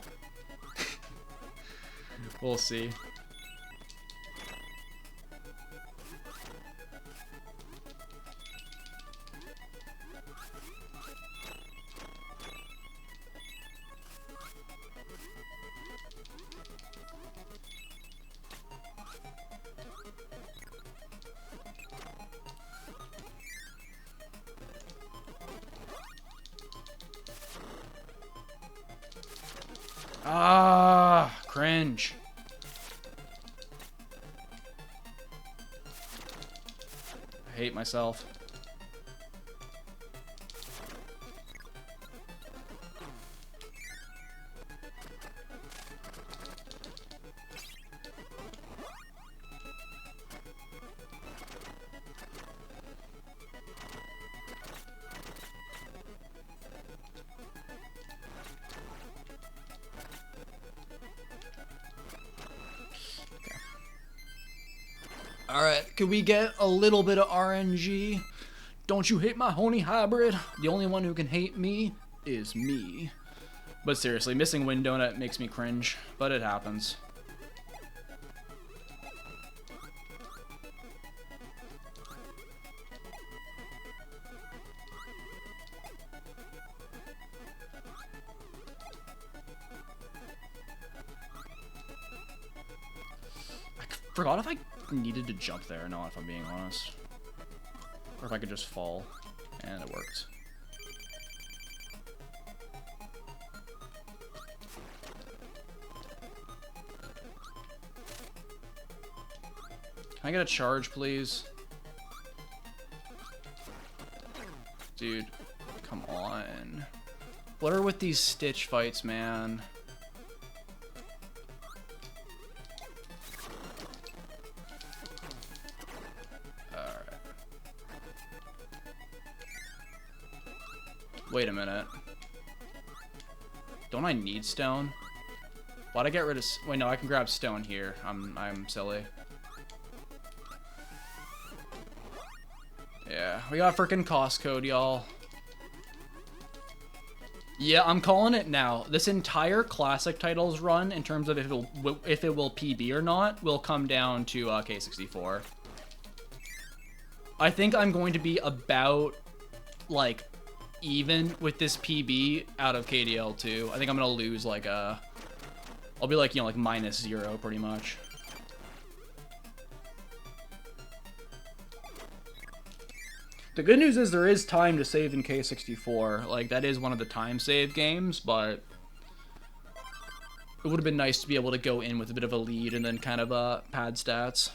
we'll see. Ah, cringe. I hate myself. Alright, could we get a little bit of RNG? Don't you hate my honey hybrid? The only one who can hate me is me. But seriously, missing Wind Donut makes me cringe, but it happens. Forgot if I needed to jump there or not, if I'm being honest. Or if I could just fall. And it worked. Can I get a charge, please? Dude, come on. What are with these Stitch fights, man? Alright. Wait a minute. Don't I need stone? Why'd I get rid of... Wait, no, I can grab stone here. I'm silly. Yeah, we got freaking cost code, y'all. Yeah, I'm calling it now. This entire classic titles run, in terms of if it will PB or not, will come down to K64. I think I'm going to be about, like, even with this PB out of KDL2. I think I'm gonna lose like I'll be like, you know, like -0 pretty much. The good news is there is time to save in K64. Like, that is one of the time save games, but it would have been nice to be able to go in with a bit of a lead and then kind of pad stats.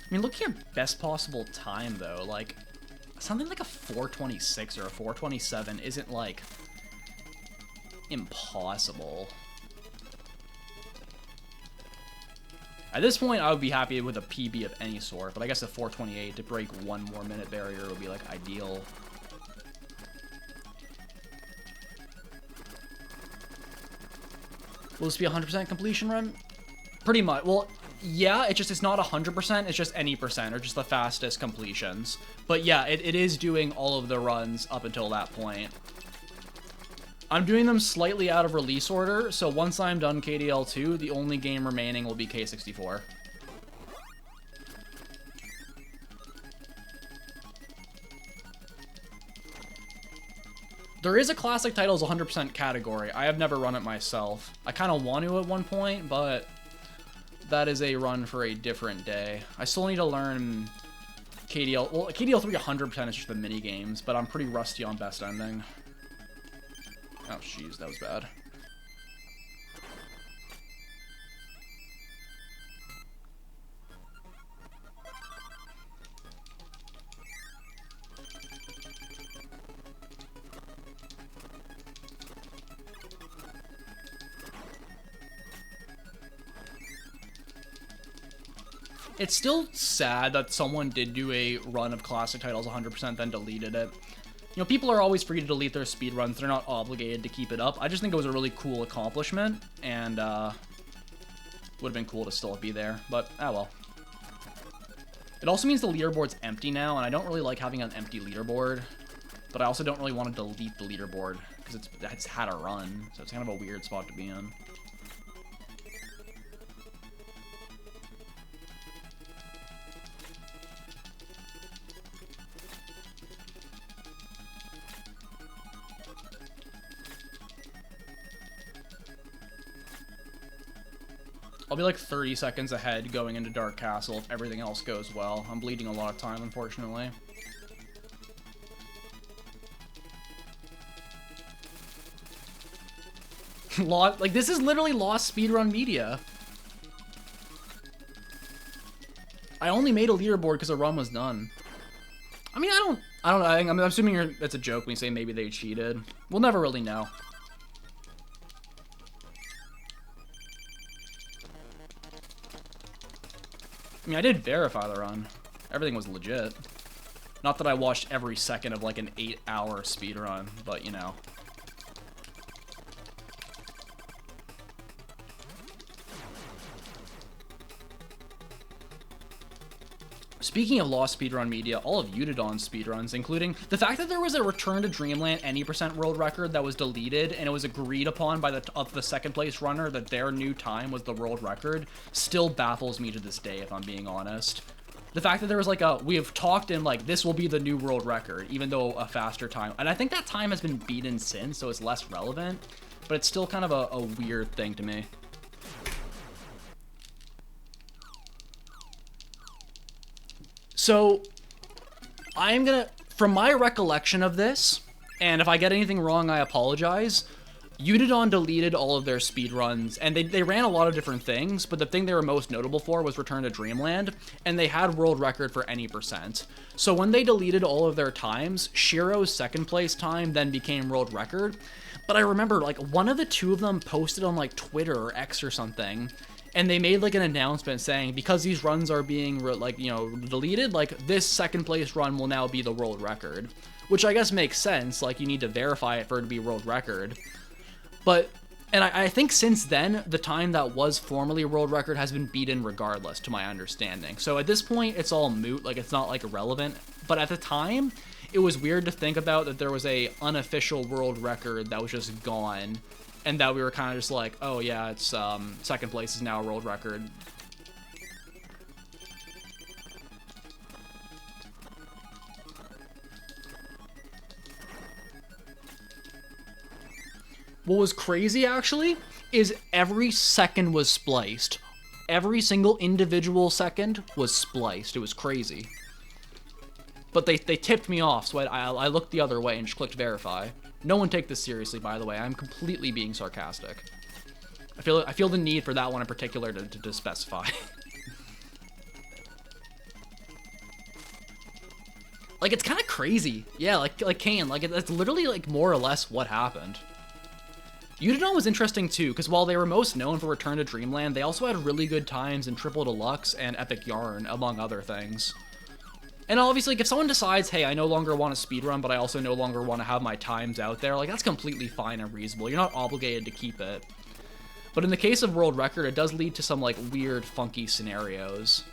I mean, looking at best possible time, though, like, something like a 4:26 or a 4:27 isn't, like, impossible. At this point, I would be happy with a PB of any sort, but I guess a 4:28 to break one more minute barrier would be, like, ideal. Will this be a 100% completion run? Pretty much. Well, yeah, it's not 100%, it's just any percent, or just the fastest completions. But yeah, it is doing all of the runs up until that point. I'm doing them slightly out of release order, so once I'm done KDL2, the only game remaining will be K64. There is a Classic Titles 100% category. I have never run it myself. I kind of want to at one point, but that is a run for a different day. I still need to learn KDL. Well, KDL3 100% is just the mini games, but I'm pretty rusty on best ending. Oh, jeez, that was bad. It's still sad that someone did do a run of Classic Titles 100% then deleted it. You know, people are always free to delete their speedruns. They're not obligated to keep it up. I just think it was a really cool accomplishment, and would have been cool to still be there, but ah well. It also means the leaderboard's empty now, and I don't really like having an empty leaderboard, but I also don't really want to delete the leaderboard, because it's had a run, so it's kind of a weird spot to be in. I'll be like 30 seconds ahead going into Dark Castle if everything else goes well. I'm bleeding a lot of time, unfortunately. Like, this is literally lost speedrun media. I only made a leaderboard because a run was done. I mean, I don't know. I'm assuming that's a joke when you say maybe they cheated. We'll never really know. I mean, I did verify the run. Everything was legit. Not that I watched every second of like an 8-hour speedrun, but you know. Speaking of lost speedrun media, all of Utadon's speedruns, including the fact that there was a Return to Dreamland any percent world record that was deleted, and it was agreed upon by the second place runner that their new time was the world record, still baffles me to this day, if I'm being honest. The fact that there was like we have talked in like, this will be the new world record, even though a faster time, and I think that time has been beaten since, so it's less relevant, but it's still kind of a weird thing to me. So, I'm gonna, from my recollection of this, and if I get anything wrong, I apologize, Utadon deleted all of their speedruns, and they ran a lot of different things, but the thing they were most notable for was Return to Dreamland, and they had world record for any percent. So when they deleted all of their times, Shiro's second place time then became world record, but I remember, like, one of the two of them posted on, like, Twitter or X or something, and they made like an announcement saying, because these runs are being deleted, like this second place run will now be the world record, which I guess makes sense. Like, you need to verify it for it to be world record. But, and I think since then, the time that was formerly a world record has been beaten regardless, to my understanding. So at this point, it's all moot, like it's not like irrelevant. But at the time, it was weird to think about that there was a unofficial world record that was just gone. And that we were kind of just like, oh yeah, it's second place is now a world record. What was crazy, actually, is every second was spliced. Every single individual second was spliced. It was crazy. But they tipped me off, so I looked the other way and just clicked verify. No one take this seriously, by the way. I'm completely being sarcastic. I feel the need for that one in particular to specify. Like, it's kind of crazy. Yeah, like Kane, like that's literally like more or less what happened. Utadon was interesting too, because while they were most known for Return to Dreamland, they also had really good times in Triple Deluxe and Epic Yarn, among other things. And obviously, like, if someone decides, hey, I no longer want to speedrun, but I also no longer want to have my times out there, like, that's completely fine and reasonable. You're not obligated to keep it. But in the case of world record, it does lead to some, like, weird, funky scenarios.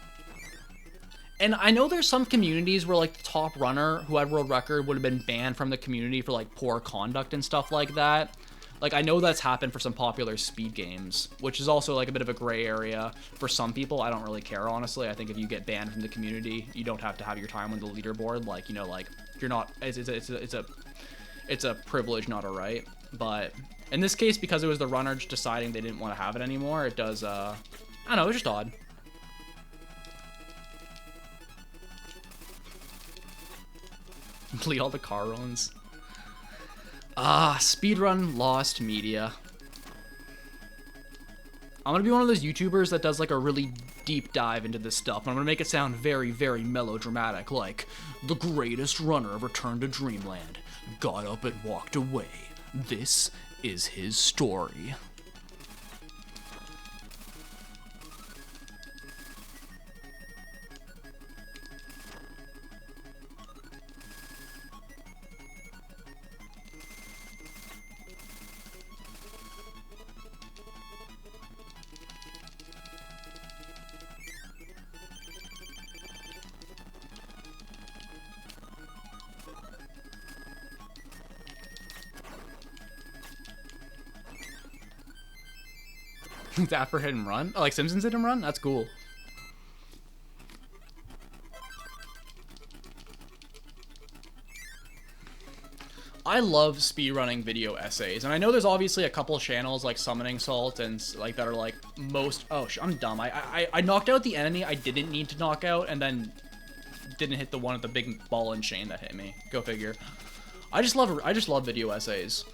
And I know there's some communities where, like, the top runner who had world record would have been banned from the community for, like, poor conduct and stuff like that. Like, I know that's happened for some popular speed games, which is also, like, a bit of a gray area for some people. I don't really care, honestly. I think if you get banned from the community, you don't have to have your time on the leaderboard. Like, you know, like, you're not, it's a privilege, not a right. But in this case, because it was the runner just deciding they didn't want to have it anymore, it does, I don't know, it's just odd. Delete all the car runs. Ah, speedrun lost media. I'm gonna be one of those YouTubers that does like a really deep dive into this stuff. I'm gonna make it sound very, very melodramatic, like the greatest runner of Return to Dreamland got up and walked away. This is his story. That for hit and run? Oh, like Simpsons hit and run? That's cool. I love speedrunning video essays, and I know there's obviously a couple channels like Summoning Salt and like that are like most. Oh, I'm dumb. I knocked out the enemy I didn't need to knock out, and then didn't hit the one at the big ball and chain that hit me. Go figure. I just love video essays.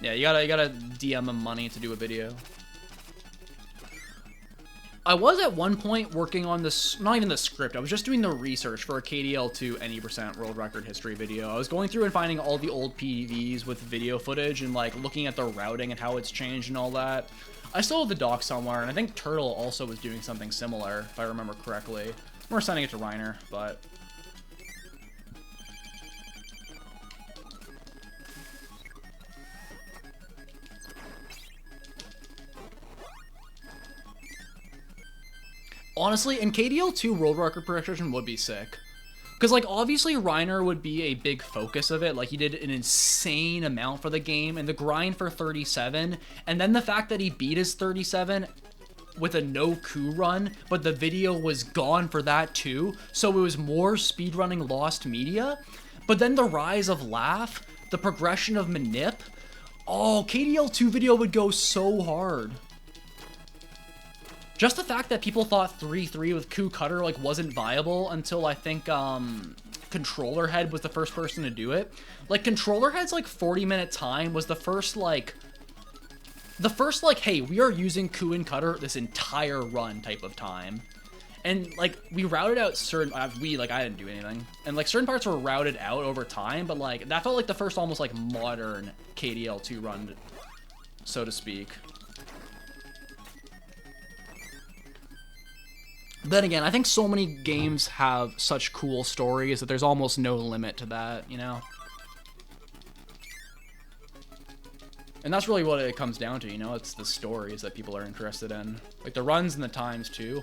Yeah, you gotta DM them money to do a video. I was at one point working on this, not even the script, I was just doing the research for a KDL2 any percent world record history video. I was going through and finding all the old PVs with video footage and like looking at the routing and how it's changed and all that. I still have the doc somewhere, and I think Turtle also was doing something similar, if I remember correctly. We're sending it to Reiner, but... Honestly, and KDL 2 world record progression would be sick. Because, like, obviously Reiner would be a big focus of it. Like, he did an insane amount for the game, and the grind for 37, and then the fact that he beat his 37 with a no coup run, but the video was gone for that too, so it was more speedrunning lost media. But then the rise of Laugh, the progression of Manip, oh, KDL 2 video would go so hard. Just the fact that people thought 3-3 with Coup Cutter, like, wasn't viable until I think, Controller Head was the first person to do it. Like, Controller Head's, like, 40-minute time was the first, like, hey, we are using Coup and Cutter this entire run type of time. And, like, we routed out certain, I didn't do anything. And, like, certain parts were routed out over time, but, like, that felt like the first almost, like, modern KDL2 run, so to speak. Then again, I think so many games have such cool stories that there's almost no limit to that, you know? And that's really what it comes down to, you know? It's the stories that people are interested in. Like, the runs and the times, too.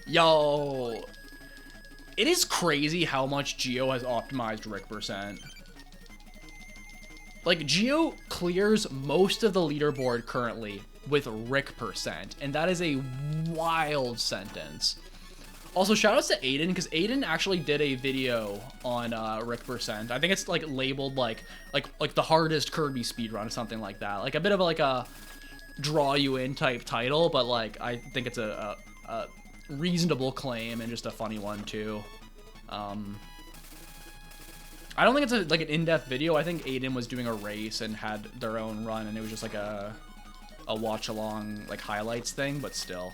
Yo! It is crazy how much Geo has optimized Rick %. Like, Geo clears most of the leaderboard currently with Rick %, and that is a wild sentence. Also, shoutouts to Aiden, because Aiden actually did a video on Rick %. I think it's like labeled like the hardest Kirby speedrun or something like that. Like a bit of like a draw you in type title, but like I think it's a reasonable claim and just a funny one too. I don't think it's like an in-depth video. I think Aiden was doing a race and had their own run, and it was just like a watch-along, like, highlights thing, but still.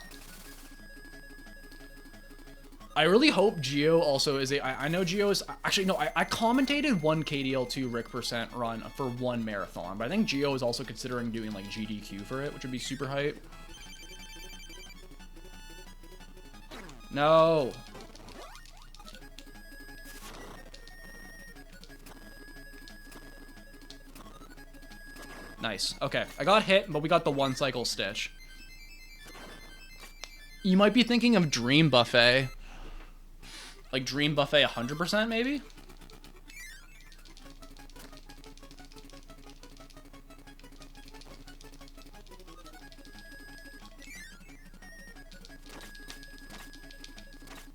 I really hope Geo also is I know Geo is, actually, no, I commentated one KDL2 Rick % run for one marathon, but I think Geo is also considering doing, like, GDQ for it, which would be super hype. No! Nice. Okay, I got hit, but we got the one cycle stitch. You might be thinking of Dream Buffet. Like Dream Buffet 100% maybe?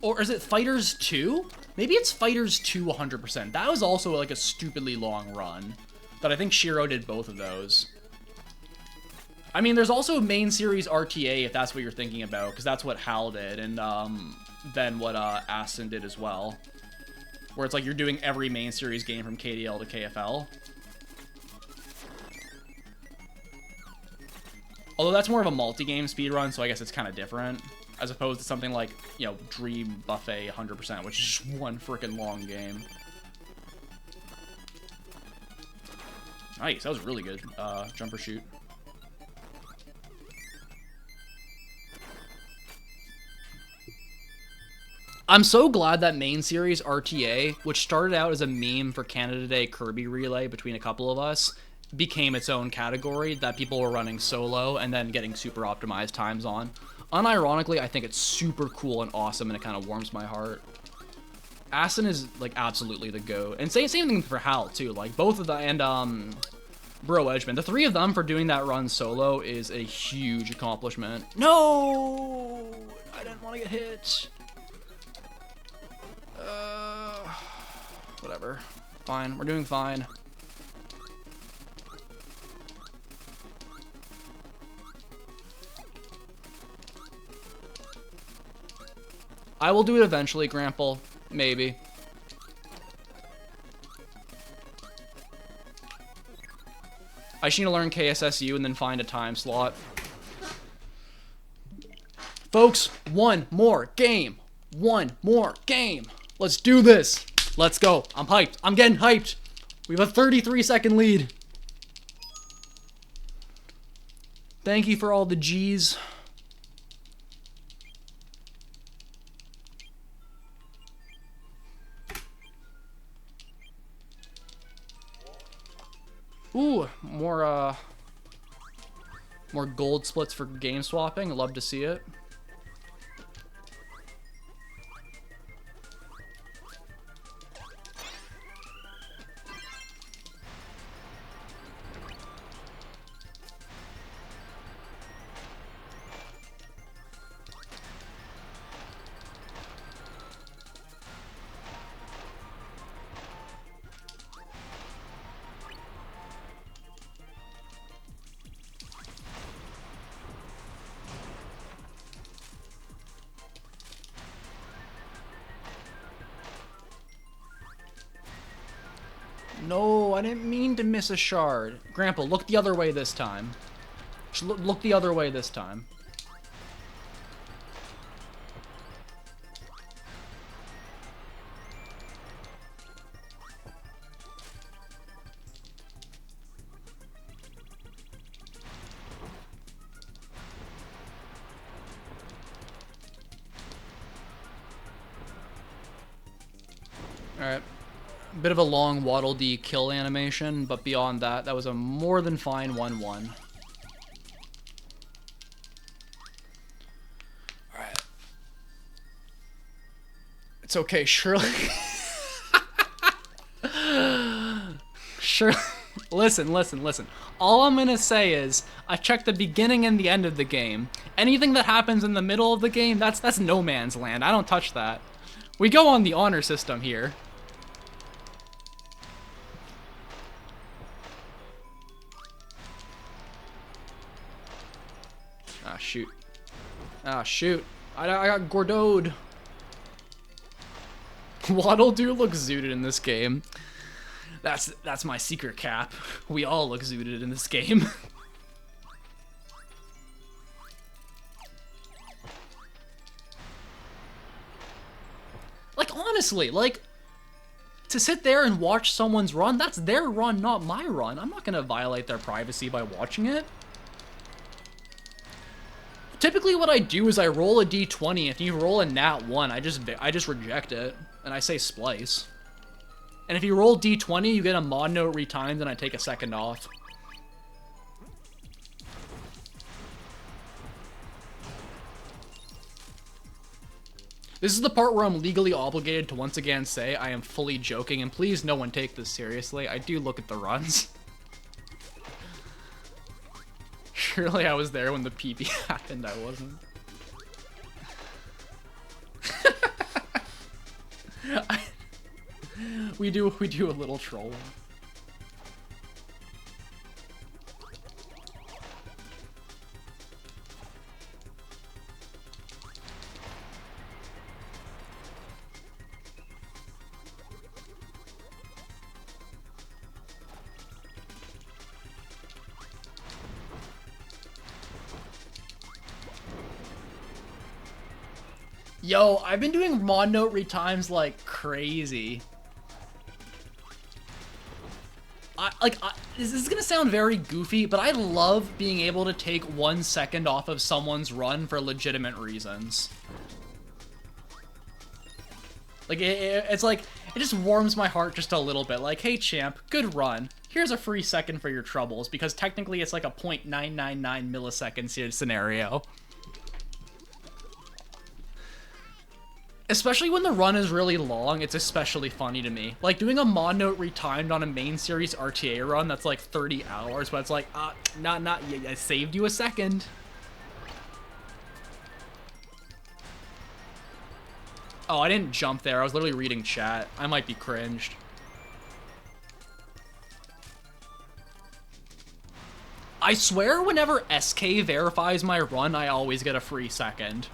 Or is it Fighters 2? Maybe it's Fighters 2 100%. That was also like a stupidly long run. But I think Shiro did both of those. I mean, there's also main series RTA, if that's what you're thinking about, because that's what Hal did, and then what Aston did as well. Where it's like you're doing every main series game from KDL to KFL. Although that's more of a multi-game speedrun, so I guess it's kind of different. As opposed to something like, you know, Dream Buffet 100%, which is just one freaking long game. Nice, that was really good. Jumper shoot. I'm so glad that main series RTA, which started out as a meme for Canada Day Kirby Relay between a couple of us, became its own category that people were running solo and then getting super optimized times on. Unironically, I think it's super cool and awesome, and it kind of warms my heart. Aston is, like, absolutely the GOAT. And same thing for Hal, too. Like, both of them, and, Bro Edgeman. The three of them for doing that run solo is a huge accomplishment. No! I didn't want to get hit. Whatever. Fine. We're doing fine. I will do it eventually, Grandpa. Maybe. I just need to learn KSSU and then find a time slot. Folks, one more game. One more game. Let's do this. Let's go. I'm hyped. I'm getting hyped. We have a 33-second lead. Thank you for all the G's. Ooh, more gold splits for game swapping. I'd love to see it. No, I didn't mean to miss a shard. Grandpa, look the other way this time. Just look the other way this time. Alright. Bit of a long Waddle Dee kill animation, but beyond that, that was a more than fine 1-1. Alright. It's okay, Shirley. Shirley. Listen. All I'm gonna say is, I checked the beginning and the end of the game. Anything that happens in the middle of the game, that's no man's land. I don't touch that. We go on the honor system here. Ah, shoot. Ah, shoot. I got Gordoed. Waddle do look zooted in this game. That's my secret cap. We all look zooted in this game. Like, honestly, like, to sit there and watch someone's run, that's their run, not my run. I'm not gonna violate their privacy by watching it. Typically what I do is I roll a d20. If you roll a nat 1, I just reject it, and I say splice. And if you roll d20, you get a mod note retimed, and I take a second off. This is the part where I'm legally obligated to once again say I am fully joking, and please no one take this seriously. I do look at the runs. Surely I was there when the PB happened, I wasn't. We do a little trolling. Yo, I've been doing mod note retimes like crazy. This is gonna sound very goofy, but I love being able to take 1 second off of someone's run for legitimate reasons. Like, it's like, it just warms my heart just a little bit. Like, hey champ, good run. Here's a free second for your troubles, because technically it's like a 0.999 millisecond scenario. Especially when the run is really long, it's especially funny to me. Like, doing a mod note retimed on a main series RTA run that's like 30 hours, but it's like, I saved you a second. Oh, I didn't jump there. I was literally reading chat. I might be cringed. I swear whenever SK verifies my run, I always get a free second.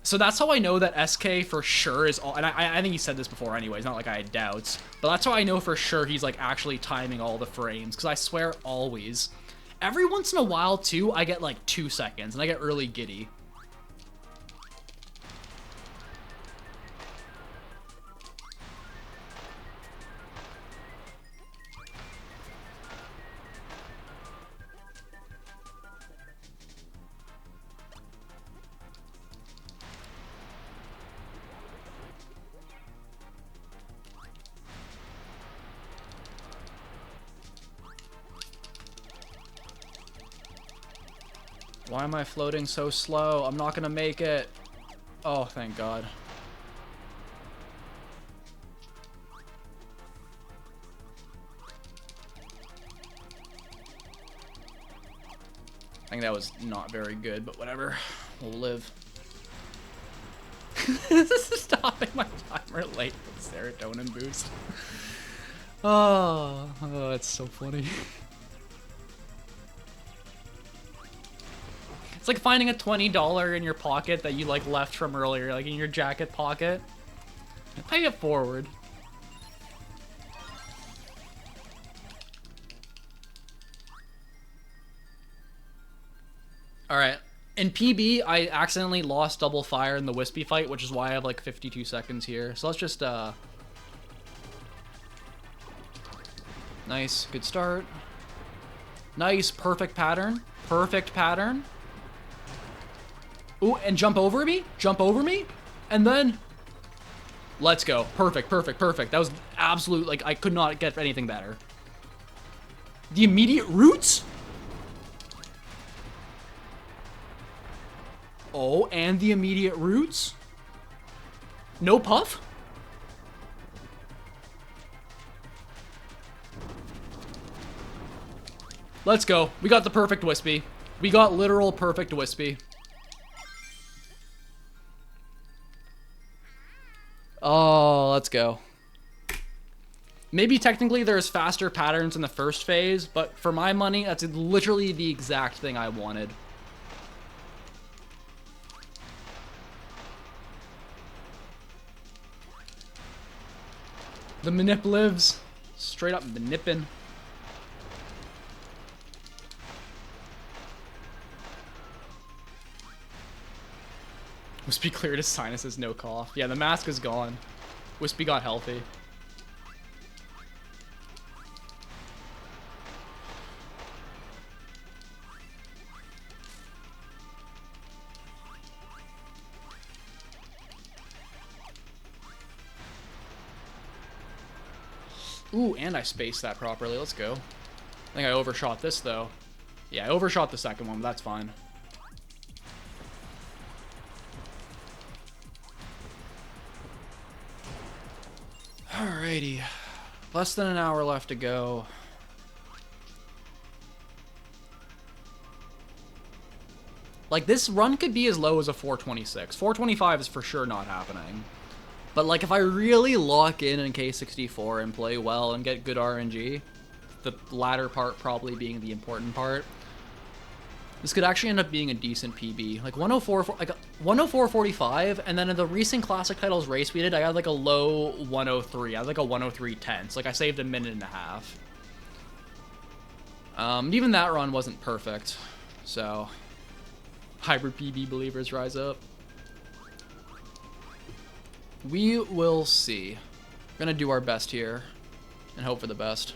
So that's how I know that SK for sure is all, and I think he said this before anyway, it's not like I had doubts, but that's how I know for sure he's like actually timing all the frames, because I swear always. Every once in a while too, I get like 2 seconds, and I get really giddy. Why am I floating so slow? I'm not gonna make it. Oh, thank God. I think that was not very good, but whatever. We'll live. This is stopping my timer late with serotonin boost. Oh, that's so funny. It's like finding a $20 in your pocket that you like left from earlier, like in your jacket pocket. Pay it forward. Alright. In PB, I accidentally lost double fire in the Wispy fight, which is why I have like 52 seconds here. So let's just, nice. Good start. Nice. Perfect pattern. Perfect pattern. Ooh, and jump over me? Jump over me? And then... Let's go. Perfect, perfect, perfect. That was absolute, like, I could not get anything better. The immediate roots? Oh, and the immediate roots? No puff? Let's go. We got the perfect Wispy. We got literal perfect Wispy. Oh, let's go. Maybe technically there's faster patterns in the first phase, but for my money, that's literally the exact thing I wanted. The manip lives. Straight up manippin'. Wispy cleared his sinuses, no cough. Yeah, the mask is gone. Wispy got healthy. Ooh, and I spaced that properly. Let's go. I think I overshot this, though. Yeah, I overshot the second one, but that's fine. Alrighty. Less than an hour left to go. Like, this run could be as low as a 426. 425 is for sure not happening. But, like, if I really lock in K64 and play well and get good RNG, the latter part probably being the important part, this could actually end up being a decent PB. Like, 104.45, and then in the recent Classic Titles race we did, I had, like, a low 103. I had, like, a 103.10, so, like, I saved a minute and a half. Even that run wasn't perfect, so... Hybrid PB believers rise up. We will see. We're gonna do our best here and hope for the best.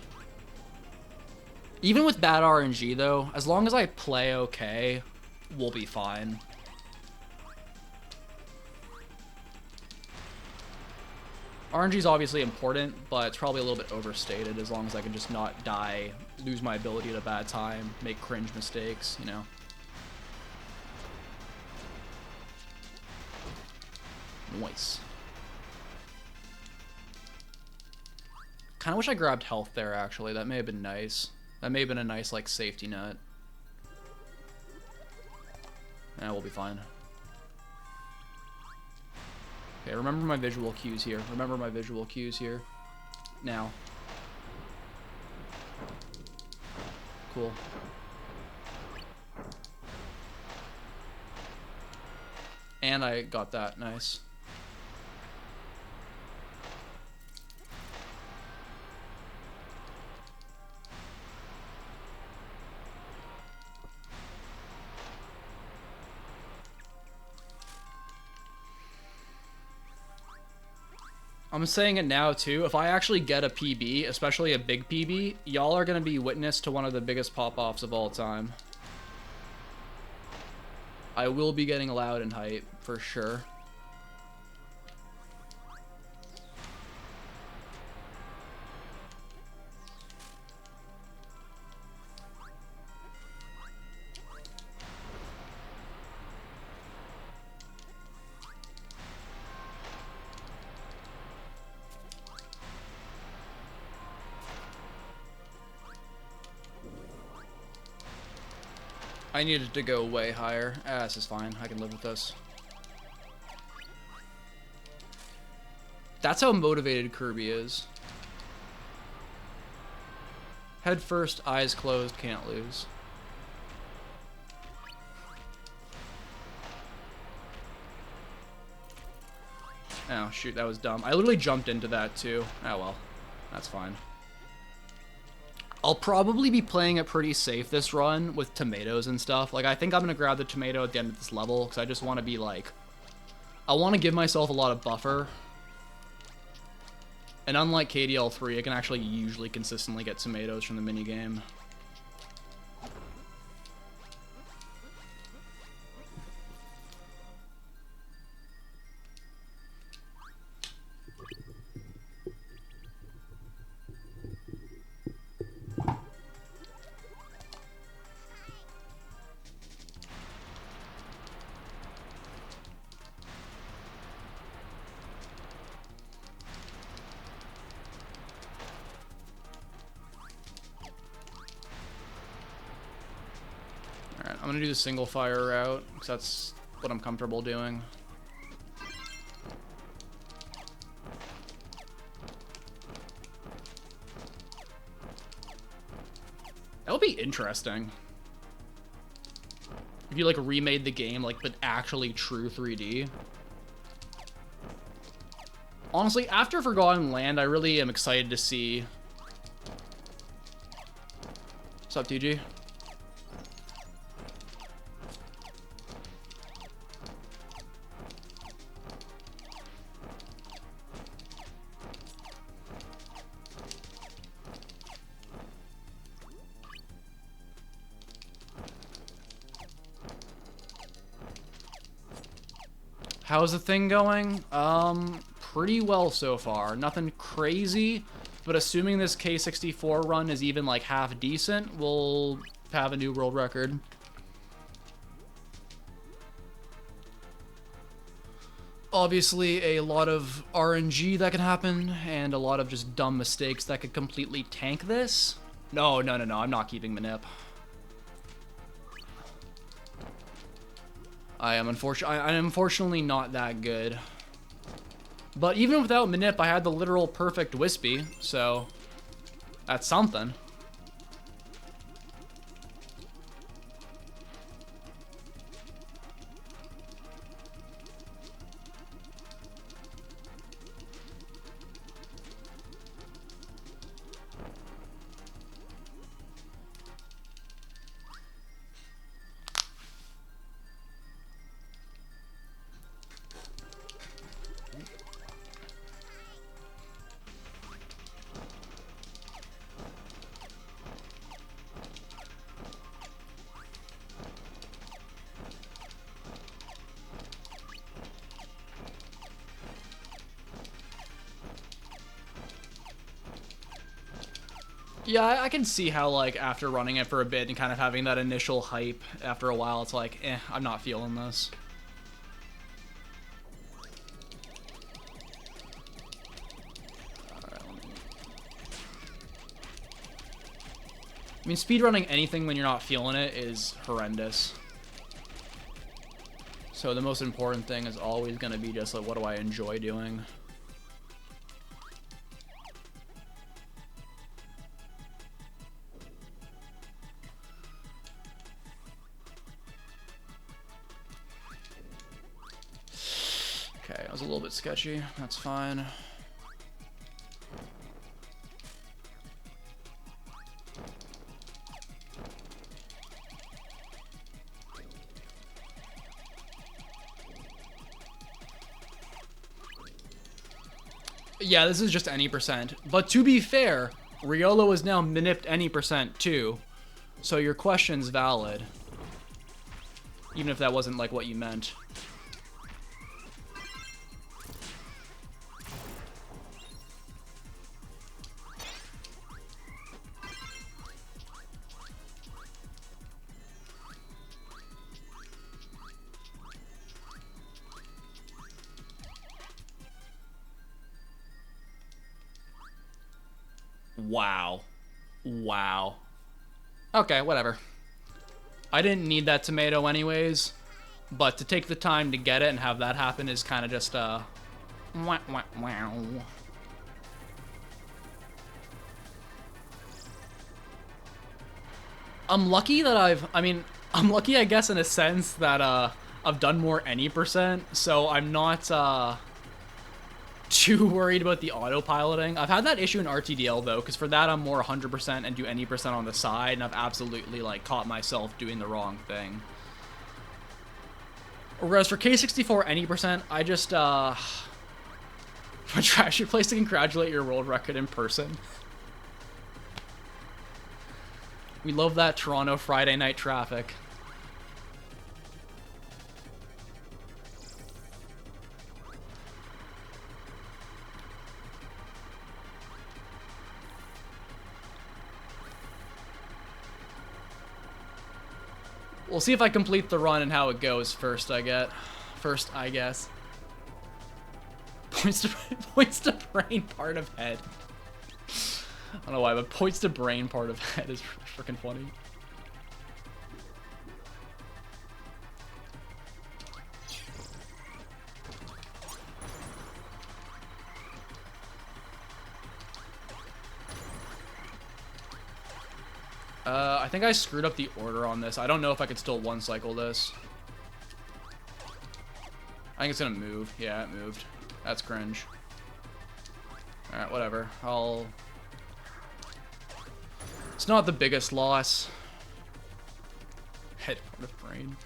Even with bad RNG though, as long as I play okay, we'll be fine. RNG is obviously important, but it's probably a little bit overstated as long as I can just not die, lose my ability at a bad time, make cringe mistakes, you know. Nice. Kind of wish I grabbed health there, actually. That may have been nice. That may have been a nice, like, safety net. Yeah, we'll be fine. Okay, remember my visual cues here. Remember my visual cues here. Now. Cool. And I got that. Nice. I'm saying it now too, if I actually get a PB, especially a big PB, y'all are going to be witness to one of the biggest pop-offs of all time. I will be getting loud and hype, for sure. I needed to go way higher. Ah, this is fine. I can live with this. That's how motivated Kirby is. Head first, eyes closed, can't lose. Oh, shoot, that was dumb. I literally jumped into that, too. Oh, well. That's fine. I'll probably be playing it pretty safe this run with tomatoes and stuff. Like, I think I'm going to grab the tomato at the end of this level because I just want to be like... I want to give myself a lot of buffer. And unlike KDL 3, I can actually usually consistently get tomatoes from the minigame. I'm gonna do the single fire route, because that's what I'm comfortable doing. That would be interesting. If you, like, remade the game, like, but actually true 3D. Honestly, after Forgotten Land, I really am excited to see... What's up, TG? How's the thing going? Pretty well so far. Nothing crazy, but assuming this K64 run is even like half decent, we'll have a new world record. Obviously, a lot of RNG that can happen, and a lot of just dumb mistakes that could completely tank this. No, I'm not keeping Manip. I'm unfortunately not that good. But even without Manip, I had the literal perfect Wispy, so that's something. Yeah, I can see how, like, after running it for a bit and kind of having that initial hype, after a while, it's like, I'm not feeling this. I mean, speedrunning anything when you're not feeling it is horrendous. So the most important thing is always going to be just, like, what do I enjoy doing? Okay, that was a little bit sketchy. That's fine. Yeah, this is just any percent. But to be fair, Riolo is now manipped any percent too. So your question's valid. Even if that wasn't like what you meant. Wow. Wow. Okay, whatever. I didn't need that tomato anyways, but to take the time to get it and have that happen is kind of just, wow. I'm lucky that I'm lucky, I guess, in a sense that, I've done more any percent, so I'm not, too worried about the autopiloting. I've had that issue in RTDL though, because for that I'm more 100% and do any percent on the side, and I've absolutely like caught myself doing the wrong thing. Whereas for K64 any percent, I just a trashy place to congratulate your world record in person. We love that Toronto Friday night traffic. We'll see if I complete the run and how it goes first, I guess. Points to brain part of head. I don't know why, but points to brain part of head is freaking funny. I think I screwed up the order on this. I don't know if I could still one cycle this. I think it's gonna move. Yeah, it moved. That's cringe. Alright, whatever. It's not the biggest loss. Head part of brain.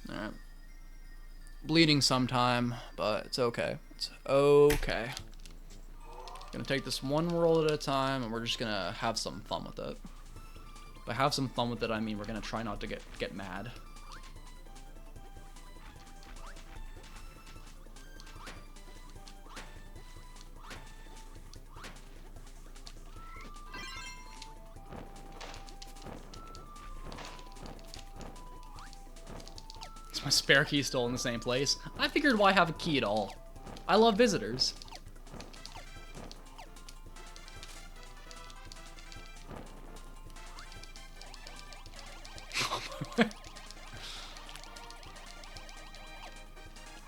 Alright. Bleeding sometime, but it's okay. It's okay. Gonna take this one world at a time, and we're just gonna have some fun with it. By have some fun with it, I mean we're gonna try not to get mad. Is my spare key still in the same place? I figured why have a key at all? I love visitors.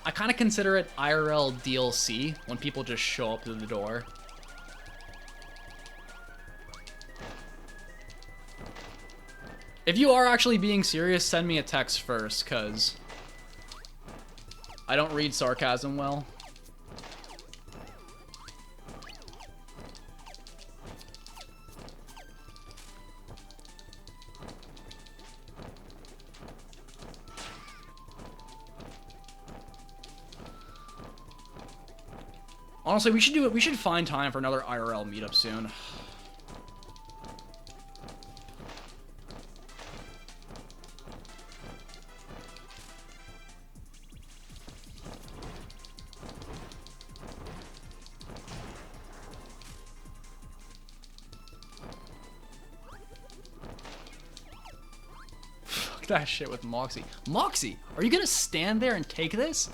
I kind of consider it IRL DLC when people just show up to the door. If you are actually being serious, send me a text first, because I don't read sarcasm well. Honestly, we should find time for another IRL meetup soon. Fuck that shit with Moxie. Moxie, are you gonna stand there and take this?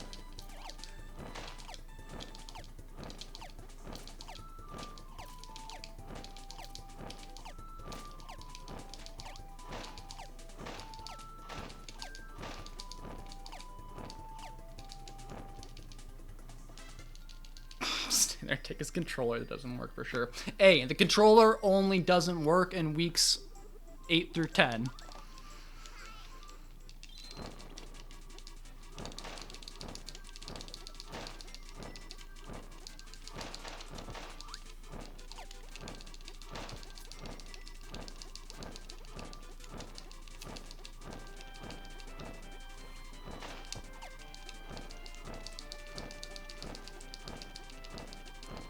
There, take his controller. That doesn't work for sure. Hey, the controller only doesn't work in weeks 8 through 10.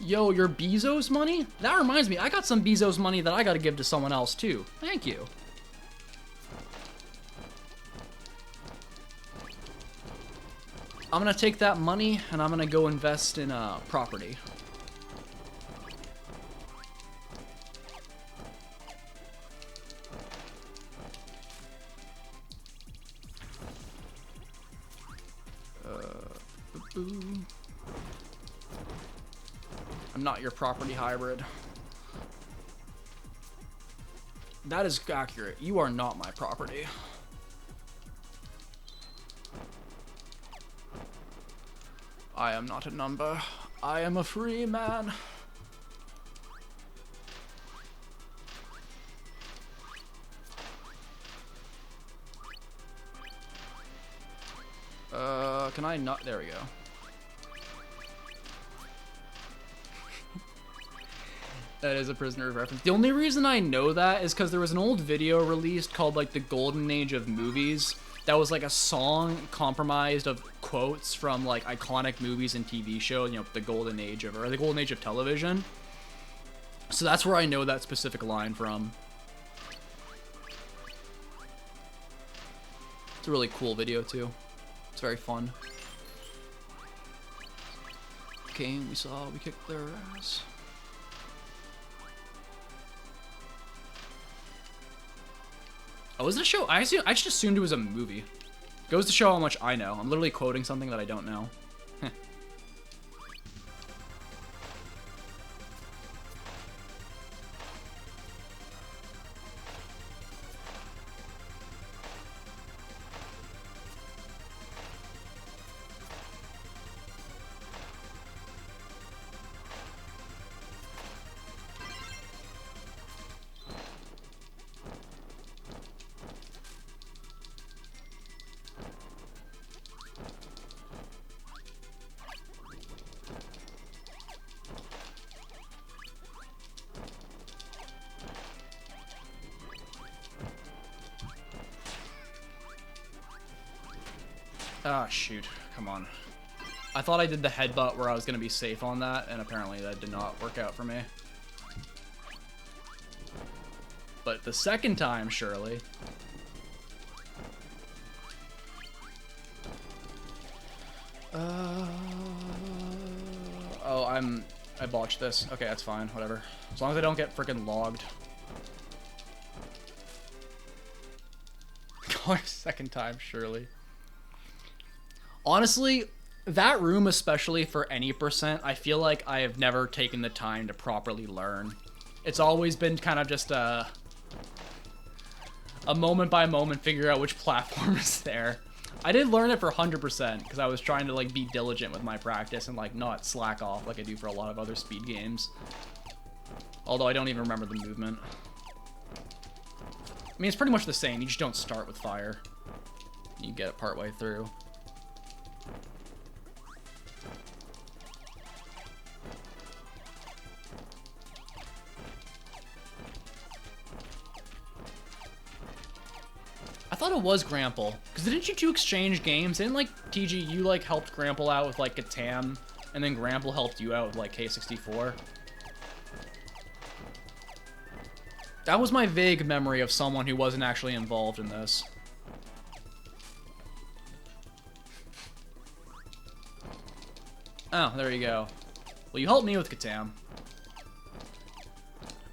Yo, your Bezos money? That reminds me, I got some Bezos money that I gotta give to someone else too. Thank you. I'm gonna take that money and I'm gonna go invest in property. I'm not your property hybrid. That is accurate. You are not my property. I am not a number. I am a free man. Can I not? There we go. That is a Prisoner reference. The only reason I know that is because there was an old video released called like the Golden Age of Movies. That was like a song compromised of quotes from like iconic movies and TV shows, you know, the Golden Age of, or the Golden Age of television. So that's where I know that specific line from. It's a really cool video too. It's very fun. Okay, we kicked their ass. Oh, is it a show? I just assumed it was a movie. Goes to show how much I know. I'm literally quoting something that I don't know. Ah, shoot. Come on. I thought I did the headbutt where I was going to be safe on that, and apparently that did not work out for me. But the second time, surely. Oh, I botched this. Okay, that's fine. Whatever. As long as I don't get freaking logged. Second time, surely. Honestly, that room, especially for any percent, I feel like I have never taken the time to properly learn. It's always been kind of just a moment by moment figure out which platform is there. I did learn it for 100% because I was trying to like be diligent with my practice and like not slack off like I do for a lot of other speed games. Although I don't even remember the movement. I mean, it's pretty much the same. You just don't start with fire. You get it partway through. I thought it was Grample, because didn't you two exchange games? Didn't, like, TG, you, like, helped Grample out with, like, Katam, and then Grample helped you out with, like, K64? That was my vague memory of someone who wasn't actually involved in this. Oh, there you go. Well, you helped me with Katam.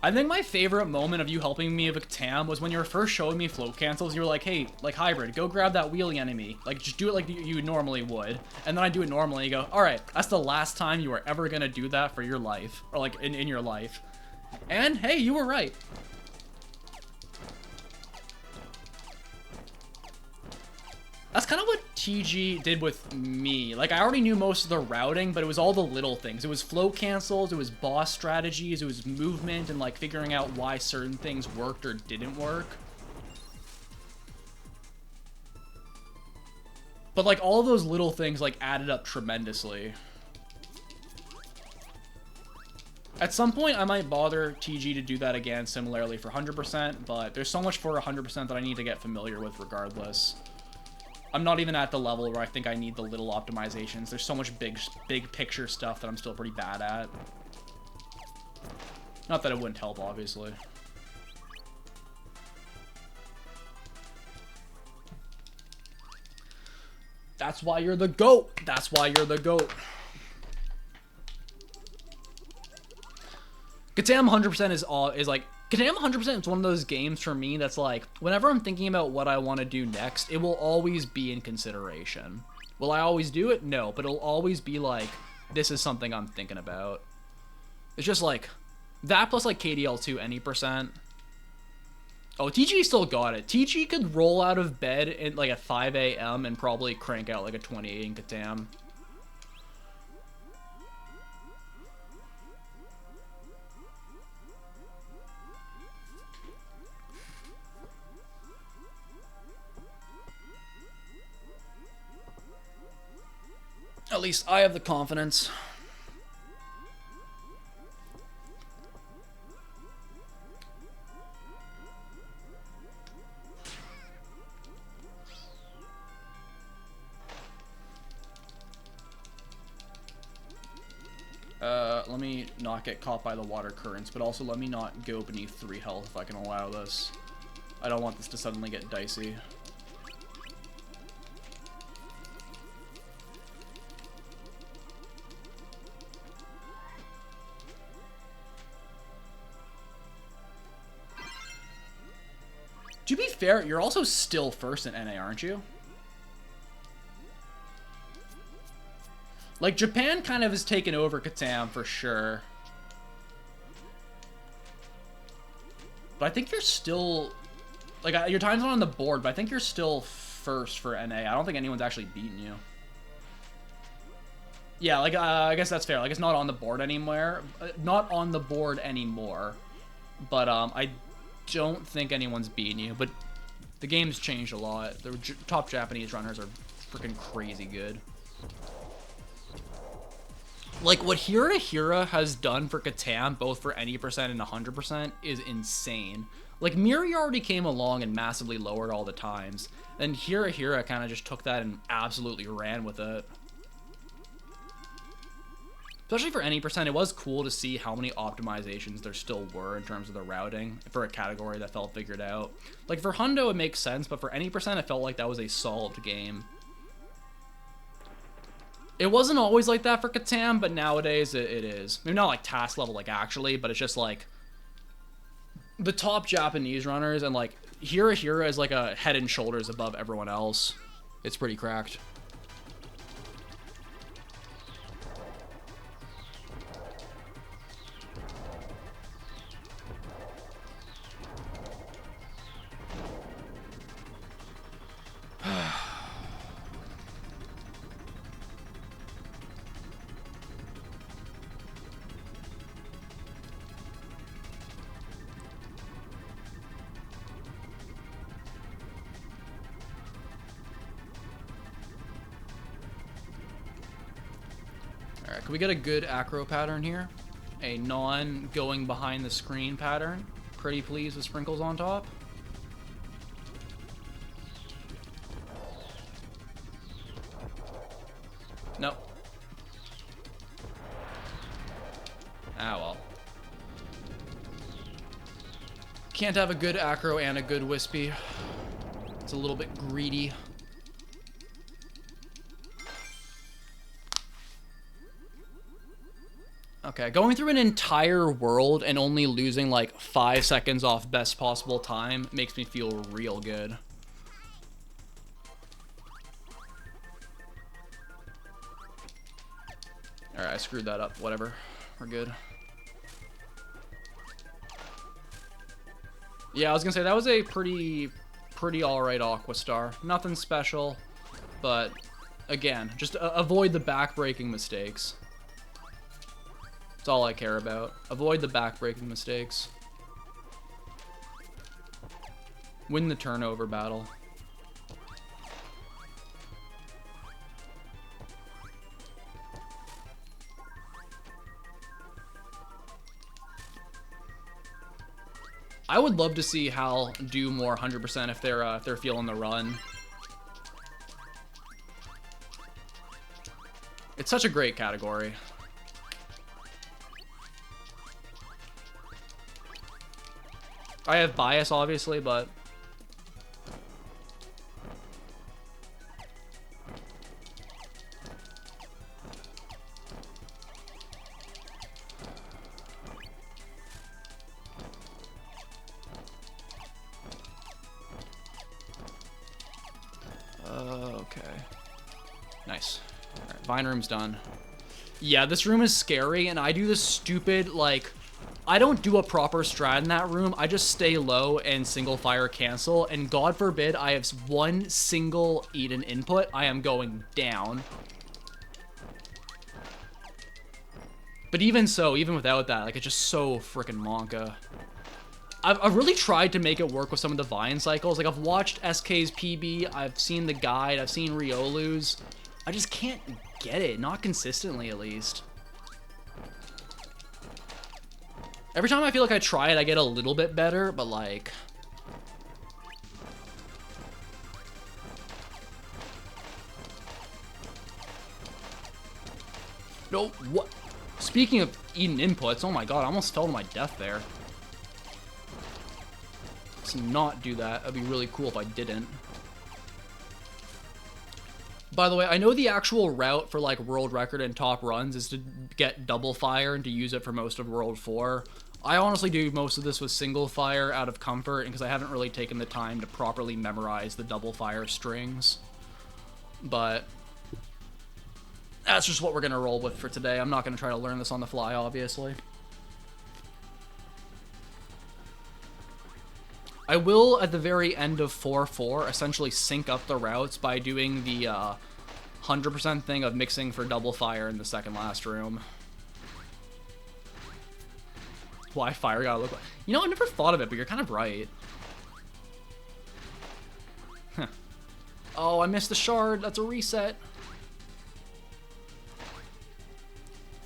I think my favorite moment of you helping me with Katam was when you were first showing me float cancels. You were like, hey, like, Hybrid, go grab that wheelie enemy. Like, just do it like you normally would. And then I do it normally, and you go, alright, that's the last time you are ever gonna do that for your life. Or, like, in your life. And, hey, you were right. That's kind of what TG did with me. Like, I already knew most of the routing, but it was all the little things. It was float cancels, it was boss strategies, it was movement, and, like, figuring out why certain things worked or didn't work. But, like, all of those little things, like, added up tremendously. At some point, I might bother TG to do that again, similarly for 100%, but there's so much for 100% that I need to get familiar with regardless. I'm not even at the level where I think I need the little optimizations. There's so much big picture stuff that I'm still pretty bad at. Not that it wouldn't help, obviously. That's why you're the GOAT! That's why you're the GOAT. Katam 100% is like... Katam 100% is one of those games for me that's like, whenever I'm thinking about what I want to do next, it will always be in consideration. Will I always do it? No, but it'll always be like, this is something I'm thinking about. It's just like, that plus like KDL2 any percent. Oh, TG still got it. TG could roll out of bed at like at 5 a.m. and probably crank out like a 28 in Katam. At least I have the confidence. Let me not get caught by the water currents, but also let me not go beneath 3 health if I can allow this. I don't want this to suddenly get dicey. To be fair, you're also still first in NA, aren't you? Like, Japan kind of has taken over Katam for sure. But I think you're still... Like, your time's not on the board, but I think you're still first for NA. I don't think anyone's actually beaten you. Yeah, like, I guess that's fair. Like, it's not on the board anymore. Not on the board anymore. But, I don't think anyone's beaten you. But the game's changed a lot. The top Japanese runners are freaking crazy good. Like, what Hira has done for Katam, both for any percent and 100%, is insane. Like, Miri already came along and massively lowered all the times. Then Hira kind of just took that and absolutely ran with it. Especially for any percent, it was cool to see how many optimizations there still were in terms of the routing for a category that felt figured out. Like, for Hundo, it makes sense, but for any percent, it felt like that was a solved game. It wasn't always like that for Katam, but nowadays it is. Maybe not like task level, like actually, but it's just like the top Japanese runners, and like Hira is like a head and shoulders above everyone else. It's pretty cracked. Alright, can we get a good acro pattern here? A non-going behind the screen pattern. Pretty please with sprinkles on top. Nope. Ah, well. Can't have a good acro and a good wispy. It's a little bit greedy. Okay, going through an entire world and only losing like 5 seconds off best possible time makes me feel real good. Alright, I screwed that up. Whatever. We're good. Yeah, I was gonna say, that was a pretty alright Aqua Star. Nothing special, but again, just avoid the back-breaking mistakes. That's all I care about. Avoid the back-breaking mistakes. Win the turnover battle. I would love to see Hal do more 100% if they're feeling the run. It's such a great category. I have bias, obviously, but... okay. Nice. Alright, Vine Room's done. Yeah, this room is scary, and I do this stupid, like... I don't do a proper strat in that room. I just stay low and single fire cancel, and God forbid I have one single Eden input, I am going down. But even so, even without that, like, it's just so freaking Monka. I've really tried to make it work with some of the Vine cycles. Like, I've watched SK's PB, I've seen the guide, I've seen Riolu's. I just can't get it. Not consistently, at least. Every time I feel like I try it, I get a little bit better, but like... No, what? Speaking of eating inputs, oh my god, I almost fell to my death there. Let's not do that. That'd be really cool if I didn't. By the way, I know the actual route for like world record and top runs is to get double fire and to use it for most of World 4. I honestly do most of this with single fire out of comfort because I haven't really taken the time to properly memorize the double fire strings. But that's just what we're going to roll with for today. I'm not going to try to learn this on the fly, obviously. I will, at the very end of 4-4, essentially sync up the routes by doing the 100% thing of mixing for double fire in the second last room. Why fire gotta look like... You know, I never thought of it, but you're kind of right. Huh. Oh, I missed the shard. That's a reset.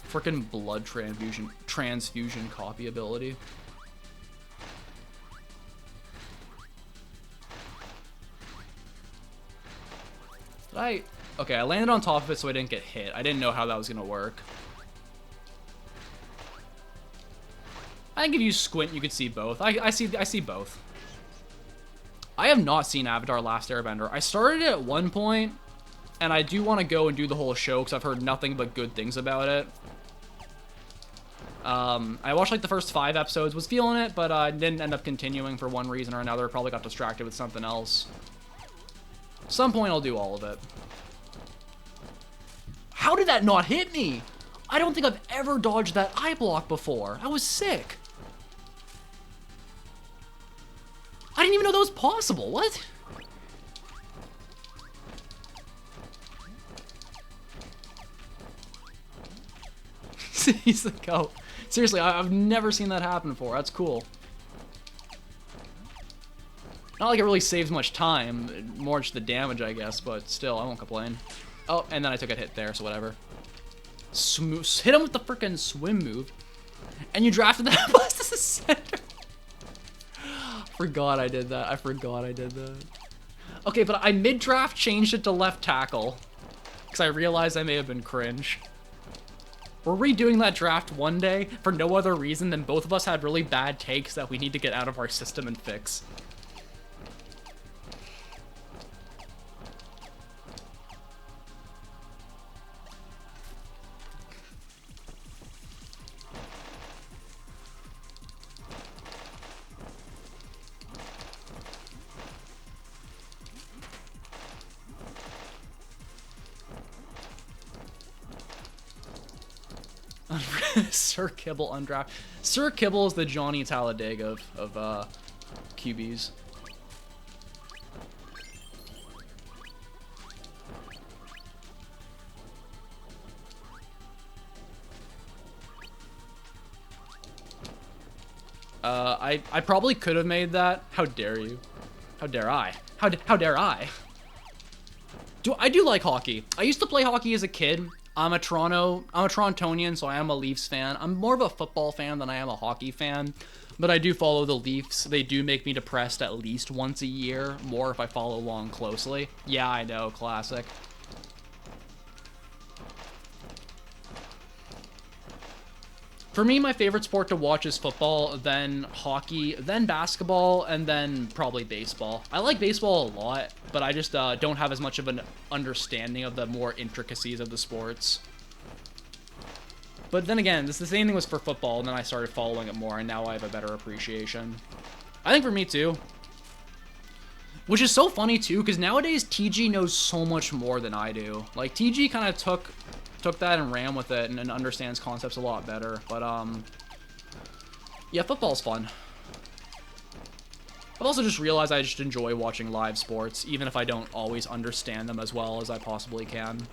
Frickin' blood transfusion copy ability. Did okay, I landed on top of it so I didn't get hit. I didn't know how that was gonna work. I think if you squint, you could see both. I see both. I have not seen Avatar: Last Airbender. I started it at one point, and I do want to go and do the whole show because I've heard nothing but good things about it. I watched like the first 5 episodes, was feeling it, but I didn't end up continuing for one reason or another. Probably got distracted with something else. Some point I'll do all of it. How did that not hit me? I don't think I've ever dodged that eye block before. I was sick. I didn't even know that was possible. What? He's the goat. Seriously, I've never seen that happen before. That's cool. Not like it really saves much time. More just the damage, I guess, but still, I won't complain. Oh, and then I took a hit there, so whatever. Hit him with the frickin' swim move. And you drafted that bus as a center. Forgot I did that. I forgot I did that. Okay, but I mid-draft changed it to left tackle. Because I realized I may have been cringe. We're redoing that draft one day for no other reason than both of us had really bad takes that we need to get out of our system and fix. Sir Kibble undraft. Sir Kibble is the Johnny Talladega of QBs. I probably could have made that. How dare you? How dare I? How dare I? I do like hockey. I used to play hockey as a kid. I'm a Torontonian, so I am a Leafs fan. I'm more of a football fan than I am a hockey fan, but I do follow the Leafs. They do make me depressed at least once a year, more if I follow along closely. Yeah, I know, classic. For me, my favorite sport to watch is football, then hockey, then basketball, and then probably baseball. I like baseball a lot, but I just don't have as much of an understanding of the more intricacies of the sports. But then again, the same thing was for football, and then I started following it more, and now I have a better appreciation. I think for me, too. Which is so funny, too, because nowadays TG knows so much more than I do. Like, TG kind of took that and ran with it and understands concepts a lot better. But, yeah, football's fun. I've also just realized I just enjoy watching live sports, even if I don't always understand them as well as I possibly can.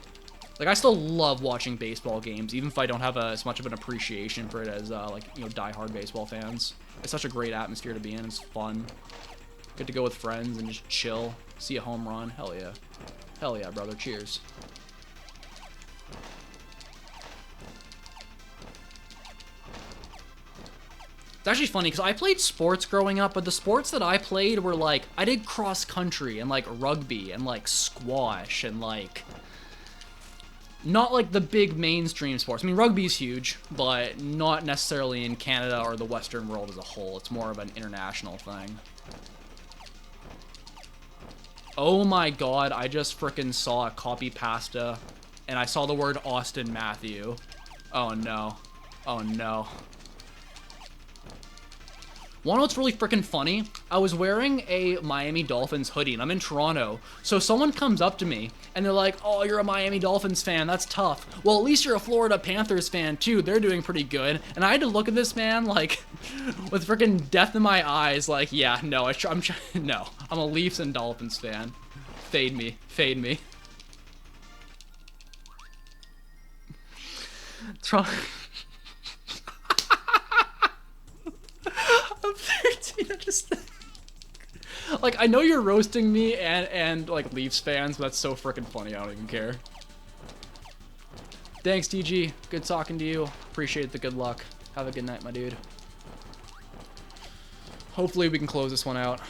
Like, I still love watching baseball games, even if I don't have as much of an appreciation for it as, like, you know, diehard baseball fans. It's such a great atmosphere to be in. It's fun. Get to go with friends and just chill. See a home run. Hell yeah. Hell yeah, brother. Cheers. It's actually funny because I played sports growing up, but the sports that I played were like, I did cross country and like rugby and like squash and like, not like the big mainstream sports. I mean, rugby's huge, but not necessarily in Canada or the Western world as a whole. It's more of an international thing. Oh my god, I just frickin' saw a copy pasta and I saw the word Austin Matthew. Oh no. Oh no. Wanna know what's really freaking funny? I was wearing a Miami Dolphins hoodie, and I'm in Toronto. So someone comes up to me, and they're like, oh, you're a Miami Dolphins fan, that's tough. Well, at least you're a Florida Panthers fan, too. They're doing pretty good. And I had to look at this man, like, with freaking death in my eyes, like, yeah, no, no, I'm a Leafs and Dolphins fan. Fade me. Fade me. I'm 13, I just... Like, I know you're roasting me and like, Leafs fans, but that's so freaking funny, I don't even care. Thanks, DG. Good talking to you. Appreciate the good luck. Have a good night, my dude. Hopefully we can close this one out.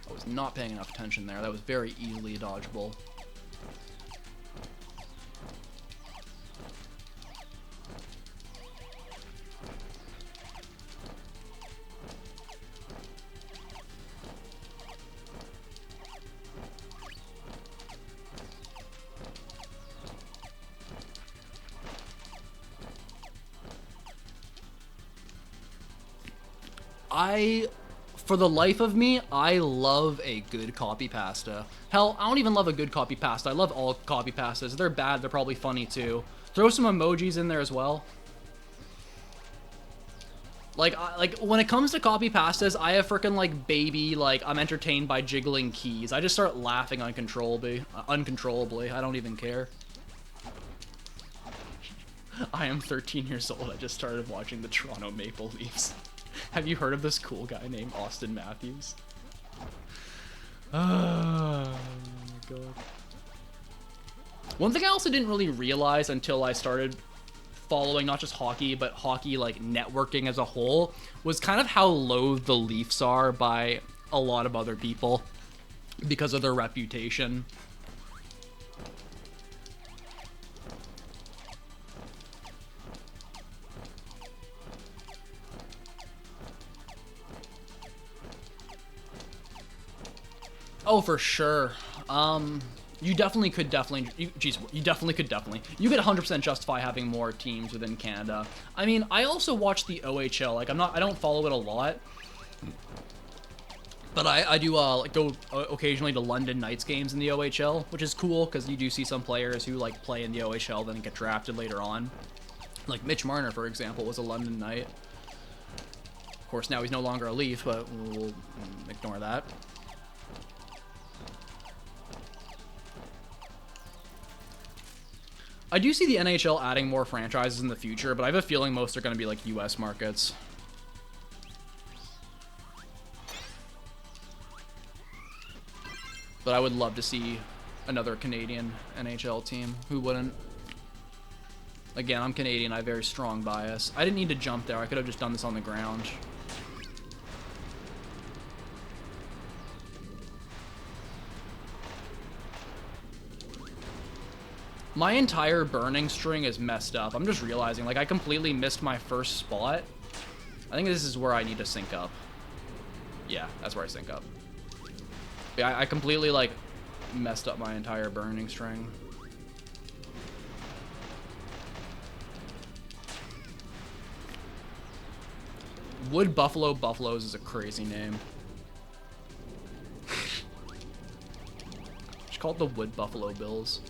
I was not paying enough attention there. That was very easily dodgeable. For the life of me, I love a good copy pasta. Hell, I don't even love a good copy pasta. I love all copy pastas. If they're bad, they're probably funny too. Throw some emojis in there as well. Like when it comes to copy pastas, I have freaking like baby, like I'm entertained by jiggling keys. I just start laughing uncontrollably. I don't even care. I am 13 years old. I just started watching the Toronto Maple Leafs. Have you heard of this cool guy named Austin Matthews? Oh my god. One thing I also didn't really realize until I started following not just hockey, but hockey like networking as a whole, was kind of how loathed the Leafs are by a lot of other people because of their reputation. Oh, for sure. You definitely could you could 100% justify having more teams within Canada. I mean, I also watch the OHL. Like, I don't follow it a lot, but I do like go occasionally to London Knights games in the OHL, which is cool because you do see some players who like play in the OHL then get drafted later on. Like Mitch Marner, for example, was a London Knight. Of course, now he's no longer a Leaf, but we'll ignore that. I do see the NHL adding more franchises in the future, but I have a feeling most are going to be like US markets. But I would love to see another Canadian NHL team. Who wouldn't? Again, I'm Canadian. I have very strong bias. I didn't need to jump there. I could have just done this on the ground. My entire burning string is messed up. I'm just realizing, like, I completely missed my first spot. I think this is where I need to sync up. Yeah, that's where I sync up. Yeah, I completely, like, messed up my entire burning string. Wood Buffalo Buffaloes is a crazy name. Just call it the Wood Buffalo Bills.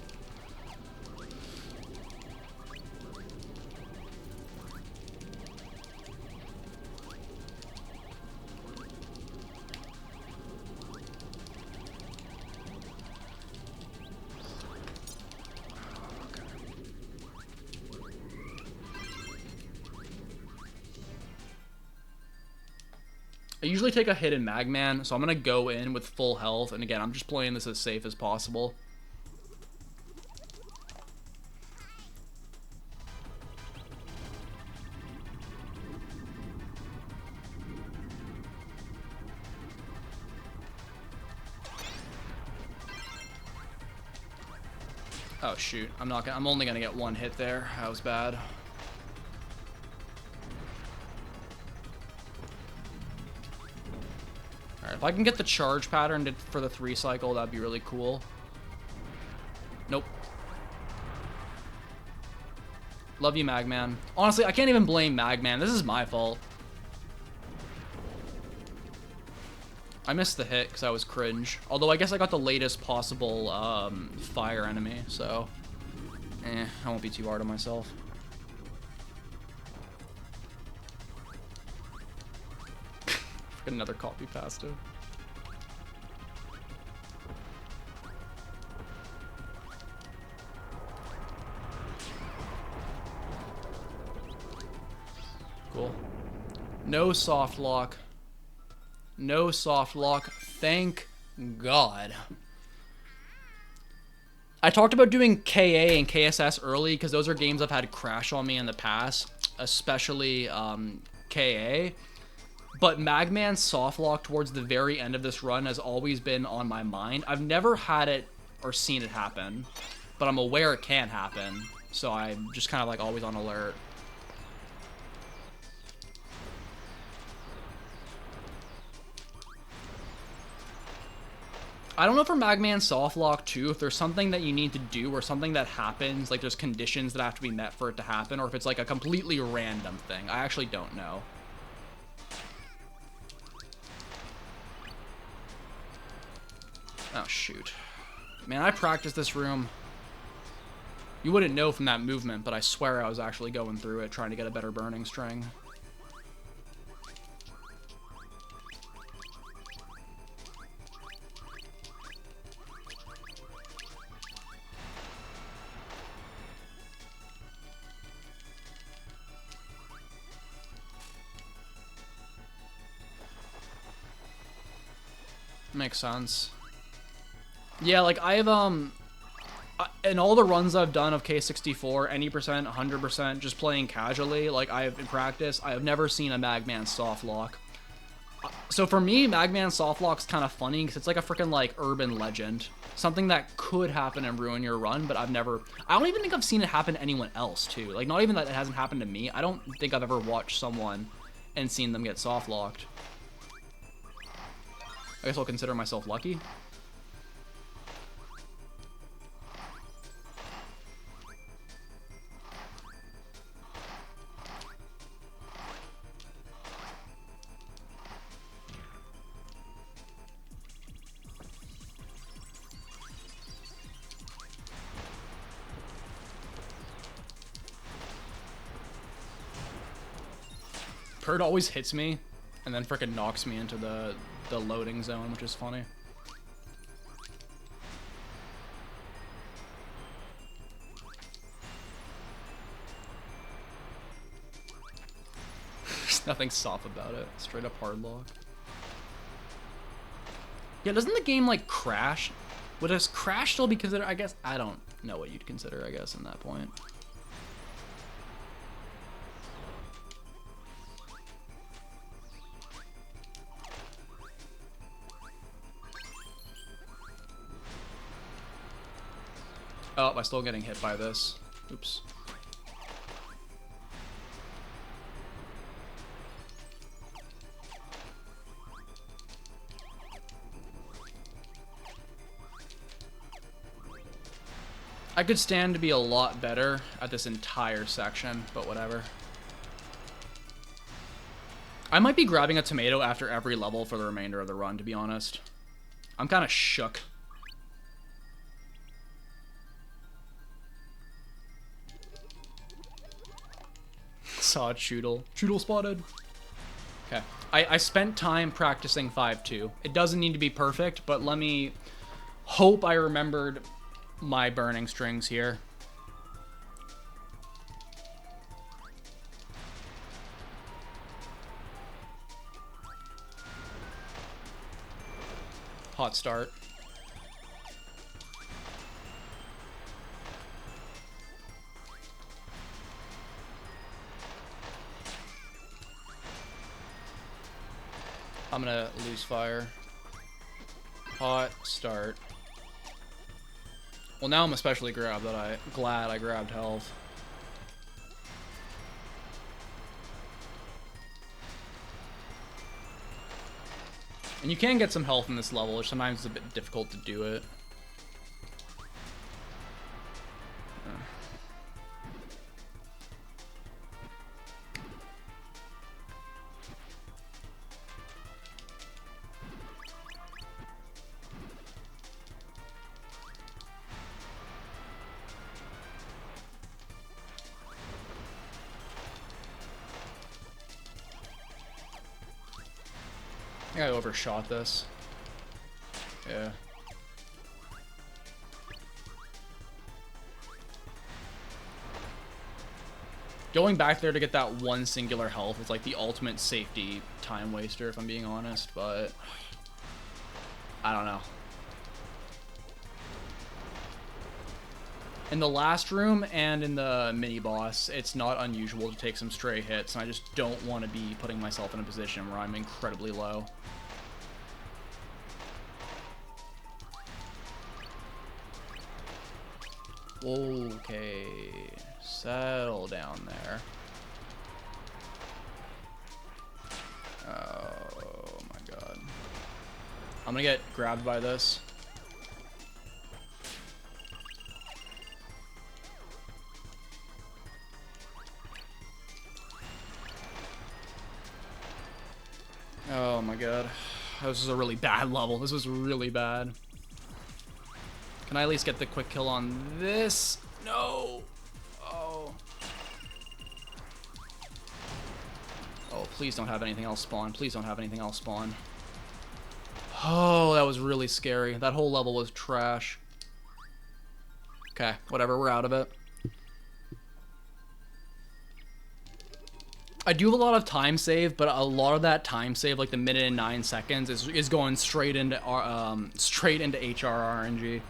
I usually take a hit in Magman, so I'm going to go in with full health, and again, I'm just playing this as safe as possible. Oh shoot, I'm only gonna get one hit there. That was bad. Alright, if I can get the charge pattern for the 3 cycle, that'd be really cool. Nope. Love you, Magman. Honestly, I can't even blame Magman. This is my fault. I missed the hit because I was cringe. Although I guess I got the latest possible fire enemy, so I won't be too hard on myself. Another copy pasta. Cool. No soft lock. No soft lock. Thank God. I talked about doing KA and KSS early because those are games I've had crash on me in the past, especially KA. But Magman softlock towards the very end of this run has always been on my mind. I've never had it or seen it happen, but I'm aware it can happen. So I'm just kind of like always on alert. I don't know for Magman softlock too, if there's something that you need to do or something that happens, like there's conditions that have to be met for it to happen, or if it's like a completely random thing. I actually don't know. Oh, shoot. Man, I practiced this room. You wouldn't know from that movement, but I swear I was actually going through it, trying to get a better burning string. Makes sense. Yeah, like I've in all the runs I've done of K64, any percent, 100%, just playing casually, like I've in practice, I have never seen a Magman softlock. So for me, Magman softlock's kind of funny because it's like a freaking like urban legend, something that could happen and ruin your run, but I don't even think I've seen it happen to anyone else too. Like not even that it hasn't happened to me. I don't think I've ever watched someone and seen them get softlocked. I guess I'll consider myself lucky. Purd always hits me and then frickin' knocks me into the loading zone, which is funny. There's nothing soft about it. Straight up hard lock. Yeah, doesn't the game like crash? Would a crash still be considered? I guess I don't know what you'd consider, I guess, in that point. Oh, I'm still getting hit by this. Oops. I could stand to be a lot better at this entire section, but whatever. I might be grabbing a tomato after every level for the remainder of the run, to be honest. I'm kind of shook. Saw a Choodle. Choodle spotted. Okay. I spent time practicing 5-2. It doesn't need to be perfect, but let me hope I remembered my burning strings here. Hot start. I'm gonna lose fire. Hot start. Well, now I'm especially glad I grabbed health. And you can get some health in this level, which sometimes it's a bit difficult to do it. I think I overshot this. Yeah. Going back there to get that one singular health is like the ultimate safety time waster, if I'm being honest, but I don't know. In the last room and in the mini boss, it's not unusual to take some stray hits, and I just don't want to be putting myself in a position where I'm incredibly low. Okay, settle down there. Oh my god. I'm gonna get grabbed by this. Oh my god. This is a really bad level. This was really bad. Can I at least get the quick kill on this? No! Oh. Oh, please don't have anything else spawn. Please don't have anything else spawn. Oh, that was really scary. That whole level was trash. Okay, whatever, we're out of it. I do have a lot of time save, but a lot of that time save, like the minute and 9 seconds, is going straight into HR RNG.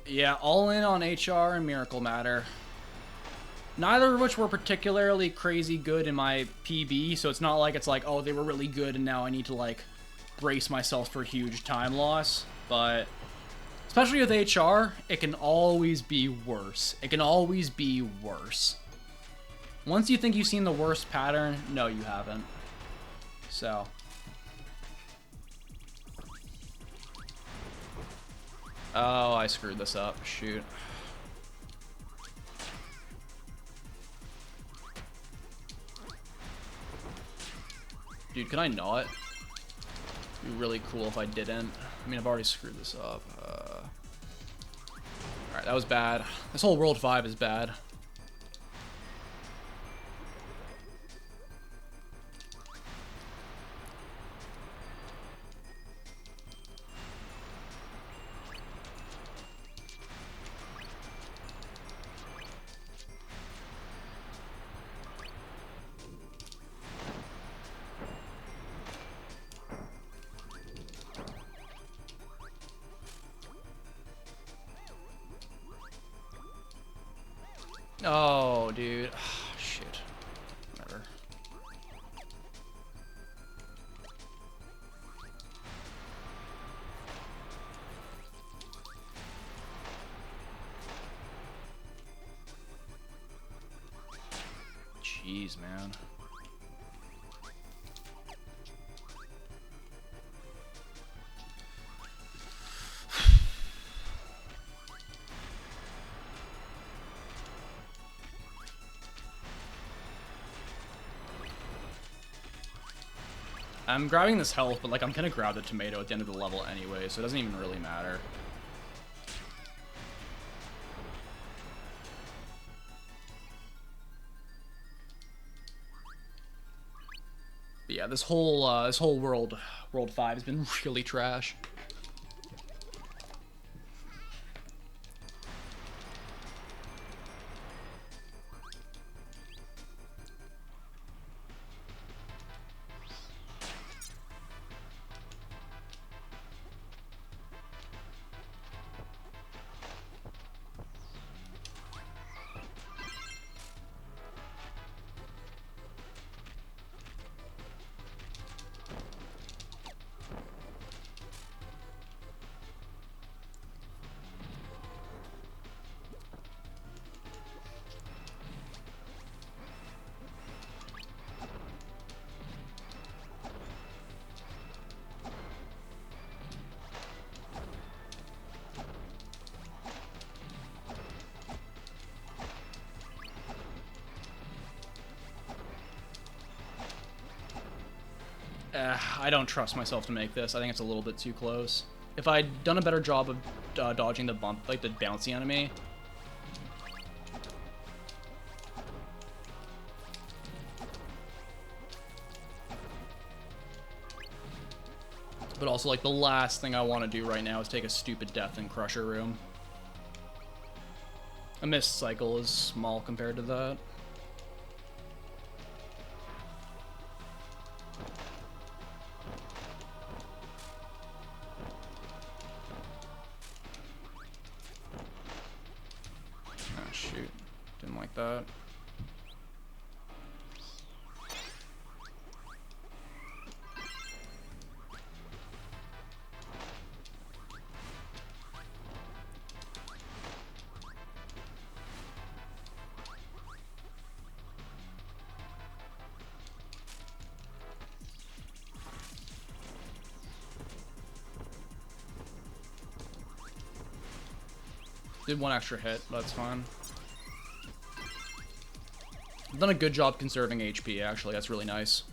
Yeah, all in on HR and Miracle Matter. Neither of which were particularly crazy good in my PB, so it's not like it's like, oh, they were really good and now I need to, like, brace myself for huge time loss. But, especially with HR, it can always be worse. It can always be worse. Once you think you've seen the worst pattern, no, you haven't. So... Oh, I screwed this up. Shoot. Dude, can I not? It'd be really cool if I didn't. I mean, I've already screwed this up. Alright, that was bad. This whole World 5 is bad. Oh, dude. Shit. Whatever. Jeez, man. I'm grabbing this health, but like I'm gonna grab the tomato at the end of the level anyway, so it doesn't even really matter. yeah, this whole world 5 has been really trash. I don't trust myself to make this. I think it's a little bit too close. If I'd done a better job of dodging the bump, like the bouncy enemy. But also, like, the last thing I want to do right now is take a stupid death in Crusher Room. A missed cycle is small compared to that. Shoot. Didn't like that. Did one extra hit, but that's fine. I've done a good job conserving HP, actually. That's really nice.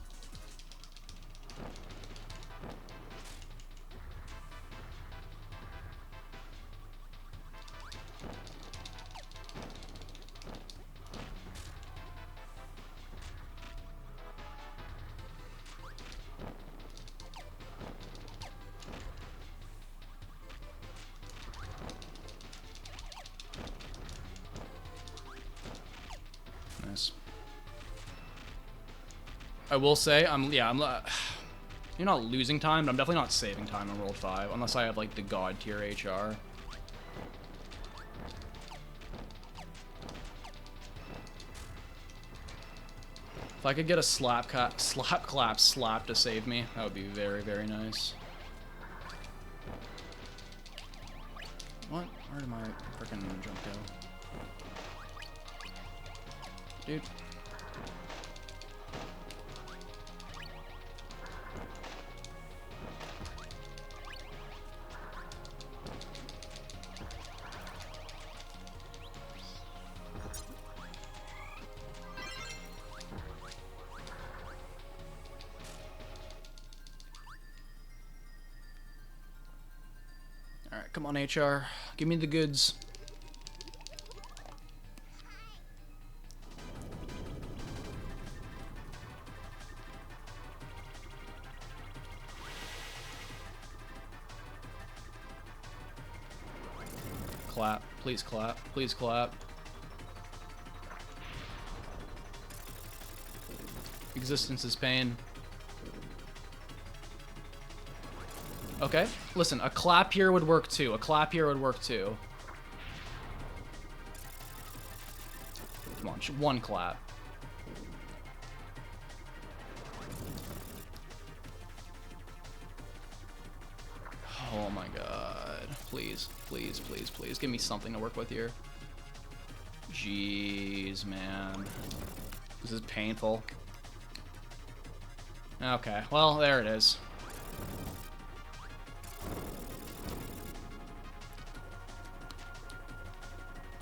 Nice. I will say, you're not losing time, but I'm definitely not saving time in World 5, unless I have, like, the God tier HR. If I could get a slap clap slap to save me, that would be very, very nice. What? Where did my freaking jump go? Dude. Alright, come on, HR. Give me the goods. Clap. Please clap. Please clap. Existence is pain. Okay, listen, a clap here would work too. A clap here would work too. Come on, one clap. Oh my god. Please, please, please, please. Give me something to work with here. Jeez, man. This is painful. Okay, well, there it is.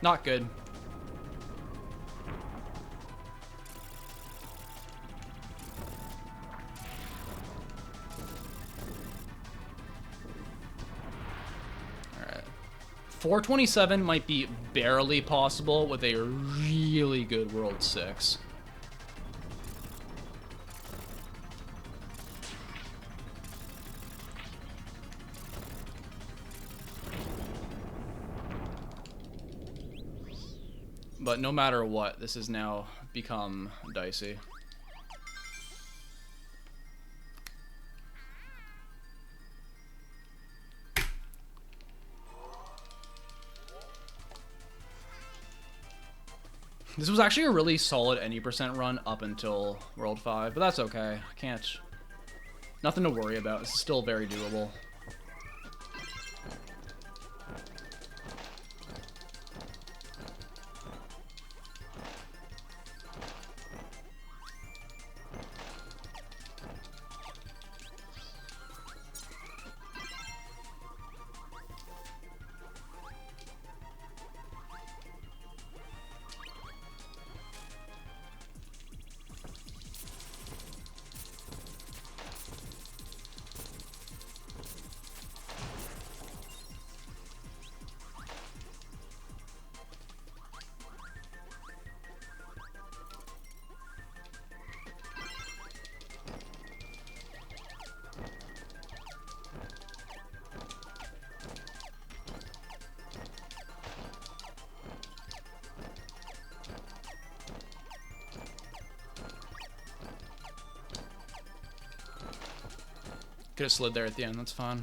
Not good. Alright. 427 might be barely possible with a really good World 6. But no matter what, this has now become dicey. This was actually a really solid any percent run up until World 5, but that's okay. I can't... Nothing to worry about. This is still very doable. Could have slid there at the end, that's fine.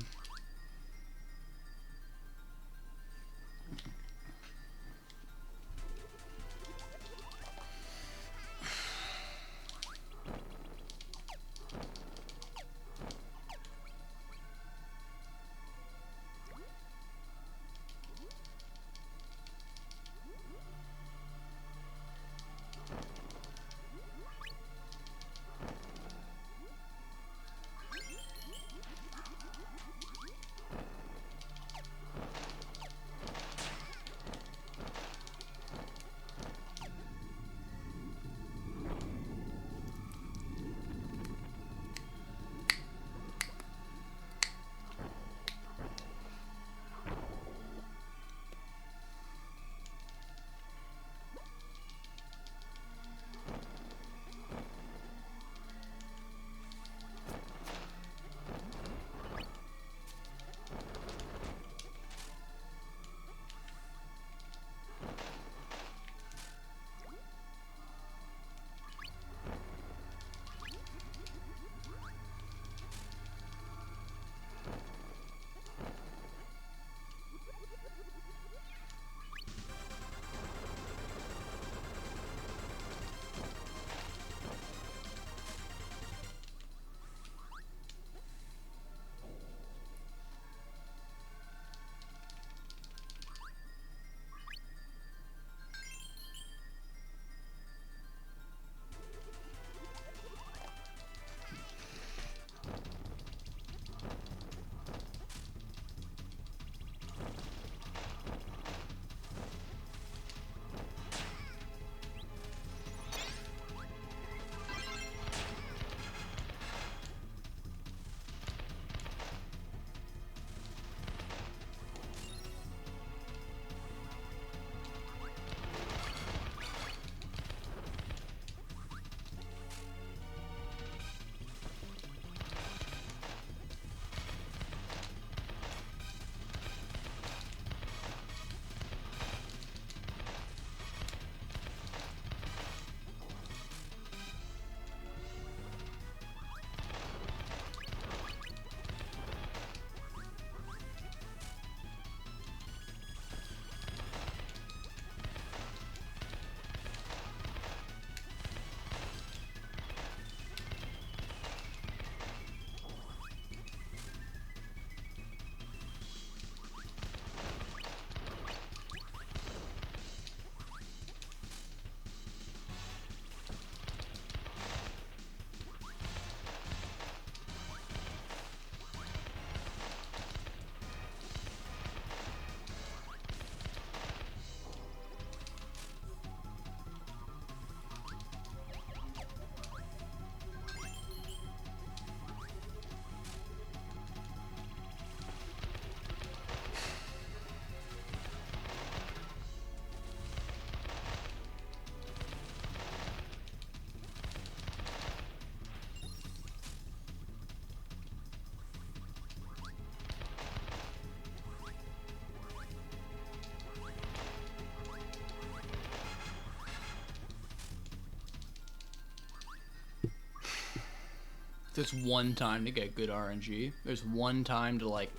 There's one time to get good RNG. There's one time to, like,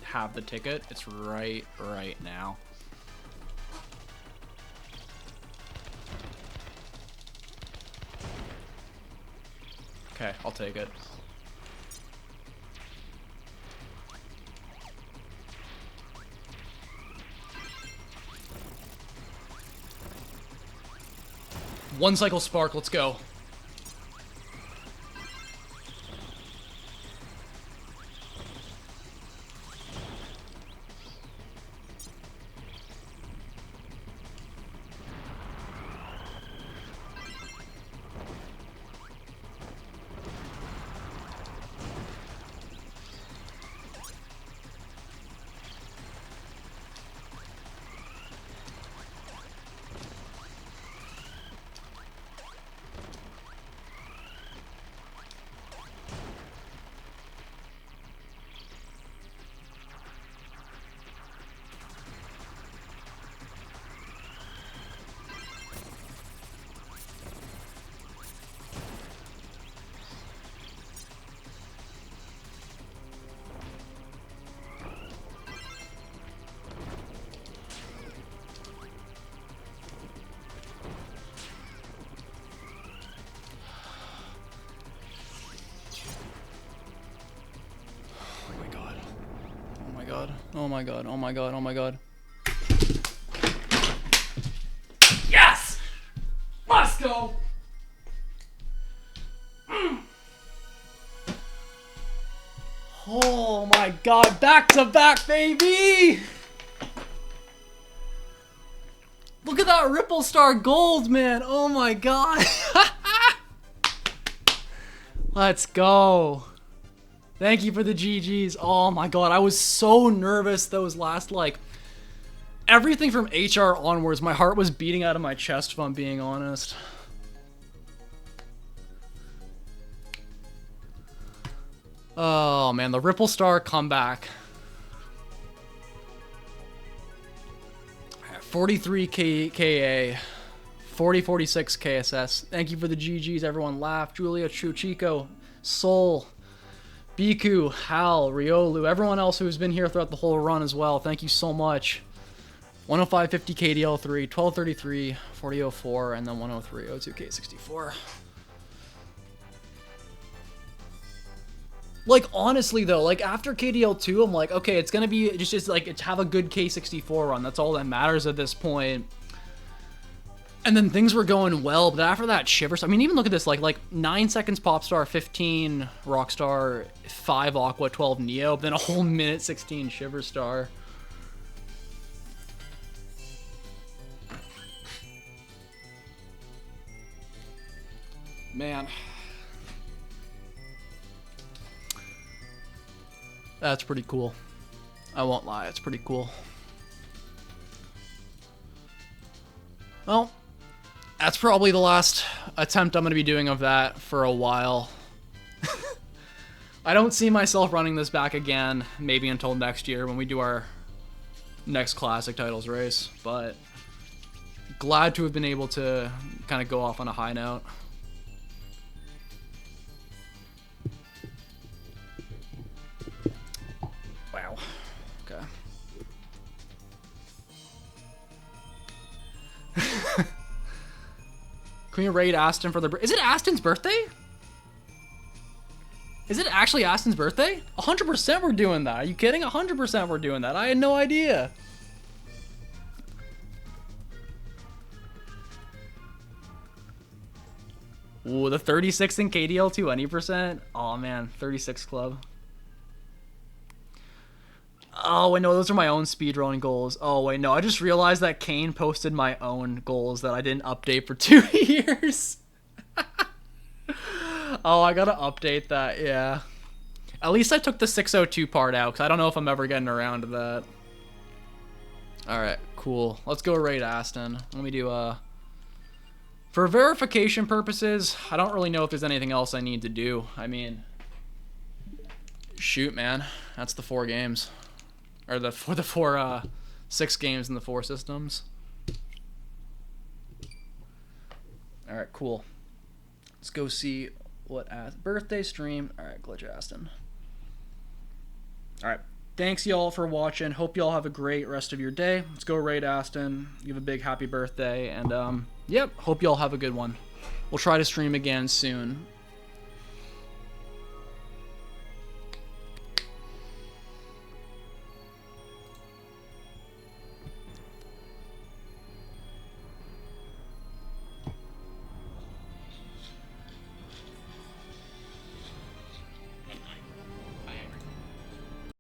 have the ticket. It's right now. Okay, I'll take it. One cycle spark, let's go. Oh my god, oh my god, oh my god. Yes! Let's go! Oh my god, back to back, baby! Look at that Ripple Star Gold, man! Oh my god! Let's go! Thank you for the GGs. Oh my god, I was so nervous those last, like, everything from HR onwards, my heart was beating out of my chest, if I'm being honest. Oh man, the Ripple Star comeback. 43 KA, 4046 KSS. Thank you for the GGs, everyone. Laugh, Julia, Chuchico, Soul, Biku, Hal, Riolu, everyone else who's been here throughout the whole run as well. Thank you so much. 105.50 KDL3, 12.33, 40.04, and then 103.02 K64. Like, honestly, though, like, after KDL2, I'm like, okay, it's gonna be just like, it's have a good K64 run. That's all that matters at this point. And then things were going well, but after that Shivers, I mean, even look at this, like 9 seconds Popstar, 15 Rockstar, 5 Aqua, 12 Neo, then a whole minute 16 Shiverstar. Man. That's pretty cool. I won't lie, it's pretty cool. Well, that's probably the last attempt I'm going to be doing of that for a while. I don't see myself running this back again, maybe until next year when we do our next Classic Titles race, but glad to have been able to kind of go off on a high note. Wow. Okay. Can we raid Aston for the... Is it Aston's birthday? Is it actually Aston's birthday? 100% we're doing that. Are you kidding? 100% we're doing that. I had no idea. Ooh, the 36 in KDL2, any percent? Oh man, 36 club. Oh, wait, no, those are my own speedrun goals. Oh, wait, no, I just realized that Kane posted my own goals that I didn't update for 2 years. Oh, I gotta update that, yeah. At least I took the 602 part out, because I don't know if I'm ever getting around to that. Alright, cool. Let's go raid Aston. Let me do, for verification purposes, I don't really know if there's anything else I need to do. I mean, shoot, man. That's the 4 games. Or the 6 games in the 4 systems. Alright, cool. Let's go see what birthday stream. All right, Glitch Aston. All right. Thanks, y'all, for watching. Hope y'all have a great rest of your day. Let's go raid Aston. Give a big happy birthday. And, yep, hope y'all have a good one. We'll try to stream again soon.